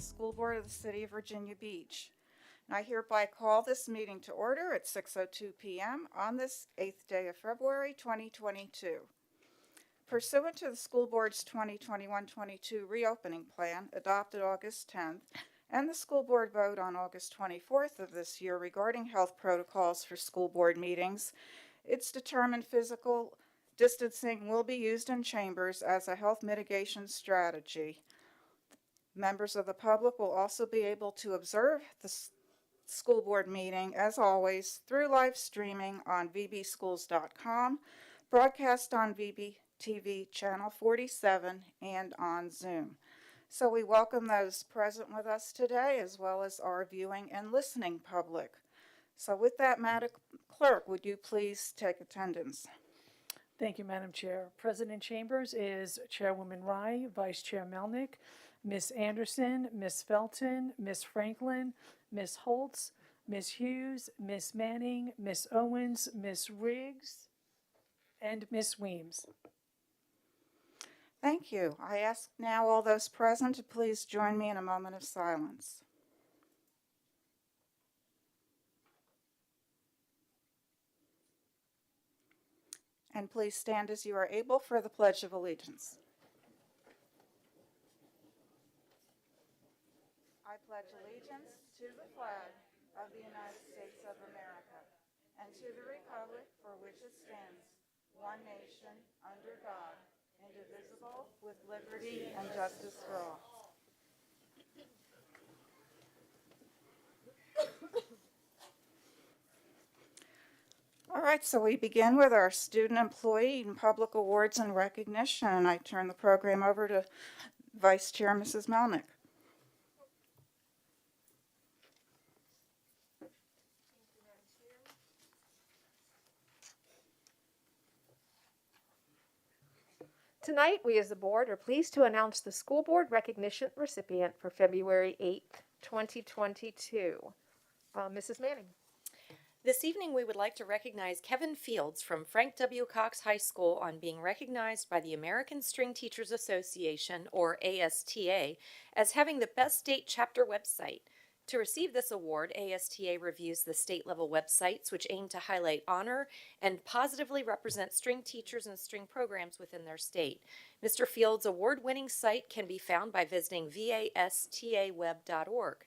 School Board of the City of Virginia Beach. And I hereby call this meeting to order at 6:02 p.m. on this 8th day of February 2022. Pursuant to the School Board's 2021-22 reopening plan adopted August 10th and the School Board vote on August 24th of this year regarding health protocols for school board meetings, it's determined physical distancing will be used in chambers as a health mitigation strategy. Members of the public will also be able to observe the school board meeting, as always, through live streaming on vbschools.com, broadcast on VBTV Channel 47, and on Zoom. So we welcome those present with us today, as well as our viewing and listening public. So with that, Madam Clerk, would you please take attendance? Thank you, Madam Chair. Present in chambers is Chairwoman Rye, Vice Chair Melnick, Ms. Anderson, Ms. Felton, Ms. Franklin, Ms. Holtz, Ms. Hughes, Ms. Manning, Ms. Owens, Ms. Riggs, and Ms. Weems. Thank you. I ask now all those present to please join me in a moment of silence. And please stand as you are able for the Pledge of Allegiance. I pledge allegiance to the flag of the United States of America and to the republic for which it stands, one nation, under God, indivisible, with liberty and justice for all. All right, so we begin with our Student Employee and Public Awards and Recognition, and I turn the program over to Vice Chair Mrs. Melnick. Tonight, we as a board are pleased to announce the school board recognition recipient for February 8th, 2022. Mrs. Manning. This evening, we would like to recognize Kevin Fields from Frank W. Cox High School on being recognized by the American String Teachers Association, or ASTA, as having the best state chapter website. To receive this award, ASTA reviews the state-level websites which aim to highlight, honor, and positively represent string teachers and string programs within their state. Mr. Fields' award-winning site can be found by visiting vastaweb.org.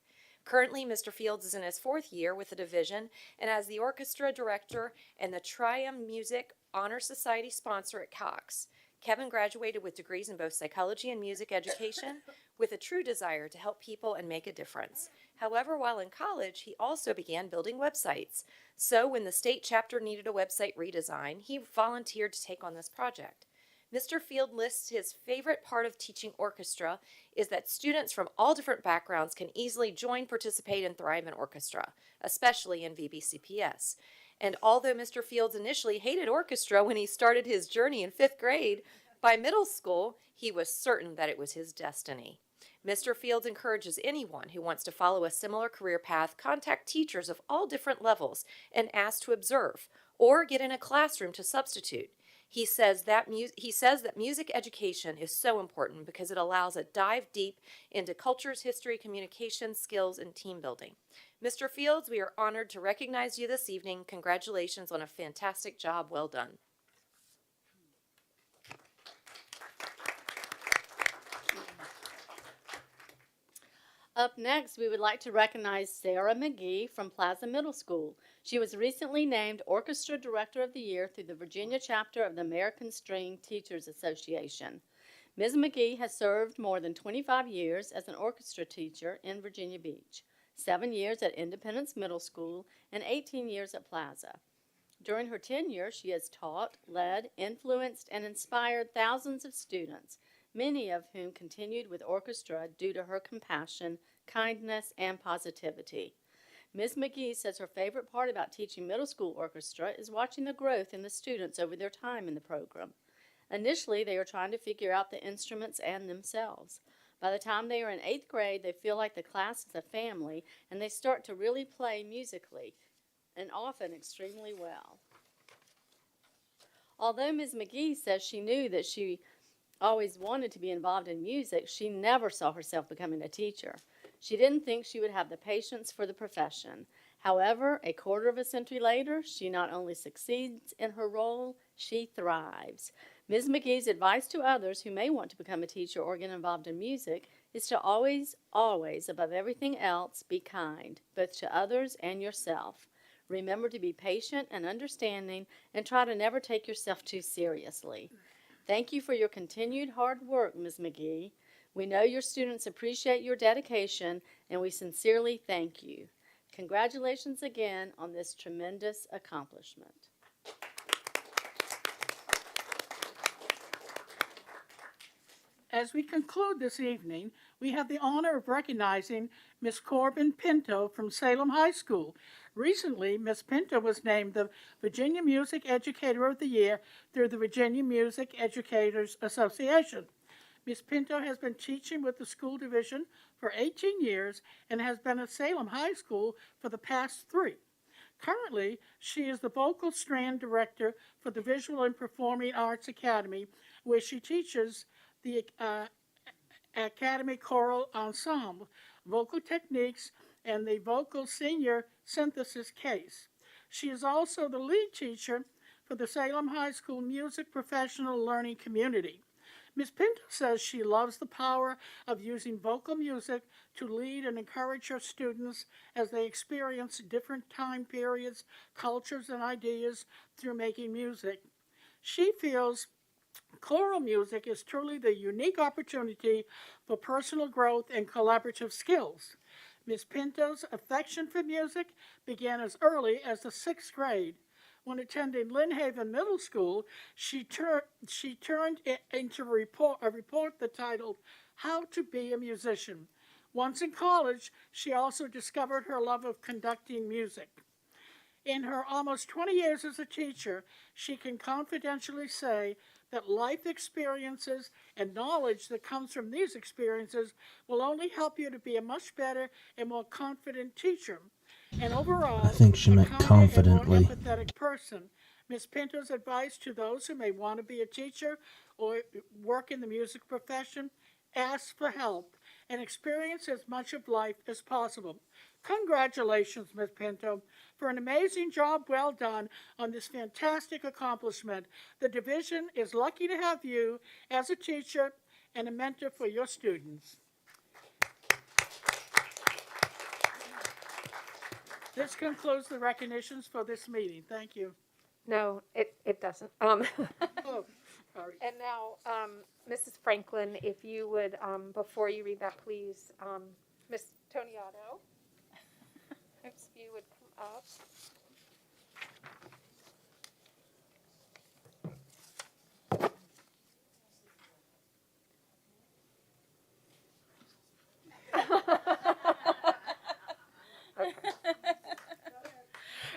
Currently, Mr. Fields is in his 4th year with the division and as the orchestra director and the Trium Music Honor Society sponsor at Cox. Kevin graduated with degrees in both psychology and music education with a true desire to help people and make a difference. However, while in college, he also began building websites. So when the state chapter needed a website redesign, he volunteered to take on this project. Mr. Field lists his favorite part of teaching orchestra is that students from all different backgrounds can easily join, participate, and thrive in orchestra, especially in VBCPS. And although Mr. Fields initially hated orchestra when he started his journey in 5th grade, by middle school, he was certain that it was his destiny. Mr. Fields encourages anyone who wants to follow a similar career path contact teachers of all different levels and ask to observe or get in a classroom to substitute. He says that music education is so important because it allows a dive deep into cultures, history, communication, skills, and team building. Mr. Fields, we are honored to recognize you this evening. Congratulations on a fantastic job. Well done. Up next, we would like to recognize Sarah McGee from Plaza Middle School. She was recently named Orchestra Director of the Year through the Virginia chapter of the American String Teachers Association. Ms. McGee has served more than 25 years as an orchestra teacher in Virginia Beach, 7 years at Independence Middle School, and 18 years at Plaza. During her tenure, she has taught, led, influenced, and inspired thousands of students, many of whom continued with orchestra due to her compassion, kindness, and positivity. Ms. McGee says her favorite part about teaching middle school orchestra is watching the growth in the students over their time in the program. Initially, they are trying to figure out the instruments and themselves. By the time they are in 8th grade, they feel like the class is a family, and they start to really play musically, and often extremely well. Although Ms. McGee says she knew that she always wanted to be involved in music, she never saw herself becoming a teacher. She didn't think she would have the patience for the profession. However, a quarter of a century later, she not only succeeds in her role, she thrives. Ms. McGee's advice to others who may want to become a teacher or get involved in music is to always, always, above everything else, be kind, both to others and yourself. Remember to be patient and understanding, and try to never take yourself too seriously. Thank you for your continued hard work, Ms. McGee. We know your students appreciate your dedication, and we sincerely thank you. Congratulations again on this tremendous accomplishment. As we conclude this evening, we have the honor of recognizing Ms. Corbin Pinto from Salem High School. Recently, Ms. Pinto was named the Virginia Music Educator of the Year through the Virginia Music Educators Association. Ms. Pinto has been teaching with the school division for 18 years and has been at Salem High School for the past 3. Currently, she is the Vocal Strand Director for the Visual and Performing Arts Academy, where she teaches the Academy Choral Ensemble, vocal techniques, and the vocal senior synthesis case. She is also the lead teacher for the Salem High School Music Professional Learning Community. Ms. Pinto says she loves the power of using vocal music to lead and encourage her students as they experience different time periods, cultures, and ideas through making music. She feels choral music is truly the unique opportunity for personal growth and collaborative skills. Ms. Pinto's affection for music began as early as the 6th grade. When attending Lynn Haven Middle School, she turned it into a report that titled How to Be a Musician. Once in college, she also discovered her love of conducting music. In her almost 20 years as a teacher, she can confidentially say that life experiences and knowledge that comes from these experiences will only help you to be a much better and more confident teacher. And overall, I think she meant a kinder confidently. and more empathetic person. Ms. Pinto's advice to those who may want to be a teacher or work in the music profession: ask for help and experience as much of life as possible. Congratulations, Ms. Pinto, for an amazing job well done on this fantastic accomplishment. The division is lucky to have you as a teacher and a mentor for your students. This concludes the recognitions for this meeting. Thank you. No, it doesn't. Oh, sorry. And now, Mrs. Franklin, if you would, before you read that, please, Ms. Toniato, if you would come up.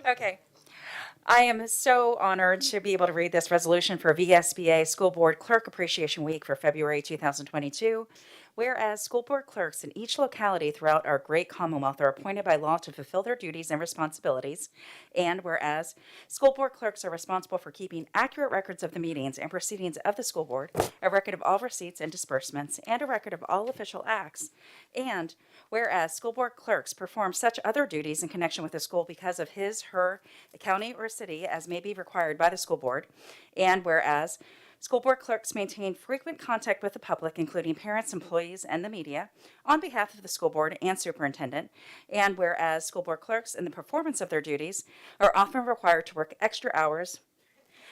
Okay. I am so honored to be able to read this resolution for VSBA School Board Clerk Appreciation Week for February 2022. Whereas school board clerks in each locality throughout our great Commonwealth are appointed by law to fulfill their duties and responsibilities, and whereas school board clerks are responsible for keeping accurate records of the meetings and proceedings of the school board, a record of all receipts and disbursements, and a record of all official acts, and whereas school board clerks perform such other duties in connection with the school because of his, her, the county, or city as may be required by the school board, and whereas school board clerks maintain frequent contact with the public, including parents, employees, and the media, on behalf of the school board and superintendent. And whereas school board clerks, in the performance of their duties, are often required to work extra hours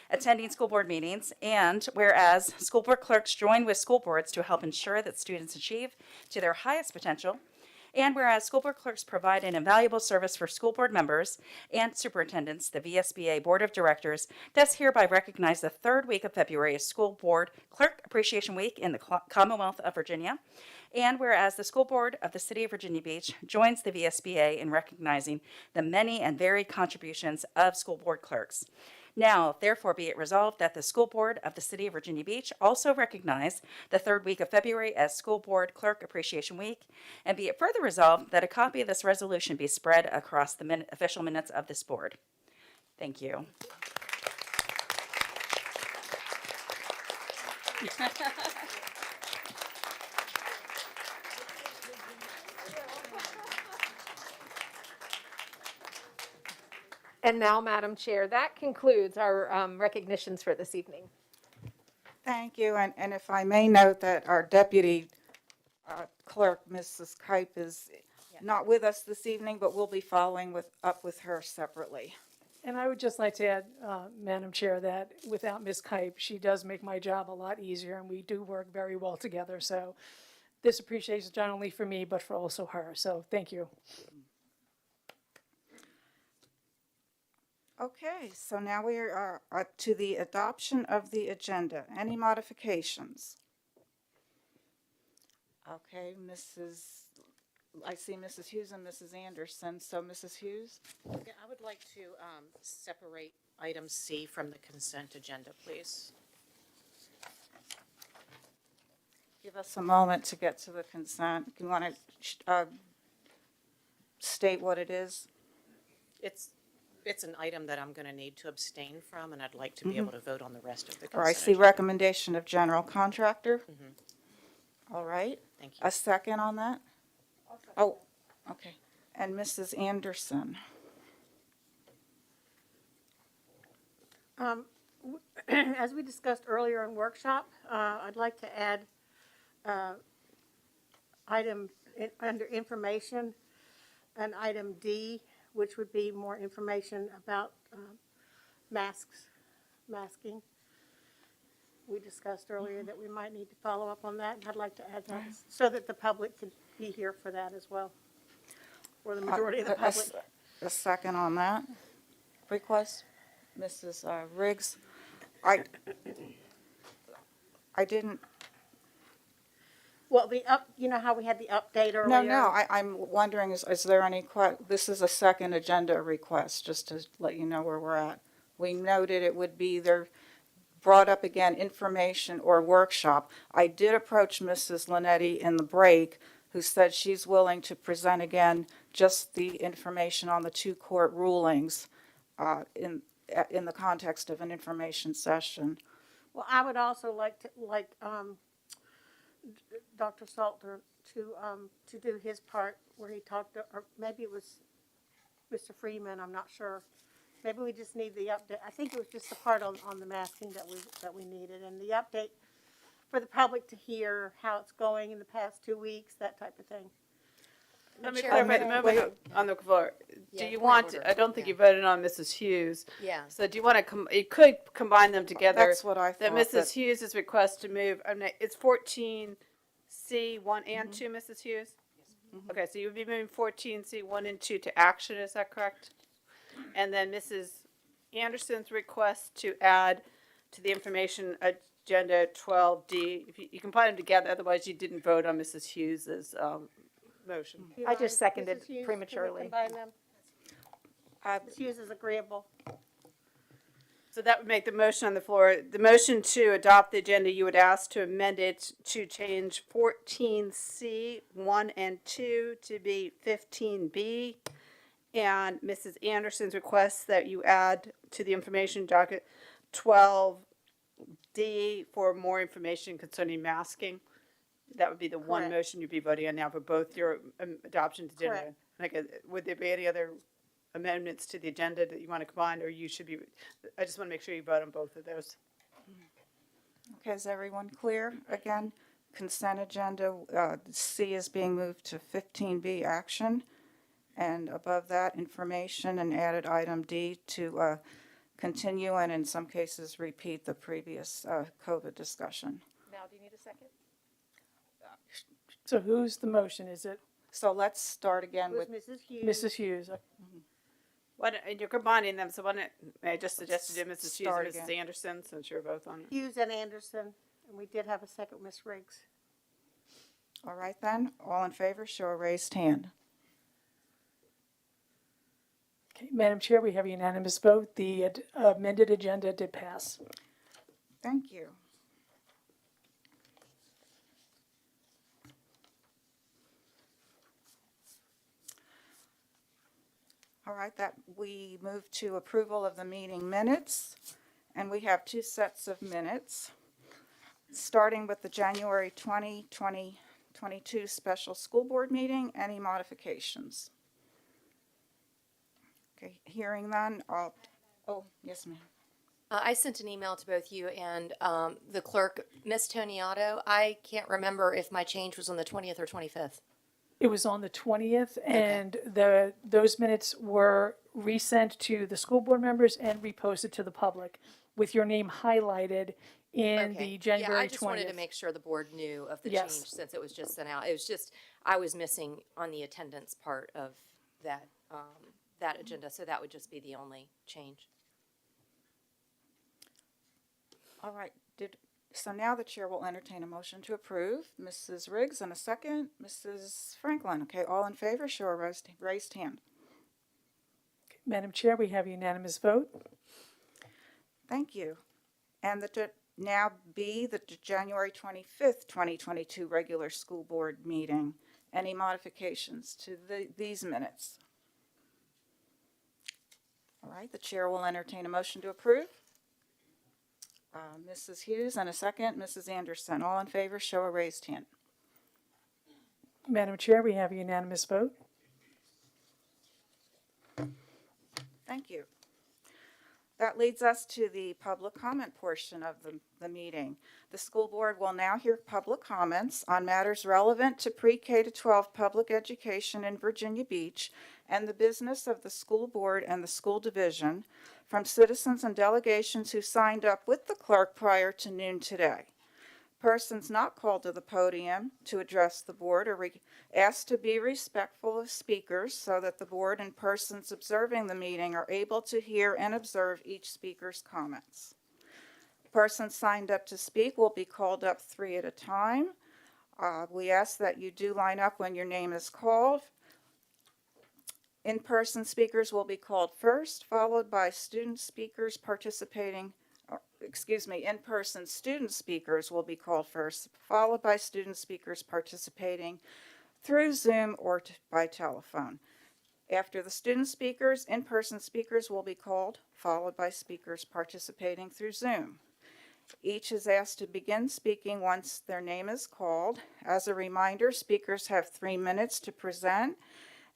attending school board meetings. And whereas school board clerks join with school boards to help ensure that students achieve to their highest potential. And whereas school board clerks provide an invaluable service for school board members and superintendents, the VSBA Board of Directors does hereby recognize the 3rd week of February as School Board Clerk Appreciation Week in the Commonwealth of Virginia. And whereas the School Board of the City of Virginia Beach joins the VSBA in recognizing the many and varied contributions of school board clerks. Now, therefore, be it resolved that the School Board of the City of Virginia Beach also recognize the 3rd week of February as School Board Clerk Appreciation Week, and be it further resolved that a copy of this resolution be spread across the official minutes of this board. Thank you. And now, Madam Chair, that concludes our recognitions for this evening. Thank you, and if I may note that our deputy clerk, Mrs. Kipe, is not with us this evening, but we'll be following up with her separately. And I would just like to add, Madam Chair, that without Ms. Kipe, she does make my job a lot easier, and we do work very well together. So this appreciation is not only for me, but for also her. So thank you. Okay, so now we are to the adoption of the agenda. Any modifications? Okay, I see Mrs. Hughes and Mrs. Anderson. So Mrs. Hughes? Yeah, I would like to separate item C from the consent agenda, please. Give us a moment to get to the consent. Do you want to state what it is? It's an item that I'm going to need to abstain from, and I'd like to be able to vote on the rest of the consent Or I see agenda. recommendation of general contractor. All right. Thank you. A second on that? Oh, okay. And Mrs. Anderson? As we discussed earlier in workshop, I'd like to add under information, an item D, which would be more information about masking. We discussed earlier that we might need to follow up on that, and I'd like to add that so that the public could be here for that as well, or the majority of the public. A second on that request? Mrs. Riggs? I didn't, Well, you know how we had the update earlier? no, I'm wondering, is there any, this is a second agenda request, just to let you know where we're at. We noted it would be either brought up again, information or workshop. I did approach Mrs. Linetti in the break, who said she's willing to present again just the information on the two court rulings in the context of an information session. Well, I would also like Dr. Salter to do his part where he talked, or maybe it was Mr. Freeman, I'm not sure. Maybe we just need the update. I think it was just the part on the masking that we needed, and the update for the public to hear how it's going in the past 2 weeks, that type of thing. Let me Chair, clarify the moment on the floor. Do Yeah, you point want, of order. I don't think you voted on Mrs. Hughes. Yeah. So do you want to, you could combine them together. That's what I That thought. Mrs. Hughes' request to move, it's 14C, 1 and 2, Mrs. Hughes? Okay, so you would be moving 14C, 1 and 2 to action, is that correct? And then Mrs. Anderson's request to add to the information agenda 12D, if you combine them together, otherwise you didn't vote on Mrs. Hughes's motion. I just seconded Mrs. Hughes, can we prematurely. combine them? Mrs. Hughes is agreeable. So that would make the motion on the floor. The motion to adopt the agenda, you would ask to amend it to change 14C, 1 and 2 to be 15B. And Mrs. Anderson's request that you add to the information docket 12D for more information concerning masking. That would be the one Correct. motion you'd be voting on now for both your adoption to agenda. Correct. Like, would there be any other amendments to the agenda that you want to combine, or you should be, I just want to make sure you vote on both of those. Okay, is everyone clear? Again, consent agenda, C is being moved to 15B action. And above that, information, and added item D to continue and in some cases repeat the previous COVID discussion. Now, do you need a second? So who's the motion? Is it So let's start again With with, Mrs. Hughes. Mrs. Hughes? And you're combining them, so may I just suggest to do Mrs. Hughes Start and Mrs. again. Anderson, since you're both on it? Hughes and Anderson, and we did have a second, Miss Riggs. all right then, all in favor, show a raised hand. Okay, Madam Chair, we have a unanimous vote. The amended agenda did pass. Thank you. All right, that we move to approval of the meeting minutes, and we have two sets of minutes, starting with the January 2022 special school board meeting. Any modifications? Okay, hearing none, oh, yes, ma'am. I sent an email to both you and the clerk, Miss Toniato. I can't remember if my change was on the 20th or 25th. It was on the 20th, and those minutes were resent to the school board members and reposted to the public with your name highlighted in the January 20th. Yeah, I just wanted to make sure the board knew of the Yes. change since it was just sent out. It was just, I was missing on the attendance part of that, that agenda, so that would just be the only change. All right, so now the chair will entertain a motion to approve. Mrs. Riggs and a second, Mrs. Franklin. Okay, all in favor, show a raised hand. Madam Chair, we have unanimous vote. Thank you. And now B, the January 25th, 2022 regular school board meeting. Any modifications to these minutes? All right, the chair will entertain a motion to approve. Mrs. Hughes and a second, Mrs. Anderson. All in favor, show a raised hand. Madam Chair, we have unanimous vote. Thank you. That leads us to the public comment portion of the meeting. The school board will now hear public comments on matters relevant to pre-K to 12 public education in Virginia Beach and the business of the school board and the school division from citizens and delegations who signed up with the clerk prior to noon today. Persons not called to the podium to address the board are asked to be respectful of speakers so that the board and persons observing the meeting are able to hear and observe each speaker's comments. Persons signed up to speak will be called up 3 at a time. We ask that you do line up when your name is called. In-person speakers will be called first, followed by student speakers participating. In-person student speakers will be called first, followed by student speakers participating through Zoom or by telephone. After the student speakers, in-person speakers will be called, followed by speakers participating through Zoom. Each is asked to begin speaking once their name is called. As a reminder, speakers have 3 minutes to present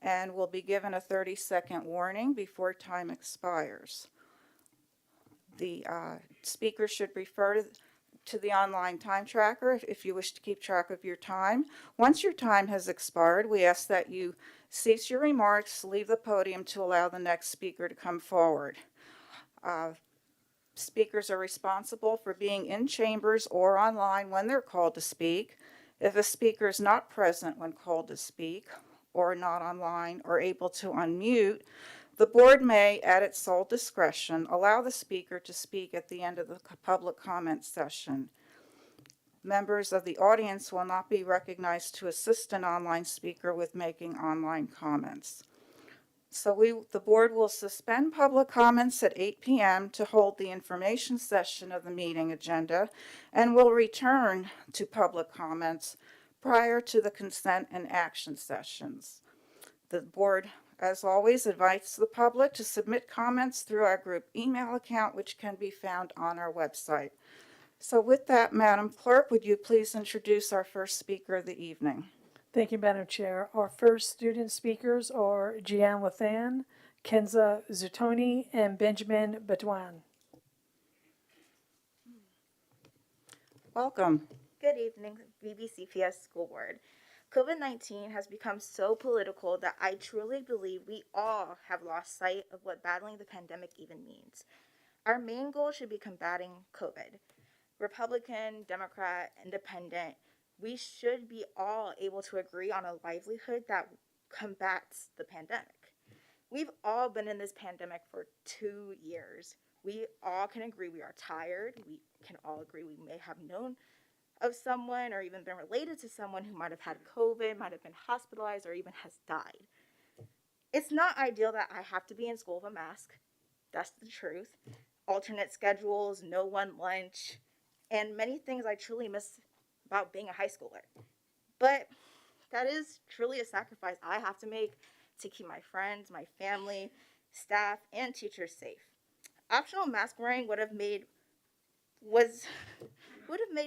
and will be given a 30-second warning before time expires. The speaker should refer to the online time tracker if you wish to keep track of your time. Once your time has expired, we ask that you cease your remarks, leave the podium to allow the next speaker to come forward. Speakers are responsible for being in chambers or online when they're called to speak. If a speaker is not present when called to speak, or not online or able to unmute, the board may, at its sole discretion, allow the speaker to speak at the end of the public comment session. Members of the audience will not be recognized to assist an online speaker with making online comments. So the board will suspend public comments at 8 p.m. to hold the information session of the meeting agenda and will return to public comments prior to the consent and action sessions. The board, as always, invites the public to submit comments through our group email account, which can be found on our website. So with that, Madam Clerk, would you please introduce our first speaker of the evening? Thank you, Madam Chair. Our first student speakers are Gian Lathan, Kenza Zutoni, and Benjamin Bedouin. Welcome. Good evening, BBCPS School Board. COVID-19 has become so political that I truly believe we all have lost sight of what battling the pandemic even means. Our main goal should be combating COVID. Republican, Democrat, Independent, we should be all able to agree on a livelihood that combats the pandemic. We've all been in this pandemic for 2 years. We all can agree we are tired. We can all agree we may have known of someone or even been related to someone who might have had COVID, might have been hospitalized, or even has died. It's not ideal that I have to be in school with a mask. That's the truth. Alternate schedules, no one lunch, and many things I truly miss about being a high schooler. But that is truly a sacrifice I have to make to keep my friends, my family, staff, and teachers safe. Optional mask wearing would have made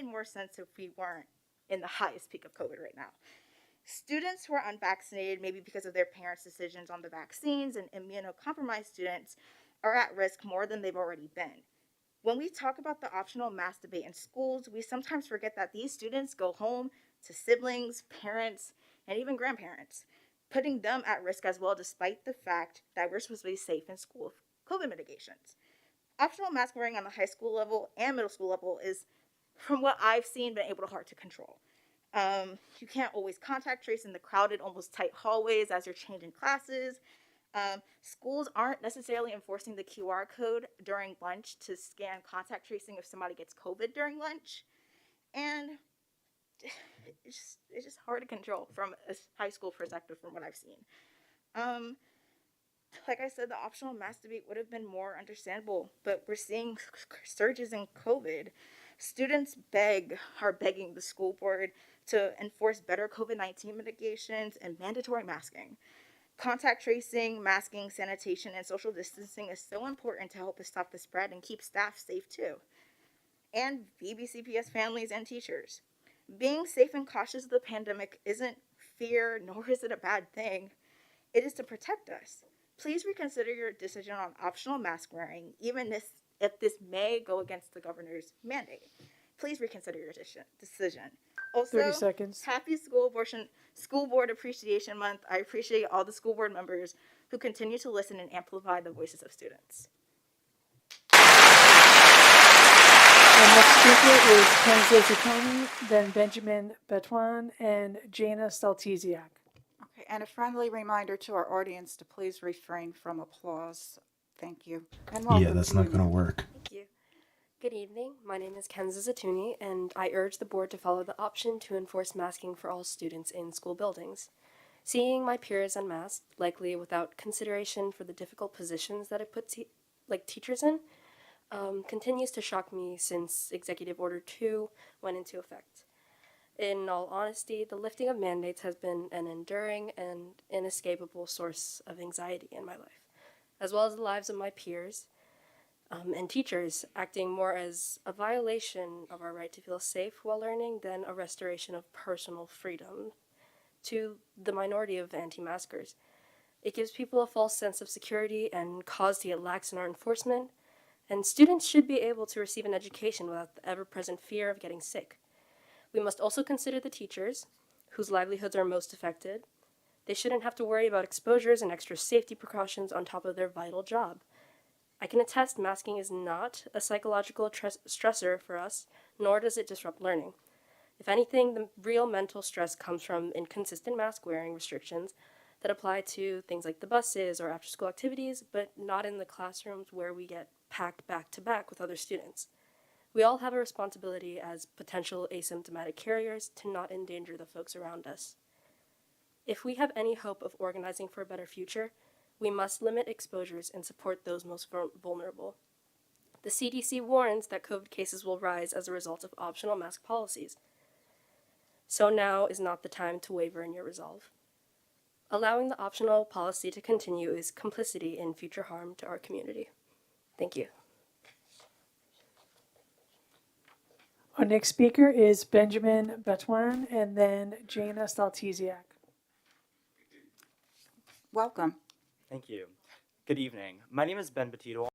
more sense if we weren't in the highest peak of COVID right now. Students who are unvaccinated, maybe because of their parents' decisions on the vaccines, and immunocompromised students are at risk more than they've already been. When we talk about the optional mask debate in schools, we sometimes forget that these students go home to siblings, parents, and even grandparents, putting them at risk as well, despite the fact that we're supposed to be safe in school with COVID mitigations. Optional mask wearing on the high school level and middle school level is, from what I've seen, been able to hard to control. You can't always contact trace in the crowded, almost tight hallways as you're changing classes. Schools aren't necessarily enforcing the QR code during lunch to scan contact tracing if somebody gets COVID during lunch. And it's just hard to control from a high school perspective from what I've seen. Like I said, the optional mask debate would have been more understandable, but we're seeing surges in COVID. Students are begging the school board to enforce better COVID-19 mitigations and mandatory masking. Contact tracing, masking, sanitation, and social distancing is so important to help us stop the spread and keep staff safe too. And VBCPS families and teachers. Being safe and cautious of the pandemic isn't fear, nor is it a bad thing. It is to protect us. Please reconsider your decision on optional mask wearing, even if this may go against the governor's mandate. Please reconsider your decision. Also, 30 seconds. happy School Board Appreciation Month. I appreciate all the school board members who continue to listen and amplify the voices of students. Our next speaker is Kenzo Zucconi, then Benjamin Betuan, and Jana Staltiziak. Okay, and a friendly reminder to our audience to please refrain from applause. Thank you. And welcome. Yeah, that's not going to work. Thank you. Good evening. My name is Kenza Zatuni, and I urge the board to follow the option to enforce masking for all students in school buildings. Seeing my peers unmasked, likely without consideration for the difficult positions that it puts teachers in, continues to shock me since Executive Order 2 went into effect. In all honesty, the lifting of mandates has been an enduring and inescapable source of anxiety in my life, as well as the lives of my peers and teachers, acting more as a violation of our right to feel safe while learning than a restoration of personal freedom to the minority of anti-maskers. It gives people a false sense of security and cause to get lax in our enforcement, and students should be able to receive an education without the ever-present fear of getting sick. We must also consider the teachers, whose livelihoods are most affected. They shouldn't have to worry about exposures and extra safety precautions on top of their vital job. I can attest masking is not a psychological stressor for us, nor does it disrupt learning. If anything, the real mental stress comes from inconsistent mask wearing restrictions that apply to things like the buses or after-school activities, but not in the classrooms where we get packed back-to-back with other students. We all have a responsibility as potential asymptomatic carriers to not endanger the folks around us. If we have any hope of organizing for a better future, we must limit exposures and support those most vulnerable. The CDC warns that COVID cases will rise as a result of optional mask policies. So now is not the time to waver in your resolve. Allowing the optional policy to continue is complicity in future harm to our community. Thank you. Our next speaker is Benjamin Betuan, and then Jana Staltiziak. Welcome. Thank you. Good evening. My name is Ben Petito.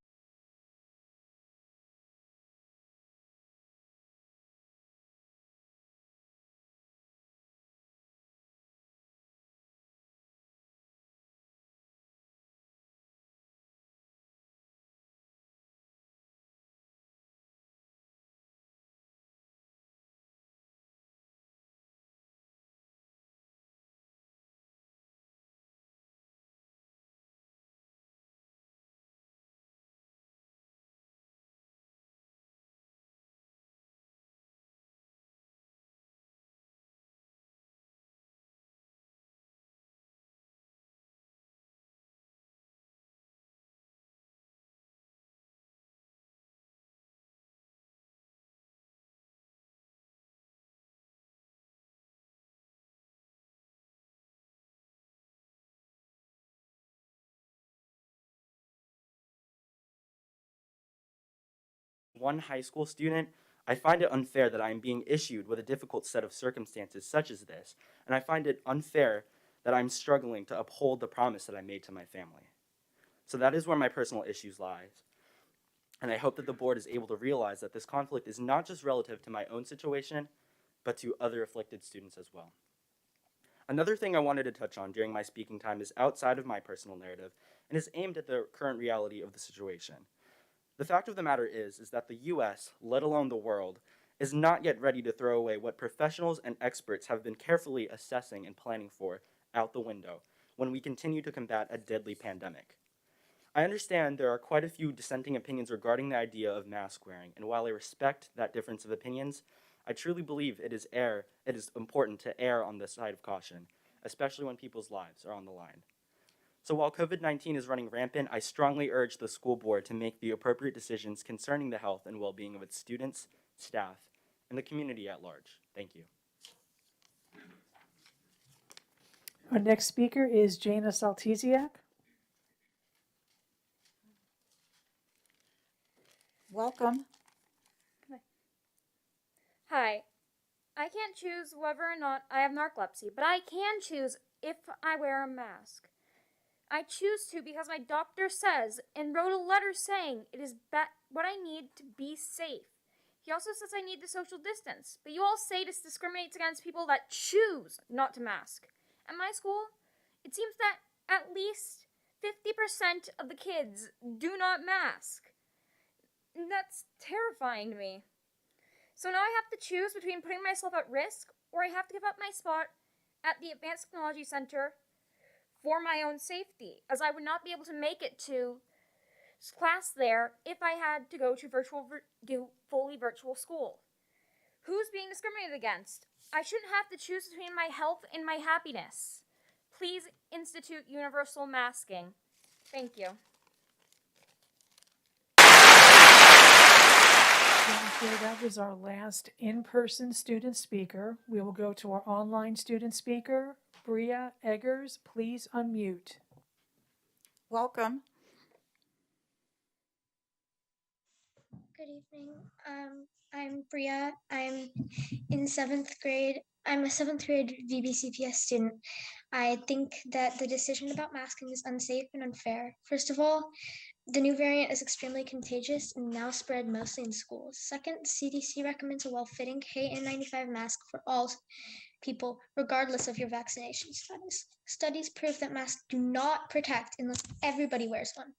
One high school student, I find it unfair that I am being issued with a difficult set of circumstances such as this, and I find it unfair that I'm struggling to uphold the promise that I made to my family. So that is where my personal issues lie. And I hope that the board is able to realize that this conflict is not just relative to my own situation, but to other afflicted students as well. Another thing I wanted to touch on during my speaking time is outside of my personal narrative and is aimed at the current reality of the situation. The fact of the matter is that the US, let alone the world, is not yet ready to throw away what professionals and experts have been carefully assessing and planning for out the window when we continue to combat a deadly pandemic. I understand there are quite a few dissenting opinions regarding the idea of mask wearing, and while I respect that difference of opinions, I truly believe it is important to err on the side of caution, especially when people's lives are on the line. So while COVID-19 is running rampant, I strongly urge the school board to make the appropriate decisions concerning the health and well-being of its students, staff, and the community at large. Thank you. Our next speaker is Jana Saltesiak. Welcome. Hi. I can't choose whether or not I have narcolepsy, but I can choose if I wear a mask. I choose to because my doctor says and wrote a letter saying it is what I need to be safe. He also says I need the social distance, but you all say this discriminates against people that choose not to mask. At my school, it seems that at least 50% of the kids do not mask. That's terrifying to me. So now I have to choose between putting myself at risk or I have to give up my spot at the Advanced Technology Center for my own safety, as I would not be able to make it to class there if I had to go to fully virtual school. Who's being discriminated against? I shouldn't have to choose between my health and my happiness. Please institute universal masking. Thank you. Okay, that was our last in-person student speaker. We will go to our online student speaker, Bria Eggers. Please unmute. Welcome. Good evening. I'm Bria. I'm in 7th grade. I'm a 7th grade VBCPS student. I think that the decision about masking is unsafe and unfair. First of all, the new variant is extremely contagious and now spread mostly in schools. Second, the CDC recommends a well-fitting KN95 mask for all people, regardless of your vaccination status. Studies prove that masks do not protect unless everybody wears one.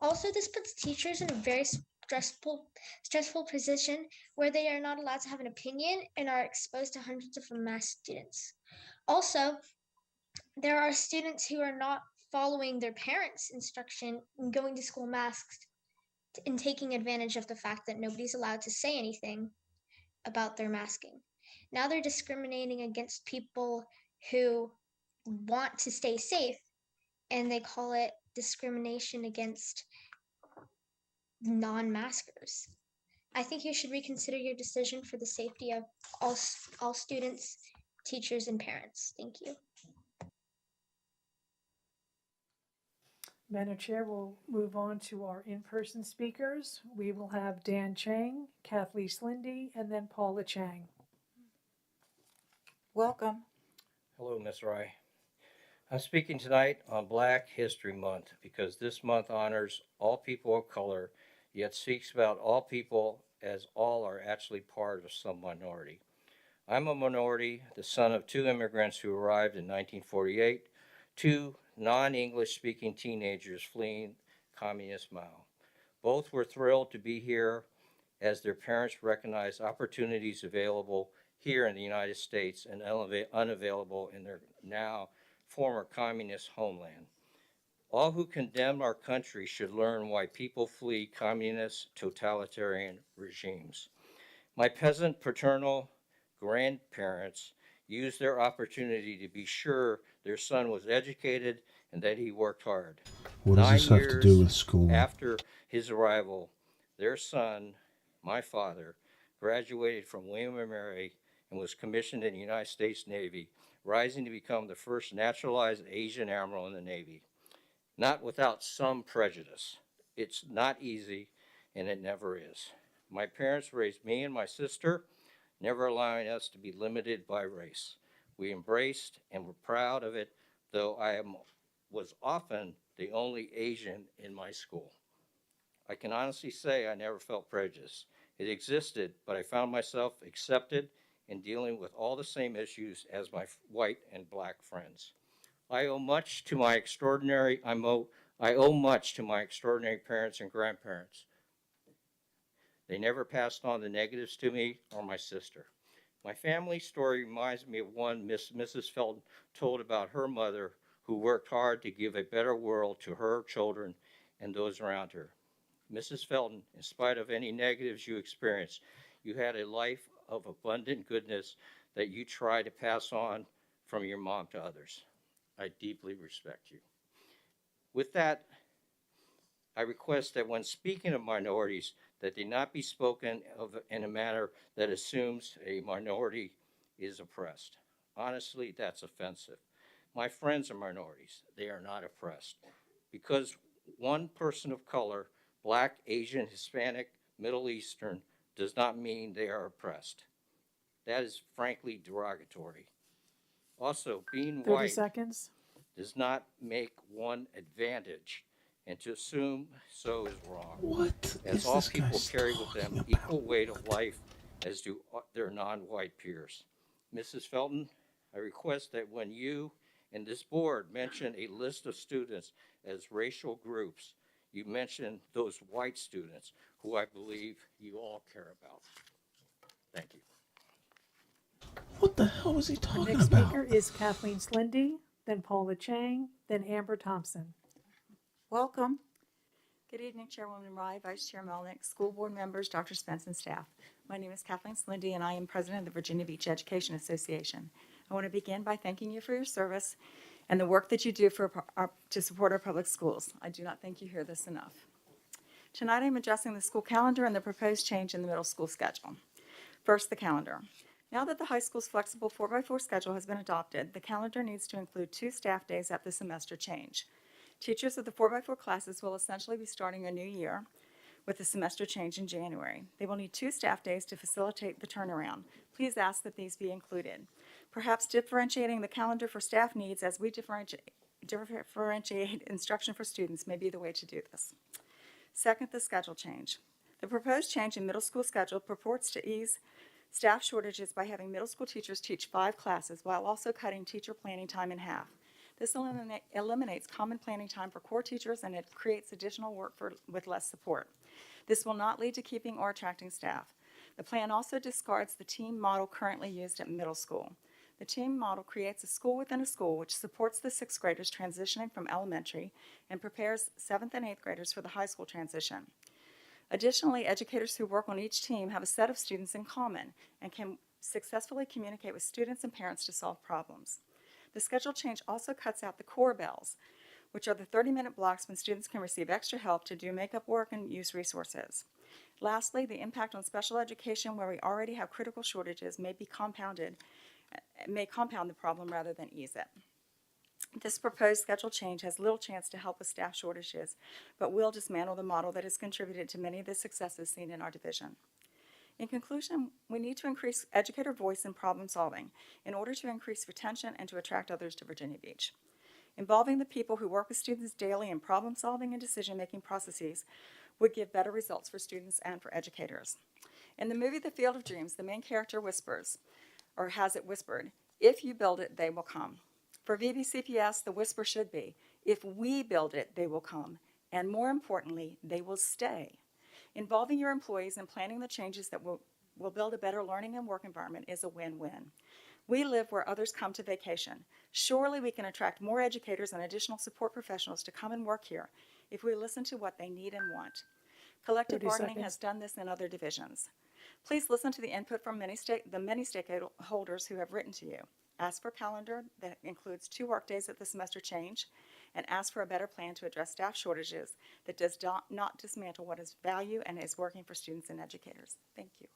Also, this puts teachers in a very stressful position where they are not allowed to have an opinion and are exposed to hundreds of masked students. Also, there are students who are not following their parents' instruction and going to school masked and taking advantage of the fact that nobody's allowed to say anything about their masking. Now they're discriminating against people who want to stay safe, and they call it discrimination against non-maskers. I think you should reconsider your decision for the safety of all students, teachers, and parents. Thank you. Madam Chair, we'll move on to our in-person speakers. We will have Dan Chang, Kathleen Slindy, and then Paula Chang. Welcome. Hello, Ms. Rye. I'm speaking tonight on Black History Month because this month honors all people of color, yet speaks about all people as all are actually part of some minority. I'm a minority, the son of two immigrants who arrived in 1948, two non-English speaking teenagers fleeing communist Mao. Both were thrilled to be here as their parents recognized opportunities available here in the United States and unavailable in their now former communist homeland. All who condemn our country should learn why people flee communist totalitarian regimes. My peasant paternal grandparents used their opportunity to be sure their son was educated and that he worked hard. What does this have to do with school? After his arrival, their son, my father, graduated from William & Mary and was commissioned in the United States Navy, rising to become the first naturalized Asian admiral in the Navy. Not without some prejudice. It's not easy, and it never is. My parents raised me and my sister, never allowing us to be limited by race. We embraced and were proud of it, though was often the only Asian in my school. I can honestly say I never felt prejudice. It existed, but I found myself accepted in dealing with all the same issues as my white and black friends. I owe much to my extraordinary parents and grandparents. They never passed on the negatives to me or my sister. My family story reminds me of one Mrs. Felton told about her mother, who worked hard to give a better world to her children and those around her. Mrs. Felton, in spite of any negatives you experienced, you had a life of abundant goodness that you try to pass on from your mom to others. I deeply respect you. With that, I request that when speaking of minorities, that they not be spoken of in a manner that assumes a minority is oppressed. Honestly, that's offensive. My friends are minorities. They are not oppressed. Because one person of color, Black, Asian, Hispanic, Middle Eastern, does not mean they are oppressed. That is frankly derogatory. Also, being 30 white seconds. does not make one advantage, and to assume so is wrong. What As is all this guy people carry with talking them about? equal weight of life as do their non-white peers. Mrs. Felton, I request that when you and this board mention a list of students as racial groups, you mention those white students who I believe you all care about. Thank you. What the hell was he Our talking next about? speaker is Kathleen Slindy, then Paula Chang, then Amber Thompson. Welcome. Good evening, Chairwoman Rye, Vice Chair Melnick, school board members, Dr. Spence, and staff. My name is Kathleen Slindy, and I am president of the Virginia Beach Education Association. I want to begin by thanking you for your service and the work that you do to support our public schools. I do not think you hear this enough. Tonight, I'm addressing the school calendar and the proposed change in the middle school schedule. First, the calendar. Now that the high school's flexible 4x4 schedule has been adopted, the calendar needs to include 2 staff days at the semester change. Teachers of the 4x4 classes will essentially be starting a new year with the semester change in January. They will need 2 staff days to facilitate the turnaround. Please ask that these be included. Perhaps differentiating the calendar for staff needs as we differentiate instruction for students may be the way to do this. Second, the schedule change. The proposed change in middle school schedule purports to ease staff shortages by having middle school teachers teach 5 classes while also cutting teacher planning time in half. This eliminates common planning time for core teachers, and it creates additional work with less support. This will not lead to keeping or attracting staff. The plan also discards the team model currently used at middle school. The team model creates a school within a school which supports the 6th graders transitioning from elementary and prepares 7th and 8th graders for the high school transition. Additionally, educators who work on each team have a set of students in common and can successfully communicate with students and parents to solve problems. The schedule change also cuts out the core bells, which are the 30-minute blocks when students can receive extra help to do makeup work and use resources. Lastly, the impact on special education, where we already have critical shortages, may compound the problem rather than ease it. This proposed schedule change has little chance to help with staff shortages, but will dismantle the model that has contributed to many of the successes seen in our division. In conclusion, we need to increase educator voice in problem solving in order to increase retention and to attract others to Virginia Beach. Involving the people who work with students daily in problem solving and decision-making processes would give better results for students and for educators. In the movie The Field of Dreams, the main character whispers, or has it whispered, "If you build it, they will come." For VBCPS, the whisper should be, "If we build it, they will come, and more importantly, they will stay." Involving your employees in planning the changes that will build a better learning and work environment is a win-win. We live where others come to vacation. Surely we can attract more educators and additional support professionals to come and work here if we listen to what they need and want. Collective 30 bargaining seconds. has done this in other divisions. Please listen to the input from the many stakeholders who have written to you. Ask for a calendar that includes 2 workdays at the semester change, and ask for a better plan to address staff shortages that does not dismantle what is value and is working for students and educators. Thank you.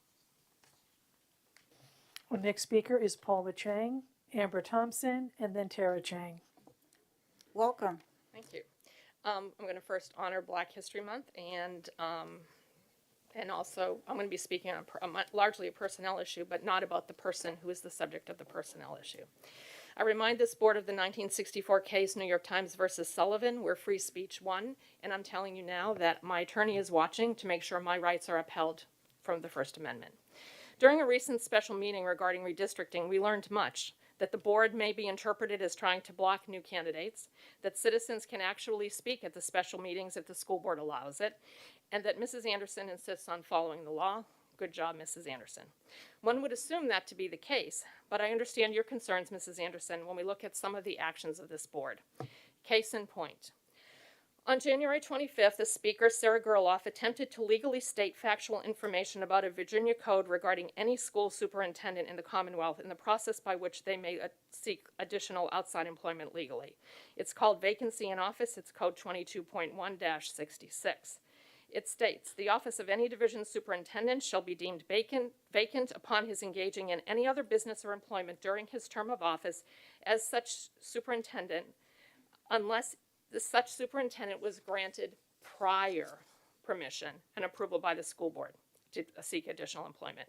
Our next speaker is Paula Chang, Amber Thompson, and then Tara Chang. Thank you. I'm going to first honor Black History Month and And also, I'm going to be speaking on largely a personnel issue, but not about the person who is the subject of the personnel issue. I remind this board of the 1964 case, New York Times versus Sullivan, where free speech won, and I'm telling you now that my attorney is watching to make sure my rights are upheld from the First Amendment. During a recent special meeting regarding redistricting, we learned much: that the board may be interpreted as trying to block new candidates, that citizens can actually speak at the special meetings if the school board allows it, and that Mrs. Anderson insists on following the law. Good job, Mrs. Anderson. One would assume that to be the case, but I understand your concerns, Mrs. Anderson, when we look at some of the actions of this board. Case in point. On January 25th, the speaker, Sarah Gerloff, attempted to legally state factual information about a Virginia code regarding any school superintendent in the Commonwealth and the process by which they may seek additional outside employment legally. It's called Vacancy in Office. It's code 22.1-66. It states, the office of any division superintendent shall be deemed vacant upon his engaging in any other business or employment during his term of office as such superintendent, unless such superintendent was granted prior permission and approval by the school board to seek additional employment.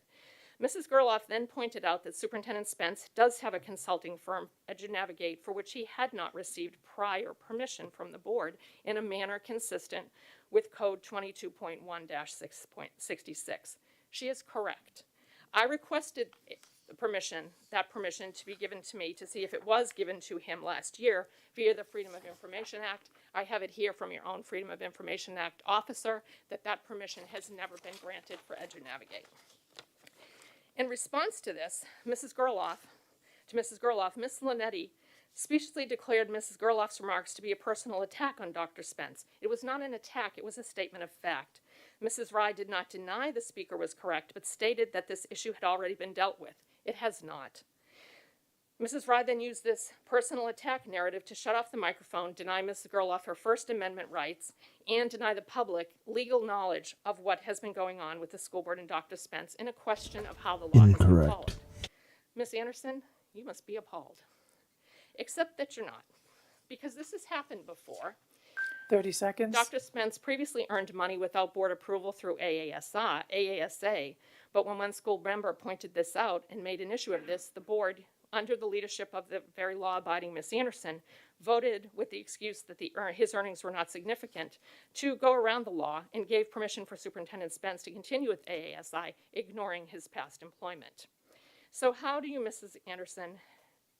Mrs. Gerloff then pointed out that Superintendent Spence does have a consulting firm, EduNavigate, for which he had not received prior permission from the board in a manner consistent with Code 22.1-66. She is correct. I requested that permission to be given to me to see if it was given to him last year via the Freedom of Information Act. I have it here from your own Freedom of Information Act officer that permission has never been granted for EduNavigate. In response to this, Miss Gerloff, Miss Linetti speciously declared Mrs. Gerloff's remarks to be a personal attack on Dr. Spence. It was not an attack, it was a statement of fact. Mrs. Rye did not deny the speaker was correct, but stated that this issue had already been dealt with. It has not. Mrs. Rye then used this personal attack narrative to shut off the microphone, deny Mrs. Gerloff her First Amendment rights, and deny the public legal knowledge of what has been going on with the school board and Dr. Spence in a question of how the law has been followed. Ms. Anderson, you must be appalled. Except that you're not, because this has happened before. 30 seconds. Dr. Spence previously earned money without board approval through AASA, but when one school member pointed this out and made an issue of this, the board, under the leadership of the very law-abiding Ms. Anderson, voted with the excuse that his earnings were not significant to go around the law and gave permission for Superintendent Spence to continue with AASI, ignoring his past employment. So how do you, Mrs. Anderson,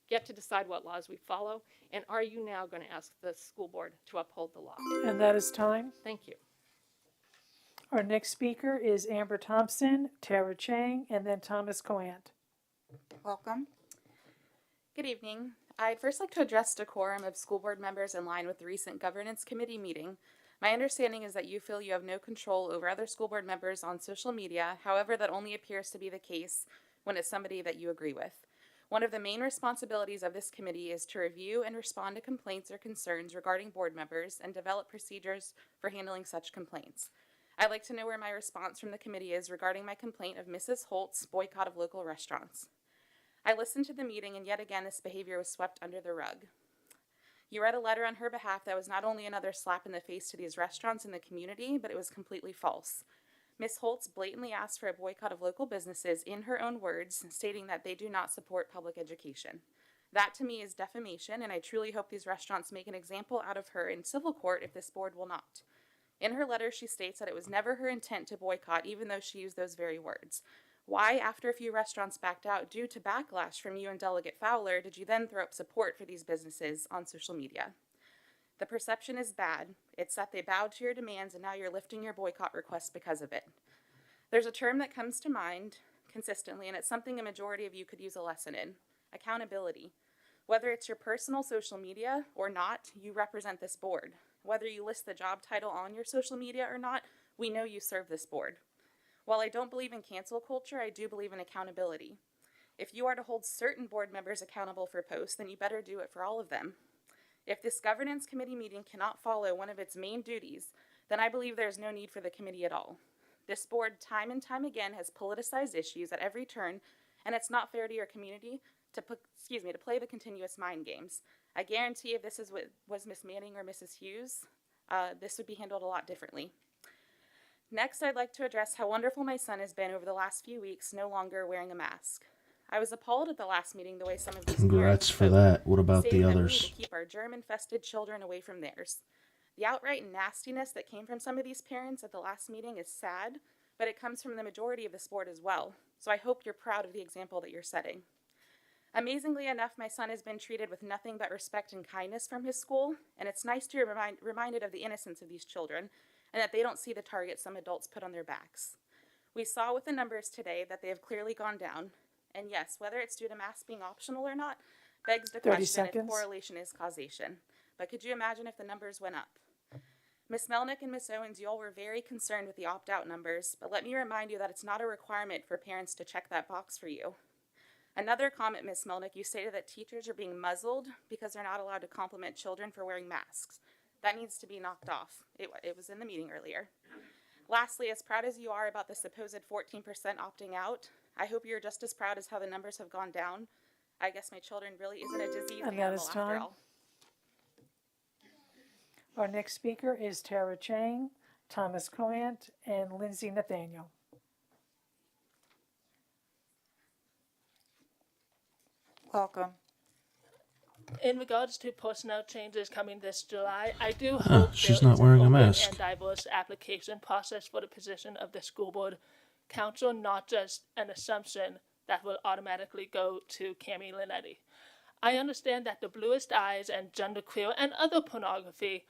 get to decide what laws we follow, and are you now going to ask the school board to uphold the law? And that is time. Thank you. Our next speaker is Amber Thompson, Tara Chang, and then Thomas Coant. Welcome. Good evening. I'd first like to address decorum of school board members in line with the recent governance committee meeting. My understanding is that you feel you have no control over other school board members on social media. However, that only appears to be the case when it's somebody that you agree with. One of the main responsibilities of this committee is to review and respond to complaints or concerns regarding board members and develop procedures for handling such complaints. I'd like to know where my response from the committee is regarding my complaint of Mrs. Holt's boycott of local restaurants. I listened to the meeting, and yet again this behavior was swept under the rug. You read a letter on her behalf that was not only another slap in the face to these restaurants in the community, but it was completely false. Ms. Holtz blatantly asked for a boycott of local businesses in her own words, stating that they do not support public education. That to me is defamation, and I truly hope these restaurants make an example out of her in civil court if this board will not. In her letter, she states that it was never her intent to boycott, even though she used those very words. Why, after a few restaurants backed out due to backlash from you and Delegate Fowler, did you then throw up support for these businesses on social media? The perception is bad. It's that they bowed to your demands and now you're lifting your boycott request because of it. There's a term that comes to mind consistently, and it's something a majority of you could use a lesson in: accountability. Whether it's your personal social media or not, you represent this board. Whether you list the job title on your social media or not, we know you serve this board. While I don't believe in cancel culture, I do believe in accountability. If you are to hold certain board members accountable for posts, then you better do it for all of them. If this governance committee meeting cannot follow one of its main duties, then I believe there is no need for the committee at all. This board time and time again has politicized issues at every turn, and it's not fair to your community to play the continuous mind games. I guarantee if this was Miss Manning or Mrs. Hughes, this would be handled a lot differently. Next, I'd like to address how wonderful my son has been over the last few weeks, no longer wearing a mask. I was appalled at the last meeting the way some of these Congrats parents for spoke, that. What about stating the that we need others? to keep our germ-infested children away from theirs. The outright nastiness that came from some of these parents at the last meeting is sad, but it comes from the majority of the sport as well. So I hope you're proud of the example that you're setting. Amazingly enough, my son has been treated with nothing but respect and kindness from his school, and it's nice to be reminded of the innocence of these children and that they don't see the target some adults put on their backs. We saw with the numbers today that they have clearly gone down, and yes, whether it's due to masks being optional or not, begs the 30 question seconds. if correlation is causation. But could you imagine if the numbers went up? Ms. Melnick and Ms. Owens, you all were very concerned with the opt-out numbers, but let me remind you that it's not a requirement for parents to check that box for you. Another comment, Ms. Melnick, you stated that teachers are being muzzled because they're not allowed to compliment children for wearing masks. That needs to be knocked off. It was in the meeting earlier. Lastly, as proud as you are about the supposed 14% opting out, I hope you're just as proud as how the numbers have gone down. I guess my children really isn't a disease And that animal is after time. all. Our next speaker is Tara Chang, Thomas Coant, and Lindsay Nathaniel. Welcome. In regards to personnel changes coming this July, I do hope she's there not is an wearing a open mask. and diverse application process for the position of the school board council, not just an assumption that will automatically go to Cami Linetti. I understand that The Bluest Eyes and Genderqueer and other pornography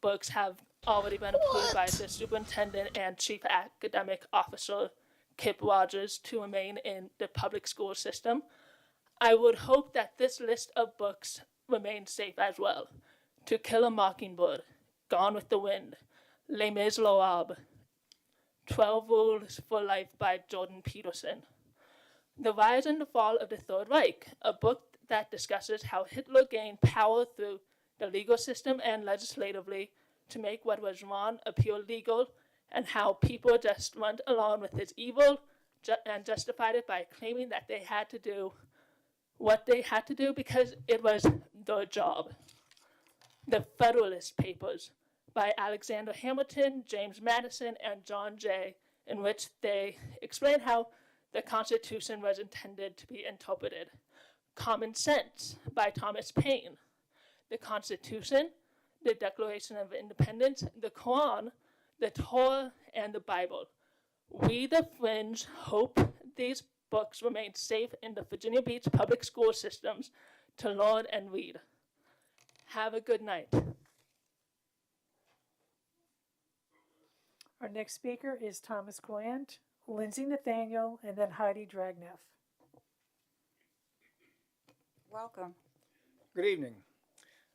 books have already been approved by the superintendent and chief academic officer, Kip Rogers, to remain in the public school system. I would hope that this list of books remains safe as well. To Kill a Mockingbird, Gone with the Wind, Les Miserables, 12 Rules for Life by Jordan Peterson. The Rise and the Fall of the Third Reich, a book that discusses how Hitler gained power through the legal system and legislatively to make what was wrong appear legal, and how people just went along with his evil and justified it by claiming that they had to do what they had to do because it was their job. The Federalist Papers by Alexander Hamilton, James Madison, and John Jay, in which they explain how the Constitution was intended to be interpreted. Common Sense by Thomas Paine. The Constitution, the Declaration of Independence, the Quran, the Torah, and the Bible. We, the Fringe, hope these books remain safe in the Virginia Beach public school systems to learn and read. Have a good night. Our next speaker is Thomas Coant, Lindsay Nathaniel, and then Heidi Dragneff. Welcome. Good evening.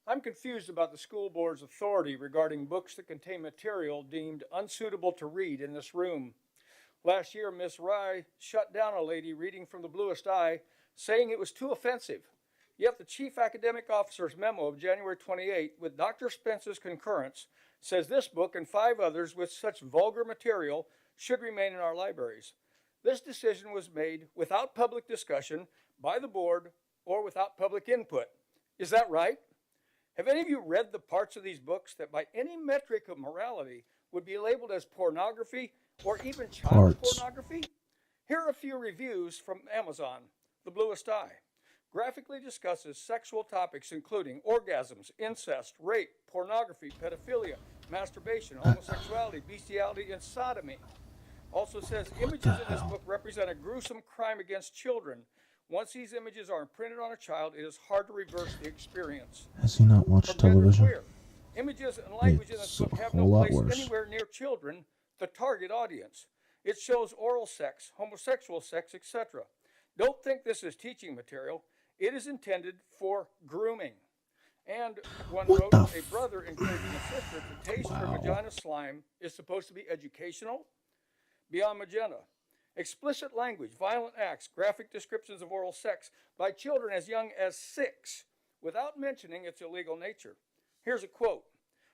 I'm confused about the school board's authority regarding books that contain material deemed unsuitable to read in this room. Last year, Miss Rye shut down a lady reading from The Bluest Eye, saying it was too offensive. Yet the chief academic officer's memo of January 28, with Dr. Spence's concurrence, says this book and 5 others with such vulgar material should remain in our libraries. This decision was made without public discussion by the board or without public input. Is that right? Have any of you read the parts of these books that by any metric of morality would be labeled as pornography or even child pornography? Here are a few reviews from Amazon. The Bluest Eye graphically discusses sexual topics including orgasms, incest, rape, pornography, pedophilia, masturbation, homosexuality, bestiality, and sodomy. Also says images in this book represent a gruesome crime against children. Once these images are imprinted on a child, it is hard to reverse the experience. Has he not watched television? Queer. Images and language in this book have no place anywhere near children, the target audience. It shows oral sex, homosexual sex, etc. Don't think this is teaching material. It is intended for grooming. And one wrote, a brother encouraging a sister to taste her vagina slime is supposed to be educational. Beyond Magenta. Explicit language, violent acts, graphic descriptions of oral sex by children as young as 6, without mentioning its illegal nature. Here's a quote.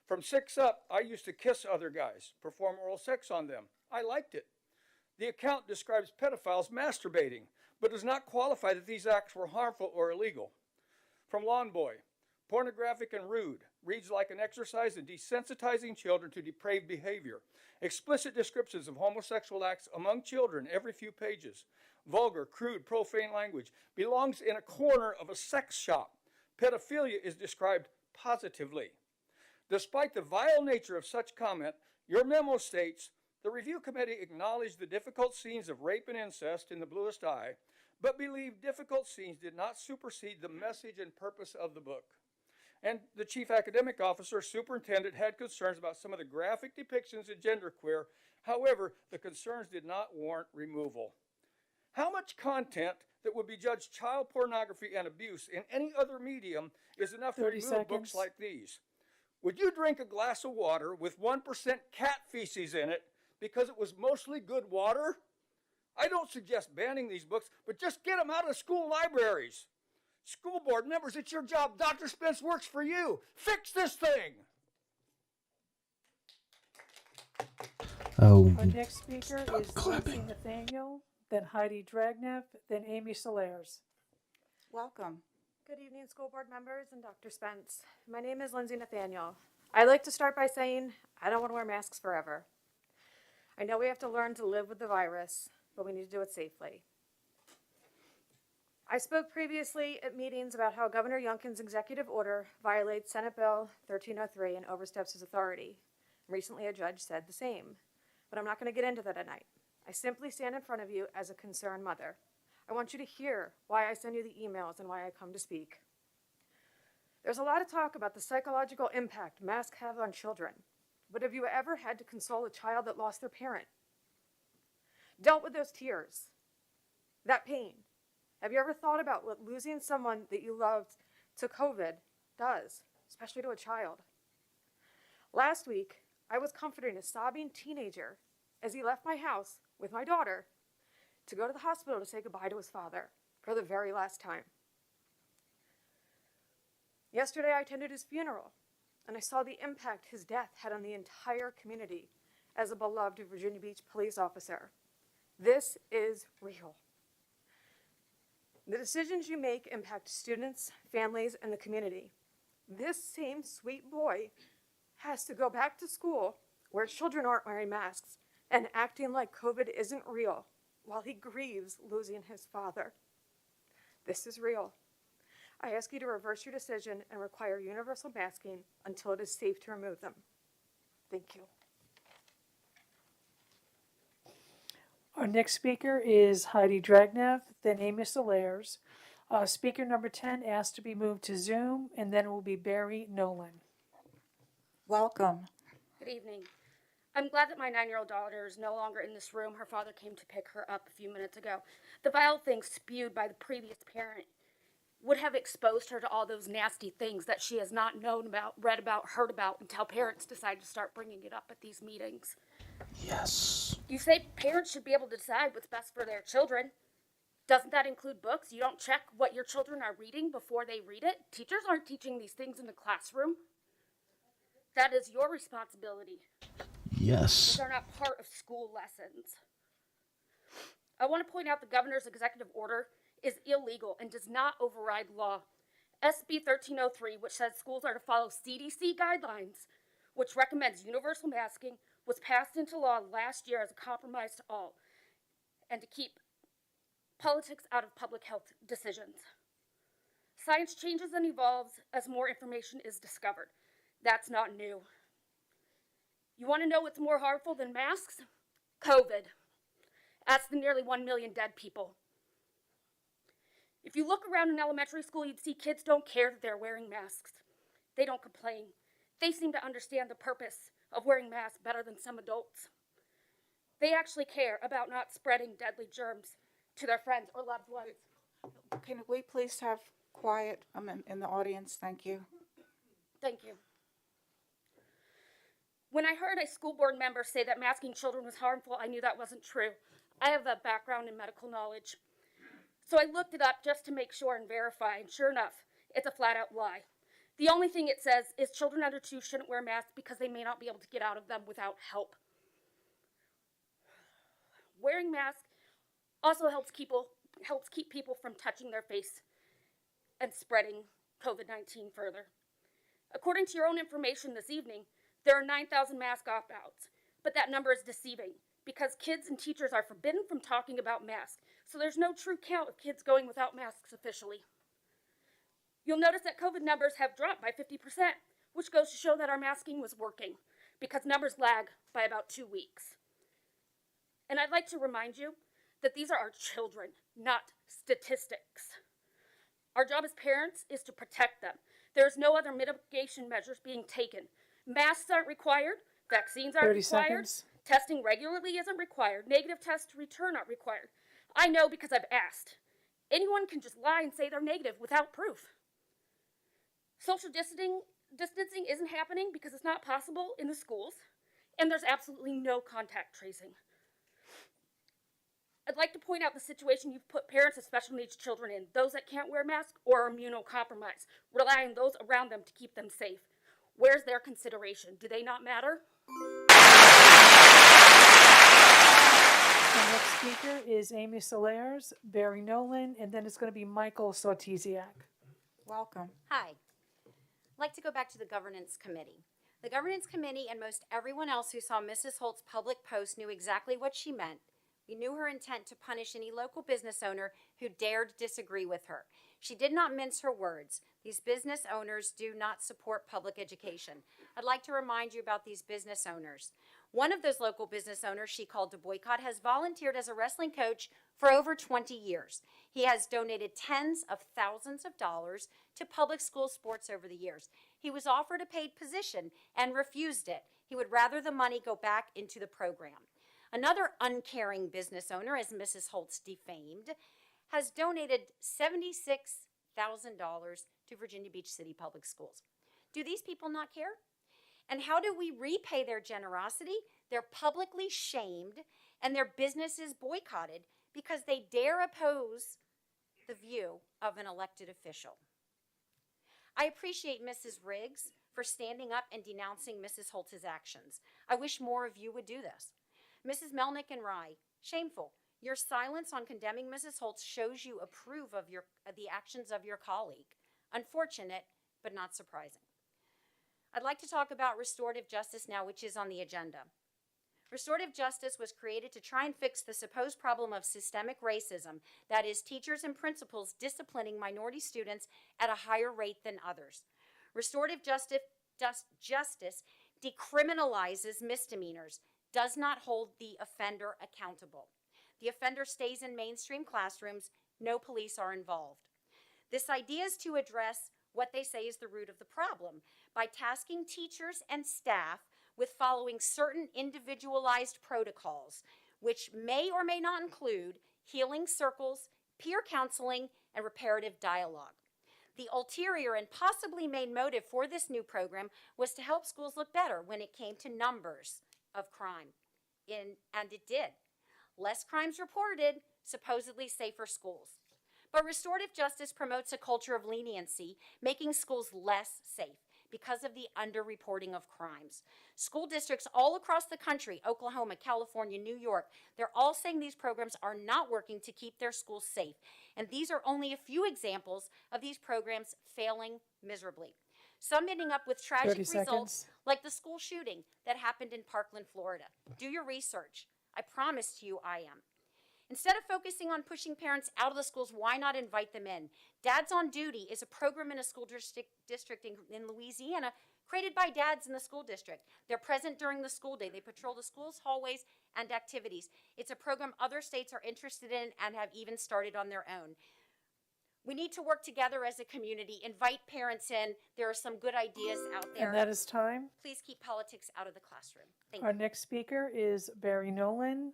From 6 up, I used to kiss other guys, perform oral sex on them. I liked it. The account describes pedophiles masturbating, but does not qualify that these acts were harmful or illegal. From Lawn Boy, pornographic and rude, reads like an exercise in desensitizing children to depraved behavior, explicit descriptions of homosexual acts among children every few pages, vulgar, crude, profane language, belongs in a corner of a sex shop. Pedophilia is described positively. Despite the vile nature of such comment, your memo states, the review committee acknowledged the difficult scenes of rape and incest in The Bluest Eye, but believed difficult scenes did not supersede the message and purpose of the book. And the chief academic officer, superintendent, had concerns about some of the graphic depictions of genderqueer. However, the concerns did not warrant removal. How much content that would be judged child pornography and abuse in any other medium is enough to 30 remove books seconds. like these? Would you drink a glass of water with 1% cat feces in it because it was mostly good water? I don't suggest banning these books, but just get them out of school libraries. School board members, it's your job. Dr. Spence works for you. Fix this thing. Oh, Our next speaker is Lindsay Nathaniel, then Heidi Dragneff, then Amy Solers. Welcome. Good evening, school board members and Dr. Spence. My name is Lindsay Nathaniel. I'd like to start by saying I don't want to wear masks forever. I know we have to learn to live with the virus, but we need to do it safely. I spoke previously at meetings about how Governor Youngkin's executive order violates Senate Bill 1303 and oversteps his authority. Recently, a judge said the same, but I'm not going to get into that tonight. I simply stand in front of you as a concerned mother. I want you to hear why I send you the emails and why I come to speak. There's a lot of talk about the psychological impact masks have on children, but have you ever had to console a child that lost their parent? Dealt with those tears, that pain? Have you ever thought about what losing someone that you loved to COVID does, especially to a child? Last week, I was comforting a sobbing teenager as he left my house with my daughter to go to the hospital to say goodbye to his father for the very last time. Yesterday, I attended his funeral, and I saw the impact his death had on the entire community as a beloved Virginia Beach police officer. This is real. The decisions you make impact students, families, and the community. This same sweet boy has to go back to school where children aren't wearing masks and acting like COVID isn't real while he grieves losing his father. This is real. I ask you to reverse your decision and require universal masking until it is safe to remove them. Thank you. Our next speaker is Heidi Dragneff, then Amy Solers. Speaker number 10 asked to be moved to Zoom, and then it will be Barry Nolan. Welcome. Good evening. I'm glad that my 9-year-old daughter is no longer in this room. Her father came to pick her up a few minutes ago. The vile things spewed by the previous parent would have exposed her to all those nasty things that she has not known about, read about, heard about until parents decide to start bringing it up at these meetings. Yes. You say parents should be able to decide what's best for their children. Doesn't that include books? You don't check what your children are reading before they read it? Teachers aren't teaching these things in the classroom. That is your responsibility. Yes. These are not part of school lessons. I want to point out the governor's executive order is illegal and does not override law. SB 1303, which says schools are to follow CDC guidelines, which recommends universal masking, was passed into law last year as a compromise to all and to keep politics out of public health decisions. Science changes and evolves as more information is discovered. That's not new. You want to know what's more harmful than masks? COVID. Ask the nearly 1 million dead people. If you look around in elementary school, you'd see kids don't care that they're wearing masks. They don't complain. They seem to understand the purpose of wearing masks better than some adults. They actually care about not spreading deadly germs to their friends or loved ones. Can we please have quiet in the audience? Thank you. Thank you. When I heard a school board member say that masking children was harmful, I knew that wasn't true. I have a background in medical knowledge. So I looked it up just to make sure and verify, and sure enough, it's a flat-out lie. The only thing it says is children under 2 shouldn't wear masks because they may not be able to get out of them without help. Wearing masks also helps keep people from touching their face and spreading COVID-19 further. According to your own information this evening, there are 9,000 mask opt-outs, but that number is deceiving because kids and teachers are forbidden from talking about masks, so there's no true count of kids going without masks officially. You'll notice that COVID numbers have dropped by 50%, which goes to show that our masking was working, because numbers lag by about 2 weeks. And I'd like to remind you that these are our children, not statistics. Our job as parents is to protect them. There's no other mitigation measures being taken. Masks aren't required, vaccines aren't 30 required, seconds. testing regularly isn't required, negative tests to return aren't required. I know because I've asked. Anyone can just lie and say they're negative without proof. Social distancing isn't happening because it's not possible in the schools, and there's absolutely no contact tracing. I'd like to point out the situation you've put parents of special needs children in, those that can't wear masks or are immunocompromised, rely on those around them to keep them safe. Where's their consideration? Do they not matter? The next speaker is Amy Solers, Barry Nolan, and then it's going to be Michael Sortisiak. Welcome. Hi. I'd like to go back to the Governance Committee. The Governance Committee and most everyone else who saw Mrs. Holt's public post knew exactly what she meant. We knew her intent to punish any local business owner who dared disagree with her. She did not mince her words. These business owners do not support public education. I'd like to remind you about these business owners. One of those local business owners she called to boycott has volunteered as a wrestling coach for over 20 years. He has donated tens of thousands of dollars to public school sports over the years. He was offered a paid position and refused it. He would rather the money go back into the program. Another uncaring business owner, as Mrs. Holtz defamed, has donated $76,000 to Virginia Beach City Public Schools. Do these people not care? And how do we repay their generosity? They're publicly shamed and their businesses boycotted because they dare oppose the view of an elected official. I appreciate Mrs. Riggs for standing up and denouncing Mrs. Holtz's actions. I wish more of you would do this. Mrs. Melnick and Rye, shameful. Your silence on condemning Mrs. Holtz shows you approve of the actions of your colleague. Unfortunate, but not surprising. I'd like to talk about restorative justice now, which is on the agenda. Restorative justice was created to try and fix the supposed problem of systemic racism, that is, teachers and principals disciplining minority students at a higher rate than others. Restorative justice decriminalizes misdemeanors, does not hold the offender accountable. The offender stays in mainstream classrooms, no police are involved. This idea is to address what they say is the root of the problem by tasking teachers and staff with following certain individualized protocols, which may or may not include healing circles, peer counseling, and reparative dialogue. The ulterior and possibly main motive for this new program was to help schools look better when it came to numbers of crime, and it did. Less crimes reported, supposedly safer schools. But restorative justice promotes a culture of leniency, making schools less safe because of the underreporting of crimes. School districts all across the country, Oklahoma, California, New York, they're all saying these programs are not working to keep their schools safe. And these are only a few examples of these programs failing miserably. Some ending up with tragic results like the school shooting that happened in Parkland, Florida. Do your research. I promise you I am. Instead of focusing on pushing parents out of the schools, why not invite them in? Dads on Duty is a program in a school district in Louisiana created by dads in the school district. They're present during the school day. They patrol the schools, hallways, and activities. It's a program other states are interested in and have even started on their own. We need to work together as a community, invite parents in. There are some good ideas out there. And that is time. Please keep politics out of the classroom. Thank Our you. next speaker is Barry Nolan,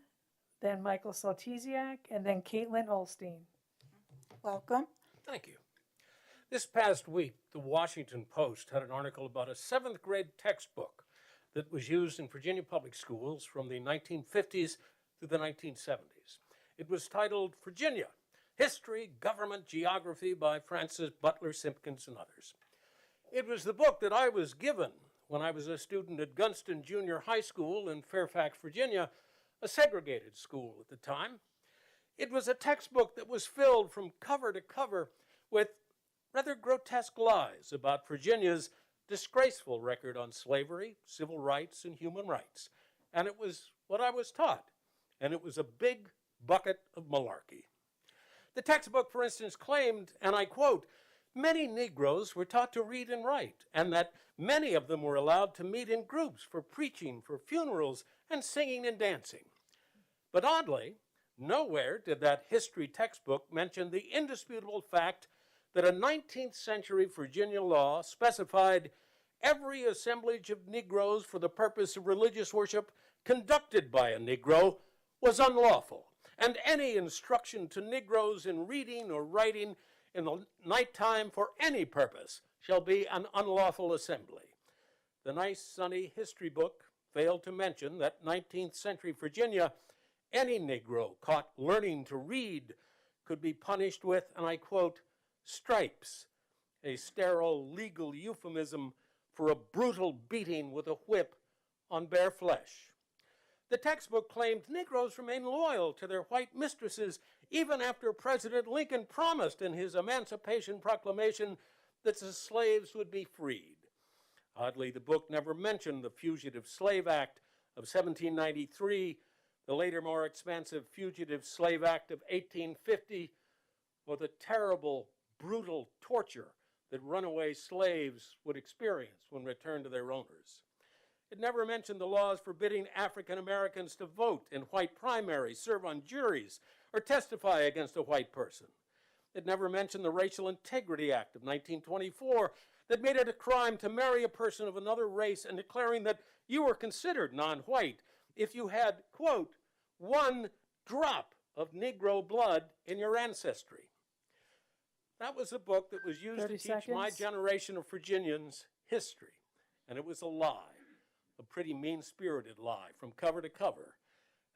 then Michael Saltesiak, and then Caitlin Olstein. Welcome. Thank you. This past week, the Washington Post had an article about a 7th grade textbook that was used in Virginia public schools from the 1950s to the 1970s. It was titled Virginia, History, Government, Geography by Francis Butler Simpkins and others. It was the book that I was given when I was a student at Gunston Junior High School in Fairfax, Virginia, a segregated school at the time. It was a textbook that was filled from cover to cover with rather grotesque lies about Virginia's disgraceful record on slavery, civil rights, and human rights. And it was what I was taught, and it was a big bucket of malarkey. The textbook, for instance, claimed, and I quote, many Negroes were taught to read and write, and that many of them were allowed to meet in groups for preaching, for funerals, and singing and dancing. But oddly, nowhere did that history textbook mention the indisputable fact that a 19th century Virginia law specified every assemblage of Negroes for the purpose of religious worship conducted by a Negro was unlawful, and any instruction to Negroes in reading or writing in the nighttime for any purpose shall be an unlawful assembly. The nice sunny history book failed to mention that 19th century Virginia, any Negro caught learning to read could be punished with, and I quote, stripes, a sterile legal euphemism for a brutal beating with a whip on bare flesh. The textbook claimed Negroes remained loyal to their white mistresses even after President Lincoln promised in his Emancipation Proclamation that the slaves would be freed. Oddly, the book never mentioned the Fugitive Slave Act of 1793, the later more expansive Fugitive Slave Act of 1850, or the terrible, brutal torture that runaway slaves would experience when returned to their owners. It never mentioned the laws forbidding African Americans to vote in white primaries, serve on juries, or testify against a white person. It never mentioned the Racial Integrity Act of 1924 that made it a crime to marry a person of another race and declaring that you were considered non-white if you had, quote, 1 drop of Negro blood in your ancestry. That was a book that was used to teach my generation of Virginians history, and it was a lie, a pretty mean-spirited lie from cover to cover.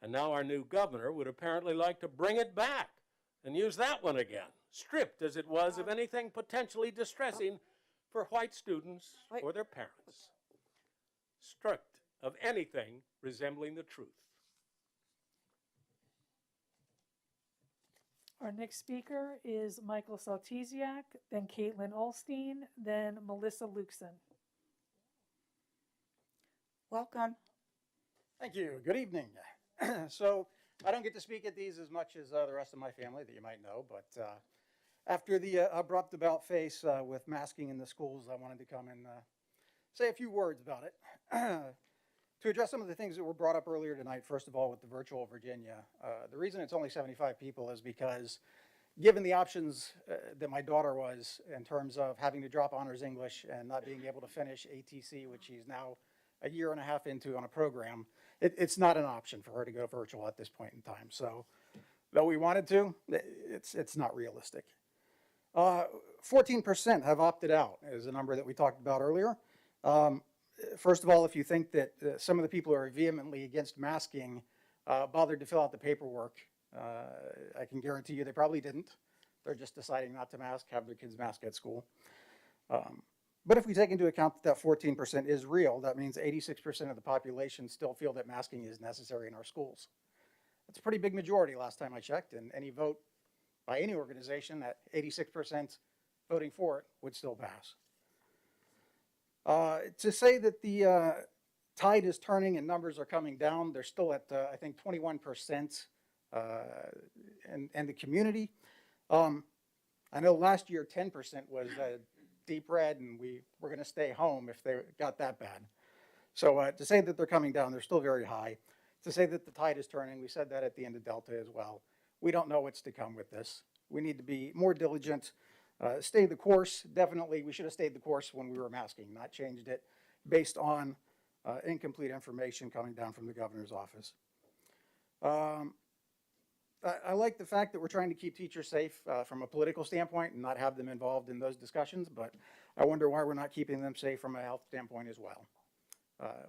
And now our new governor would apparently like to bring it back and use that one again, stripped as it was of anything potentially distressing for white students or their parents, stripped of anything resembling the truth. Our next speaker is Michael Saltesiak, then Caitlin Alstein, then Melissa Luxon. Welcome. Thank you. Good evening. So I don't get to speak at these as much as the rest of my family that you might know, but after the abrupt about face with masking in the schools, I wanted to come and say a few words about it. To address some of the things that were brought up earlier tonight, first of all, with the virtual Virginia, the reason it's only 75 people is because given the options that my daughter was in terms of having to drop honors English and not being able to finish ATC, which she's now a year and a half into on a program, it's not an option for her to go virtual at this point in time. So though we wanted to, it's not realistic. 14% have opted out is a number that we talked about earlier. First of all, if you think that some of the people who are vehemently against masking bothered to fill out the paperwork, I can guarantee you they probably didn't. They're just deciding not to mask, have their kids mask at school. But if we take into account that 14% is real, that means 86% of the population still feel that masking is necessary in our schools. That's a pretty big majority last time I checked, and any vote by any organization at 86% voting for it would still pass. To say that the tide is turning and numbers are coming down, they're still at, I think, 21% in the community. I know last year 10% was deep red, and we were going to stay home if they got that bad. So to say that they're coming down, they're still very high. To say that the tide is turning, we said that at the end of Delta as well. We don't know what's to come with this. We need to be more diligent, stay the course. Definitely, we should have stayed the course when we were masking, not changed it based on incomplete information coming down from the governor's office. I like the fact that we're trying to keep teachers safe from a political standpoint and not have them involved in those discussions, but I wonder why we're not keeping them safe from a health standpoint as well.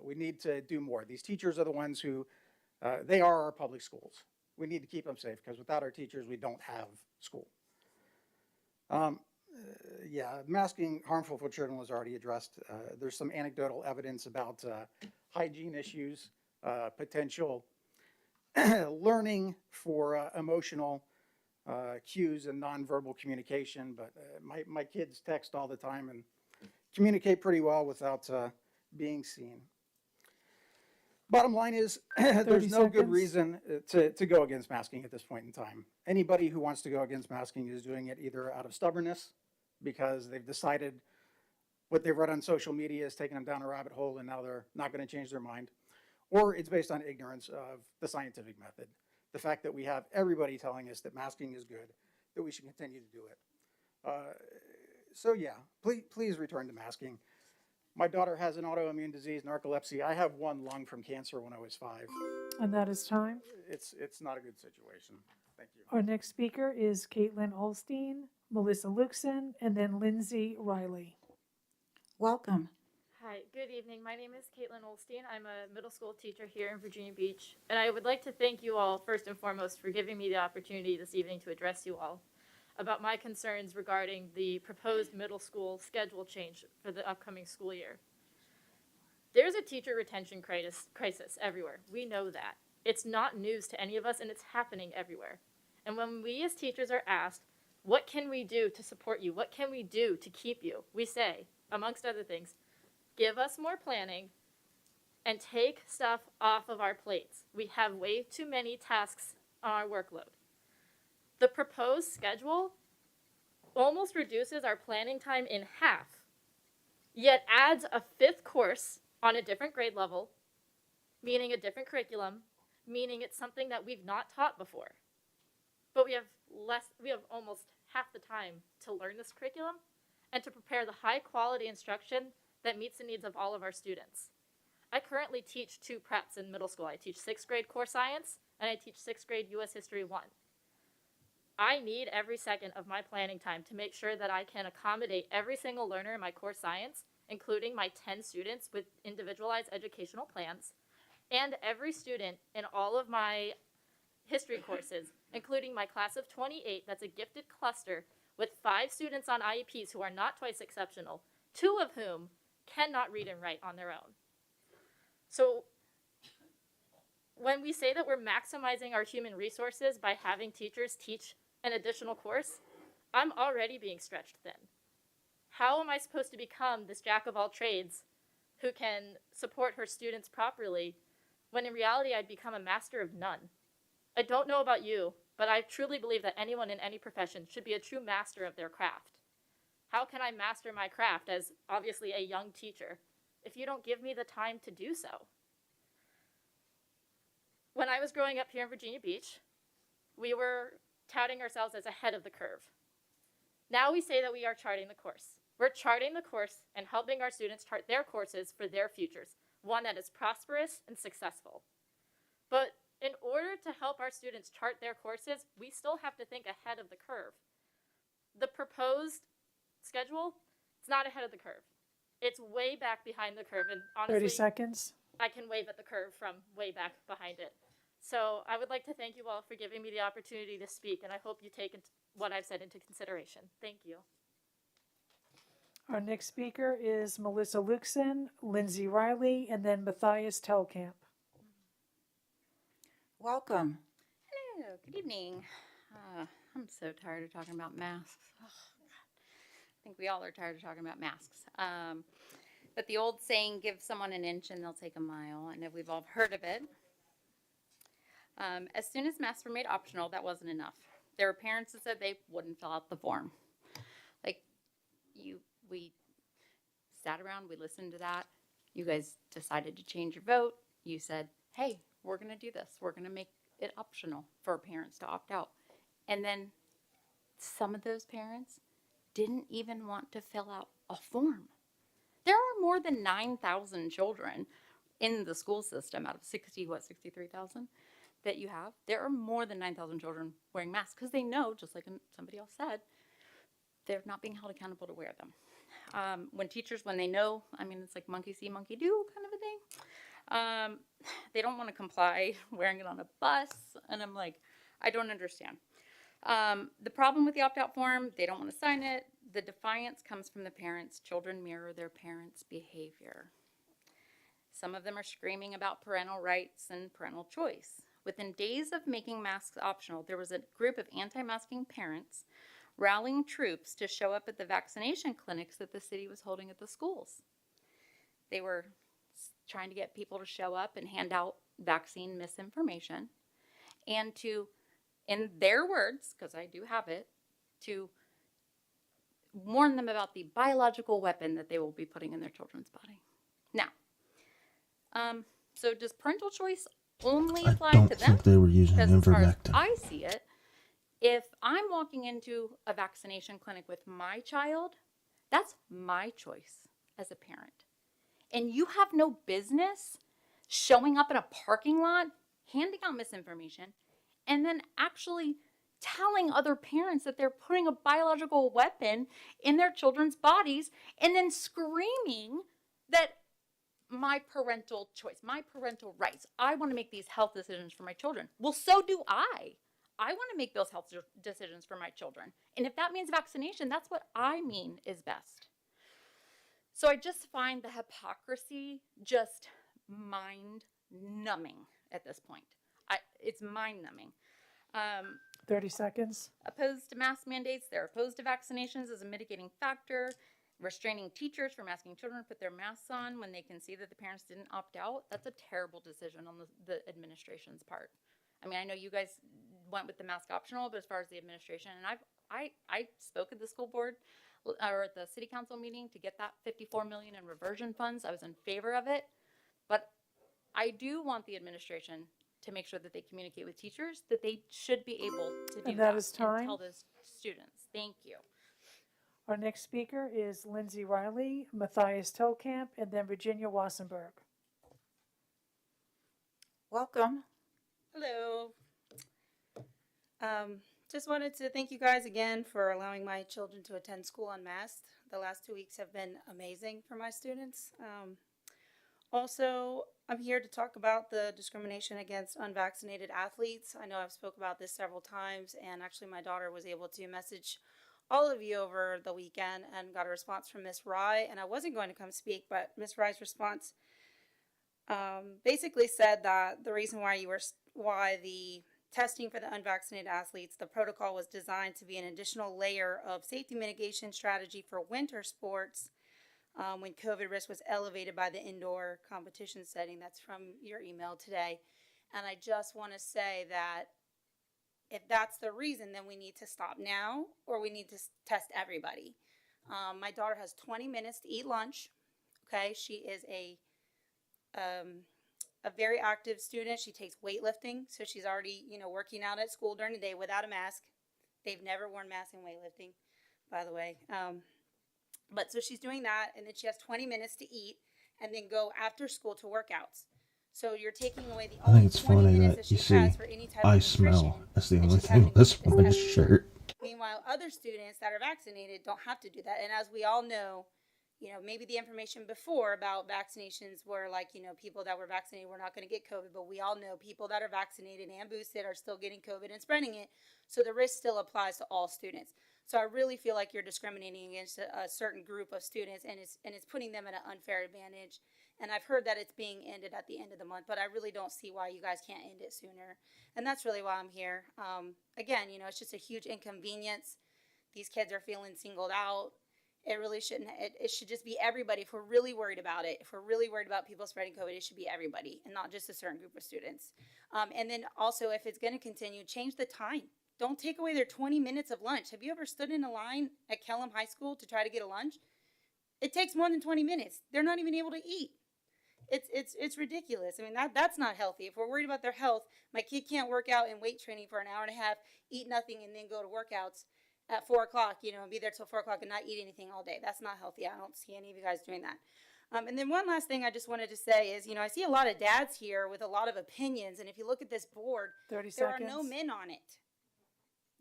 We need to do more. These teachers are the ones who, they are our public schools. We need to keep them safe because without our teachers, we don't have school. Yeah, masking harmful for children was already addressed. There's some anecdotal evidence about hygiene issues, potential learning for emotional cues and nonverbal communication, but my kids text all the time and communicate pretty well without being seen. Bottom line is, there's no good reason to go against masking at this point in time. Anybody who wants to go against masking is doing it either out of stubbornness, because they've decided what they've read on social media is taking them down a rabbit hole and now they're not going to change their mind, or it's based on ignorance of the scientific method. The fact that we have everybody telling us that masking is good, that we should continue to do it. So yeah, please return to masking. My daughter has an autoimmune disease, narcolepsy. I have one lung from cancer when I was 5. And that is time. It's not a good situation. Thank you. Our next speaker is Caitlin Holstein, Melissa Luxon, and then Lindsay Riley. Welcome. Hi, good evening. My name is Caitlin Olstein. I'm a middle school teacher here in Virginia Beach, and I would like to thank you all first and foremost for giving me the opportunity this evening to address you all about my concerns regarding the proposed middle school schedule change for the upcoming school year. There's a teacher retention crisis everywhere. We know that. It's not news to any of us, and it's happening everywhere. And when we as teachers are asked, what can we do to support you? What can we do to keep you? We say, amongst other things, give us more planning and take stuff off of our plates. We have way too many tasks on our workload. The proposed schedule almost reduces our planning time in half, yet adds a 5th course on a different grade level, meaning a different curriculum, meaning it's something that we've not taught before. But we have almost half the time to learn this curriculum and to prepare the high quality instruction that meets the needs of all of our students. I currently teach 2 preps in middle school. I teach 6th grade core science and I teach 6th grade US History 1. I need every second of my planning time to make sure that I can accommodate every single learner in my core science, including my 10 students with individualized educational plans, and every student in all of my history courses, including my class of 28 that's a gifted cluster with 5 students on IEPs who are not twice exceptional, 2 of whom cannot read and write on their own. So when we say that we're maximizing our human resources by having teachers teach an additional course, I'm already being stretched thin. How am I supposed to become this jack of all trades who can support her students properly when in reality I'd become a master of none? I don't know about you, but I truly believe that anyone in any profession should be a true master of their craft. How can I master my craft as obviously a young teacher if you don't give me the time to do so? When I was growing up here in Virginia Beach, we were touting ourselves as ahead of the curve. Now we say that we are charting the course. We're charting the course and helping our students chart their courses for their futures, one that is prosperous and successful. But in order to help our students chart their courses, we still have to think ahead of the curve. The proposed schedule, it's not ahead of the curve. It's way back behind the curve, and honestly, 30 seconds. I can wave at the curve from way back behind it. So I would like to thank you all for giving me the opportunity to speak, and I hope you take what I've said into consideration. Thank you. Our next speaker is Melissa Luxon, Lindsay Riley, and then Matthias Telkamp. Welcome. Hello, good evening. I'm so tired of talking about masks. Oh, I think we all are tired of talking about masks. But the old saying, give someone an inch and they'll take a mile. I know we've all heard of it. As soon as masks were made optional, that wasn't enough. There were parents that said they wouldn't fill out the form. We sat around, we listened to that. You guys decided to change your vote. You said, hey, we're going to do this. We're going to make it optional for parents to opt out. And then some of those parents didn't even want to fill out a form. There are more than 9,000 children in the school system out of 63,000 that you have. There are more than 9,000 children wearing masks because they know, just like somebody else said, they're not being held accountable to wear them. When they know, it's like monkey see, monkey do kind of a thing. They don't want to comply wearing it on a bus. And I'm like, I don't understand. The problem with the opt-out form, they don't want to sign it. The defiance comes from the parents. Children mirror their parents' behavior. Some of them are screaming about parental rights and parental choice. Within days of making masks optional, there was a group of anti-masking parents rallying troops to show up at the vaccination clinics that the city was holding at the schools. They were trying to get people to show up and hand out vaccine misinformation and to, in their words, because I do have it, to warn them about the biological weapon that they will be putting in their children's body. Now, so does parental choice only I apply don't to them? think they were using Because as far as ivermectin. I see it, if I'm walking into a vaccination clinic with my child, that's my choice as a parent. And you have no business showing up in a parking lot, handing out misinformation, and then actually telling other parents that they're putting a biological weapon in their children's bodies, and then screaming that my parental choice, my parental rights, I want to make these health decisions for my children. Well, so do I. I want to make those health decisions for my children. And if that means vaccination, that's what I mean is best. So I just find the hypocrisy just mind-numbing at this point. It's mind-numbing. 30 seconds. Opposed to mask mandates, they're opposed to vaccinations as a mitigating factor, restraining teachers from asking children to put their masks on when they can see that the parents didn't opt out. That's a terrible decision on the administration's part. I mean, I know you guys went with the mask optional, but as far as the administration, and I spoke at the school board or at the city council meeting to get that $54 million in reversion funds. I was in favor of it, but I do want the administration to make sure that they communicate with teachers that they should be able to do And that is time. and tell those students. Thank you. Our next speaker is Lindsay Riley, Matthias Telkamp, and then Virginia Wassenberg. Welcome. Hello. Just wanted to thank you guys again for allowing my children to attend school unmasked. The last 2 weeks have been amazing for my students. Also, I'm here to talk about the discrimination against unvaccinated athletes. I know I've spoke about this several times, and actually my daughter was able to message all of you over the weekend and got a response from Miss Rye, and I wasn't going to come speak, but Miss Rye's response basically said that the reason why the testing for the unvaccinated athletes, the protocol was designed to be an additional layer of safety mitigation strategy for winter sports when COVID risk was elevated by the indoor competition setting. That's from your email today. And I just want to say that if that's the reason, then we need to stop now, or we need to test everybody. My daughter has 20 minutes to eat lunch. Okay, she is a very active student. She takes weightlifting, so she's already, working out at school during the day without a mask. They've never worn masks in weightlifting, by the way. But so she's doing that, and then she has 20 minutes to eat, and then go after school to workouts. So you're taking away the I only think it's 20 funny minutes that she you see has for any type I of smell. nutrition That's the that only she's thing having on to this get this woman's testing. shirt. Meanwhile, other students that are vaccinated don't have to do that. And as we all know, maybe the information before about vaccinations were like, people that were vaccinated were not going to get COVID, but we all know people that are vaccinated and boosted are still getting COVID and spreading it. So the risk still applies to all students. So I really feel like you're discriminating against a certain group of students, and it's putting them at an unfair advantage. And I've heard that it's being ended at the end of the month, but I really don't see why you guys can't end it sooner. And that's really why I'm here. Again, it's just a huge inconvenience. These kids are feeling singled out. It really shouldn't. It should just be everybody. If we're really worried about it, if we're really worried about people spreading COVID, it should be everybody and not just a certain group of students. And then also, if it's going to continue, change the time. Don't take away their 20 minutes of lunch. Have you ever stood in a line at Kellam High School to try to get a lunch? It takes more than 20 minutes. They're not even able to eat. It's ridiculous. I mean, that's not healthy. If we're worried about their health, my kid can't work out in weight training for an hour and a half, eat nothing, and then go to workouts at 4 o'clock, and be there till 4 o'clock and not eat anything all day. That's not healthy. I don't see any of you guys doing that. And then one last thing I just wanted to say is, I see a lot of dads here with a lot of opinions, and if you look at this board, 30 there seconds. are no men on it.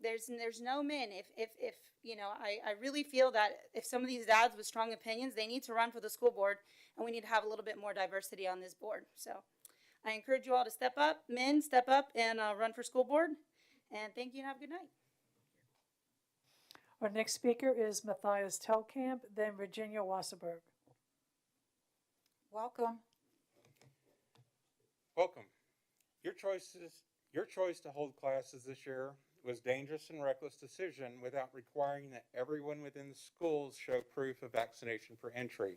There's no men. If I really feel that if some of these dads with strong opinions, they need to run for the school board, and we need to have a little bit more diversity on this board. So I encourage you all to step up, men, step up and run for school board. And thank you and have a good night. Our next speaker is Matthias Telkamp, then Virginia Wasserberg. Welcome. Welcome. Your choices Your choice to hold classes this year was a dangerous and reckless decision without requiring that everyone within the schools show proof of vaccination for entry.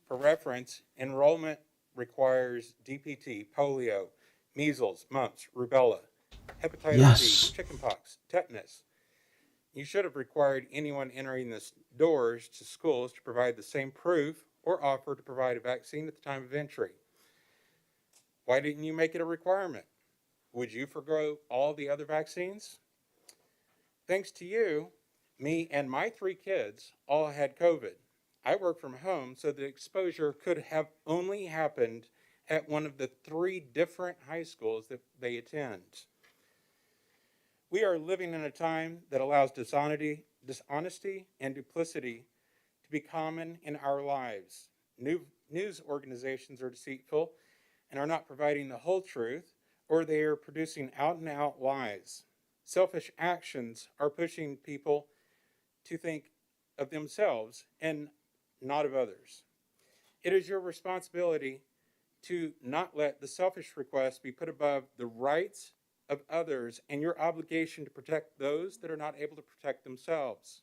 For reference, enrollment requires DPT, polio, measles, mumps, rubella, hepatitis Yes. B, chickenpox, tetanus. You should have required anyone entering the doors to schools to provide the same proof or offer to provide a vaccine at the time of entry. Why didn't you make it a requirement? Would you forgo all the other vaccines? Thanks to you, me and my 3 kids all had COVID. I work from home, so the exposure could have only happened at one of the 3 different high schools that they attend. We are living in a time that allows dishonesty and duplicity to be common in our lives. News organizations are deceitful and are not providing the whole truth, or they are producing out-and-out lies. Selfish actions are pushing people to think of themselves and not of others. It is your responsibility to not let the selfish request be put above the rights of others and your obligation to protect those that are not able to protect themselves.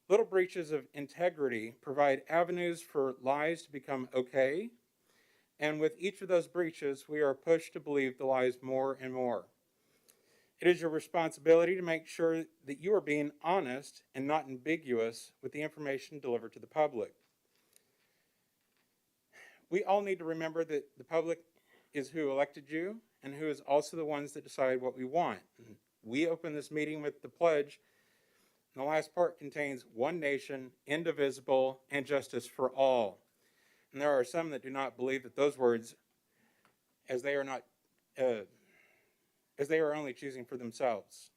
Little breaches of integrity provide avenues for lies to become okay, and with each of those breaches, we are pushed to believe the lies more and more. It is your responsibility to make sure that you are being honest and not ambiguous with the information delivered to the public. We all need to remember that the public is who elected you and who is also the ones that decide what we want. We open this meeting with the pledge, and the last part contains one nation, indivisible, and justice for all. And there are some that do not believe that those words, as they are only choosing for themselves.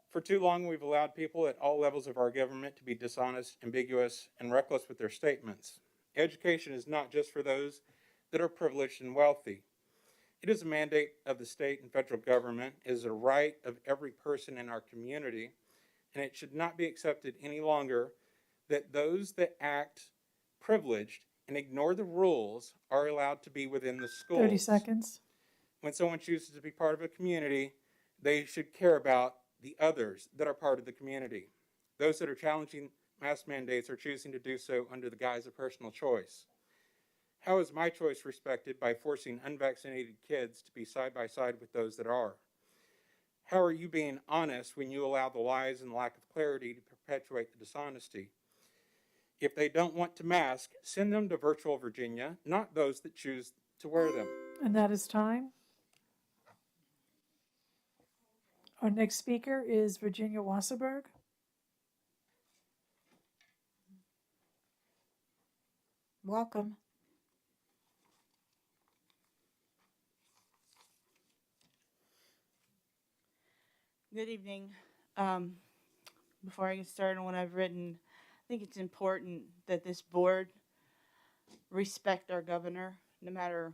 For too long, we've allowed people at all levels of our government to be dishonest, ambiguous, and reckless with their statements. Education is not just for those that are privileged and wealthy. It is a mandate of the state and federal government. It is a right of every person in our community, and it should not be accepted any longer that those that act privileged and ignore the rules are allowed to be within the schools. 30 seconds. When someone chooses to be part of a community, they should care about the others that are part of the community. Those that are challenging mask mandates are choosing to do so under the guise of personal choice. How is my choice respected by forcing unvaccinated kids to be side by side with those that are? How are you being honest when you allow the lies and lack of clarity to perpetuate the dishonesty? If they don't want to mask, send them to virtual Virginia, not those that choose to wear them. And that is time. Our next speaker is Virginia Wasserberg. Welcome. Good evening. Before I get started on what I've written, I think it's important that this board respect our governor, no matter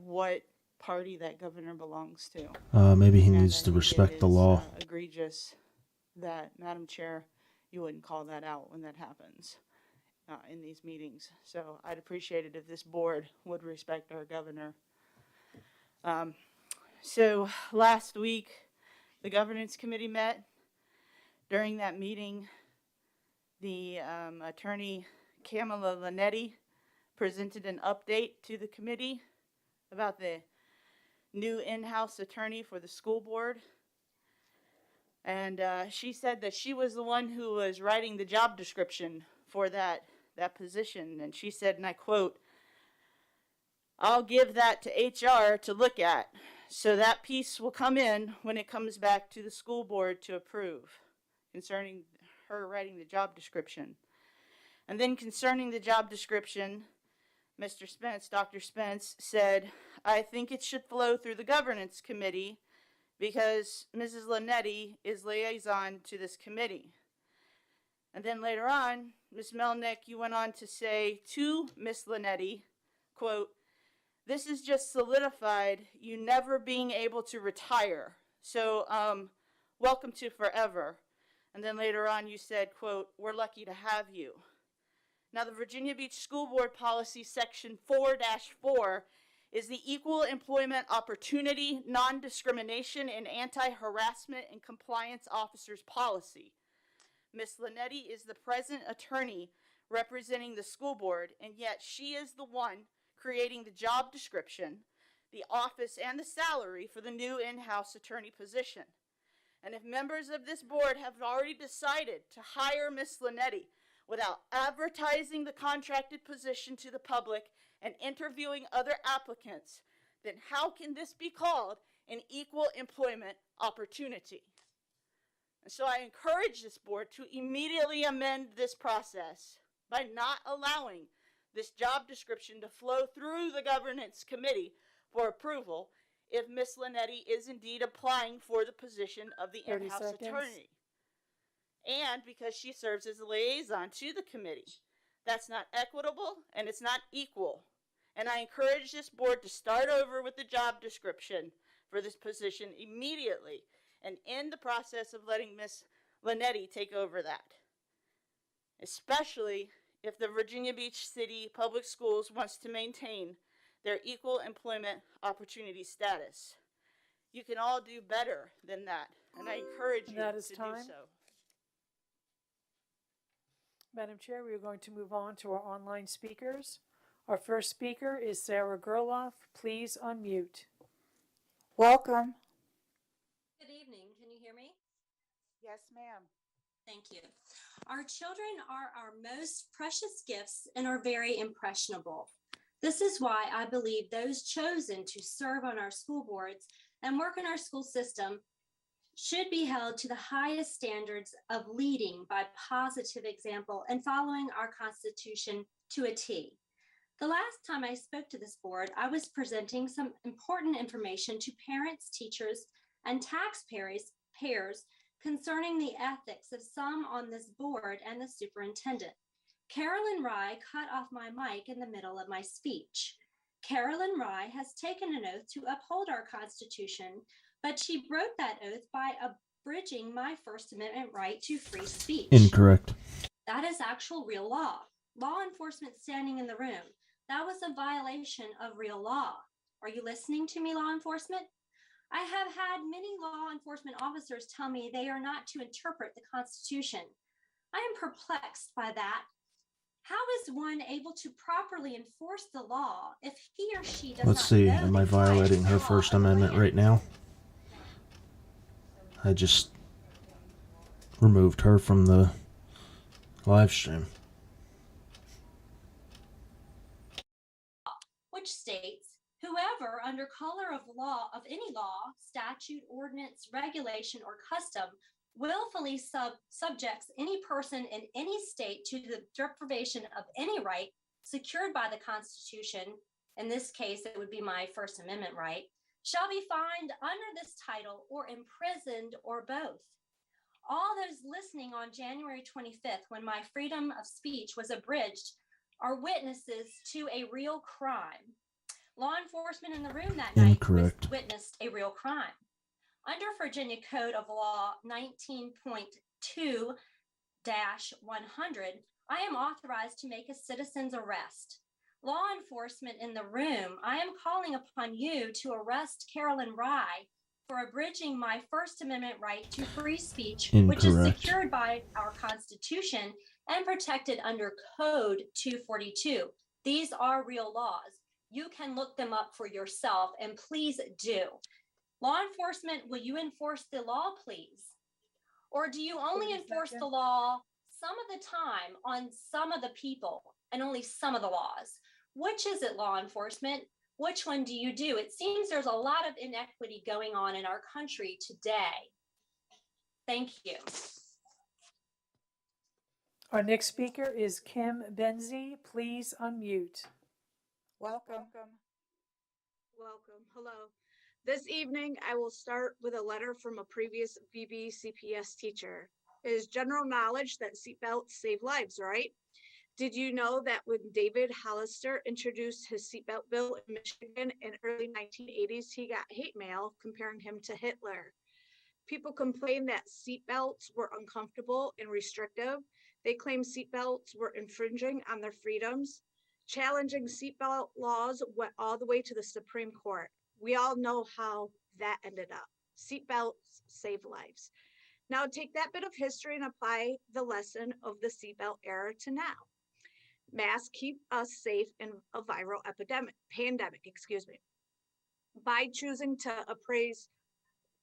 what party that governor belongs to. Maybe he And needs I to think respect it the is, law. Egregious that, Madam Chair, you wouldn't call that out when that happens in these meetings. So I'd appreciate it if this board would respect our governor. So last week, the governance committee met. During that meeting, the attorney Kamala Linetti presented an update to the committee about the new in-house attorney for the school board. And she said that she was the one who was writing the job description for that position. And she said, and I quote, "I'll give that to HR to look at. So that piece will come in when it comes back to the school board to approve," concerning her writing the job description. And then concerning the job description, Mr. Spence, Dr. Spence, said, "I think it should flow through the governance committee because Mrs. Linetti is liaison to this committee." And then later on, Ms. Melnick, you went on to say to Ms. Linetti, quote, "This is just solidified you never being able to retire. So welcome to forever." And then later on you said, quote, "We're lucky to have you." Now the Virginia Beach School Board Policy Section 4-4 is the Equal Employment Opportunity, Non-Discrimination, and Anti-Harassment and Compliance Officers Policy. Ms. Linetti is the present attorney representing the school board, and yet she is the one creating the job description, the office, and the salary for the new in-house attorney position. And if members of this board have already decided to hire Ms. Linetti without advertising the contracted position to the public and interviewing other applicants, then how can this be called an equal employment opportunity? And so I encourage this board to immediately amend this process by not allowing this job description to flow through the governance committee for approval if Ms. Linetti is indeed applying for the position of the 30 in-house seconds. attorney. And because she serves as a liaison to the committee. That's not equitable and it's not equal. And I encourage this board to start over with the job description for this position immediately and end the process of letting Ms. Linetti take over that. Especially if the Virginia Beach City Public Schools wants to maintain their equal employment opportunity status. You can all do better than that, and I encourage you That is to time. do so. Madam Chair, we are going to move on to our online speakers. Our first speaker is Sarah Gerloff. Please unmute. Welcome. Good evening. Can you hear me? Yes, ma'am. Thank you. Our children are our most precious gifts and are very impressionable. This is why I believe those chosen to serve on our school boards and work in our school system should be held to the highest standards of leading by positive example and following our Constitution to a T. The last time I spoke to this board, I was presenting some important information to parents, teachers, and taxpayers concerning the ethics of some on this board and the superintendent. Carolyn Rye cut off my mic in the middle of my speech. Carolyn Rye has taken an oath to uphold our Constitution, but she broke that oath by abridging my First Amendment right to free speech. Incorrect. That is actual real law. Law enforcement standing in the room. That was a violation of real law. Are you listening to me, law enforcement? I have had many law enforcement officers tell me they are not to interpret the Constitution. I am perplexed by that. How is one able to properly enforce the law if he or she does Let's not see. know Am the I violating her law First of the Amendment land? right now? I just removed her from the live stream. Which states, whoever under color of law, of any law, statute, ordinance, regulation, or custom willfully subjects any person in any state to the deprivation of any right secured by the Constitution, in this case it would be my First Amendment right, shall be fined under this title or imprisoned or both. All those listening on January 25th when my freedom of speech was abridged are witnesses to a real crime. Law enforcement in the room that night Incorrect. witnessed a real crime. Under Virginia Code of Law 19.2-100, I am authorized to make a citizen's arrest. Law enforcement in the room, I am calling upon you to arrest Carolyn Rye for abridging my First Amendment right to free speech, which is Incorrect. secured by our Constitution and protected under Code 242. These are real laws. You can look them up for yourself, and please do. Law enforcement, will you enforce the law, please? Or do you only enforce the law some of the time on some of the people and only some of the laws? Which is it, law enforcement? Which one do you do? It seems there's a lot of inequity going on in our country today. Thank you. Our next speaker is Kim Benzie. Please unmute. Welcome. Welcome. Hello. This evening, I will start with a letter from a previous VBCPS teacher. It is general knowledge that seatbelts save lives, right? Did you know that when David Hollister introduced his seatbelt bill in Michigan in early 1980s, he got hate mail comparing him to Hitler? People complained that seatbelts were uncomfortable and restrictive. They claimed seatbelts were infringing on their freedoms. challenging seatbelt laws went all the way to the Supreme Court. We all know how that ended up. Seatbelts save lives. Now take that bit of history and apply the lesson of the seatbelt era to now. Masks keep us safe in a viral pandemic, By choosing to appraise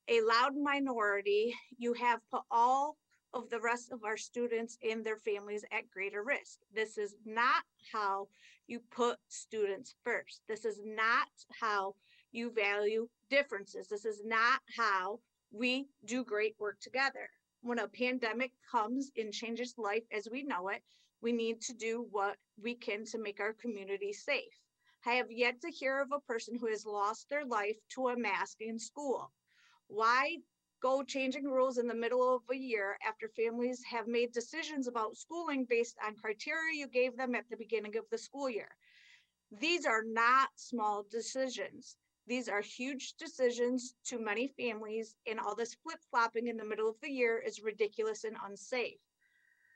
a loud minority, you have put all of the rest of our students and their families at greater risk. This is not how you put students first. This is not how you value differences. This is not how we do great work together. When a pandemic comes and changes life as we know it, we need to do what we can to make our community safe. I have yet to hear of a person who has lost their life to a mask in school. Why go changing rules in the middle of a year after families have made decisions about schooling based on criteria you gave them at the beginning of the school year? These are not small decisions. These are huge decisions to many families, and all this flip-flopping in the middle of the year is ridiculous and unsafe.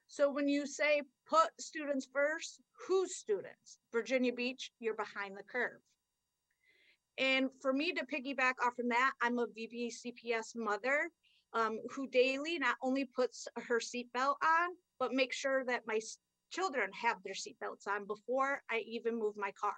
So when you say put students first, whose students? Virginia Beach, you're behind the curve. And for me to piggyback off from that, I'm a VBCPS mother who daily not only puts her seatbelt on, but makes sure that my children have their seatbelts on before I even move my car,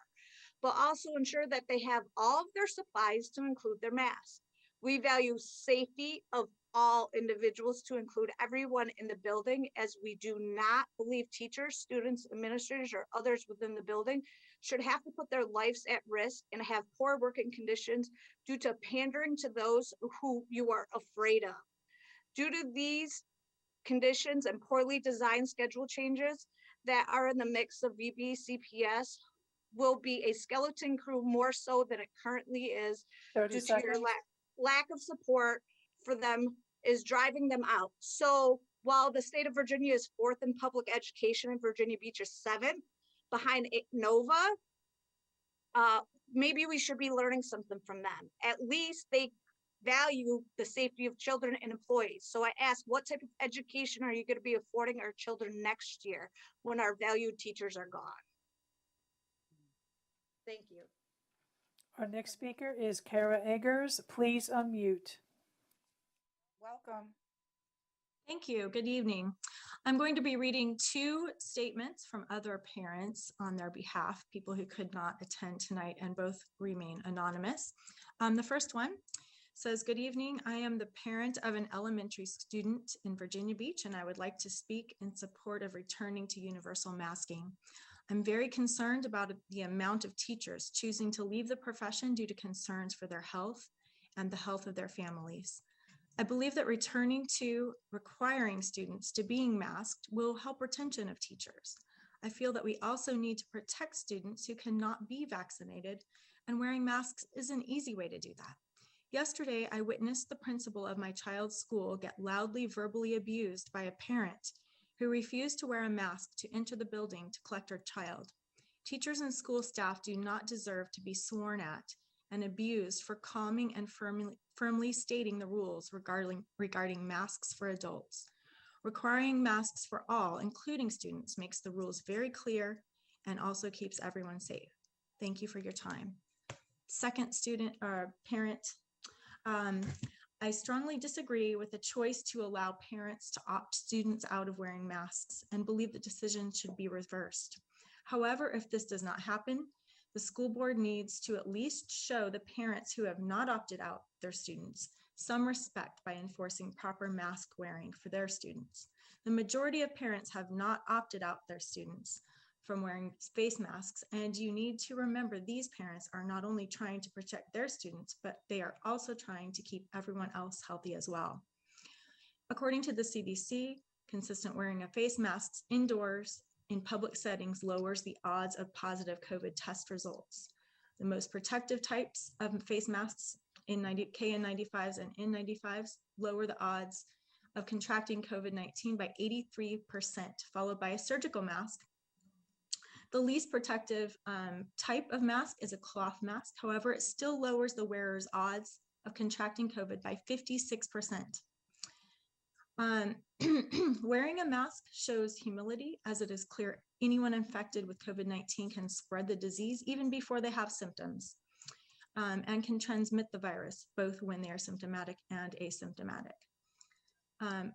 but also ensure that they have all of their supplies to include their mask. We value safety of all individuals to include everyone in the building, as we do not believe teachers, students, administrators, or others within the building should have to put their lives at risk and have poor working conditions due to pandering to those who you are afraid of. Due to these conditions and poorly designed schedule changes that are in the mix of VBCPS will be a skeleton crew more so than it currently is 30 due to seconds. your lack of support for them is driving them out. So while the state of Virginia is 4th in public education and Virginia Beach is 7th behind Nova, maybe we should be learning something from them. At least they value the safety of children and employees. So I ask, what type of education are you going to be affording our children next year when our valued teachers are gone? Thank you. Our next speaker is Kara Eggers. Please unmute. Welcome. Thank you. Good evening. I'm going to be reading two statements from other parents on their behalf, people who could not attend tonight, and both remain anonymous. The first one says, "Good evening. I am the parent of an elementary student in Virginia Beach, and I would like to speak in support of returning to universal masking. I'm very concerned about the amount of teachers choosing to leave the profession due to concerns for their health and the health of their families. I believe that returning to requiring students to being masked will help retention of teachers. I feel that we also need to protect students who cannot be vaccinated, and wearing masks is an easy way to do that. Yesterday, I witnessed the principal of my child's school get loudly verbally abused by a parent who refused to wear a mask to enter the building to collect her child. Teachers and school staff do not deserve to be sworn at and abused for calming and firmly stating the rules regarding masks for adults. Requiring masks for all, including students, makes the rules very clear and also keeps everyone safe. Thank you for your time." Second student or parent, I strongly disagree with the choice to allow parents to opt students out of wearing masks and believe the decision should be reversed. However, if this does not happen, the school board needs to at least show the parents who have not opted out their students some respect by enforcing proper mask wearing for their students. The majority of parents have not opted out their students from wearing face masks, and you need to remember these parents are not only trying to protect their students, but they are also trying to keep everyone else healthy as well. According to the CDC, consistent wearing of face masks indoors in public settings lowers the odds of positive COVID test results. The most protective types of face masks in KN95s and N95s lower the odds of contracting COVID-19 by 83%, followed by a surgical mask. The least protective type of mask is a cloth mask. However, it still lowers the wearer's odds of contracting COVID by 56%. Um, wearing a mask shows humility, as it is clear anyone infected with COVID-19 can spread the disease even before they have symptoms, and can transmit the virus both when they are symptomatic and asymptomatic.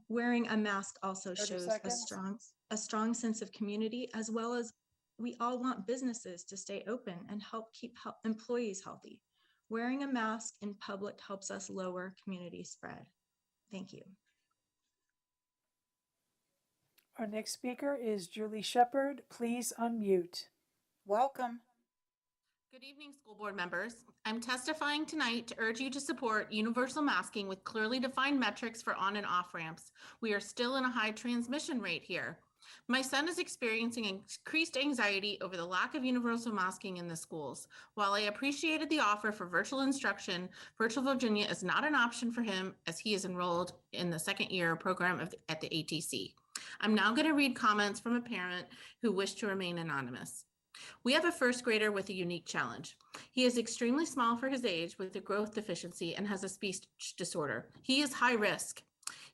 Wearing a mask also 30 shows seconds. a strong sense of community, as well as we all want businesses to stay open and help keep employees healthy. Wearing a mask in public helps us lower community spread. Thank you. Our next speaker is Julie Shepard. Please unmute. Welcome. Good evening, school board members. I'm testifying tonight to urge you to support universal masking with clearly defined metrics for on and off ramps. We are still in a high transmission rate here. My son is experiencing increased anxiety over the lack of universal masking in the schools. While I appreciated the offer for virtual instruction, Virtual Virginia is not an option for him as he is enrolled in the second year program at the ATC. I'm now going to read comments from a parent who wished to remain anonymous. We have a first grader with a unique challenge. He is extremely small for his age with a growth deficiency and has a speech disorder. He is high risk.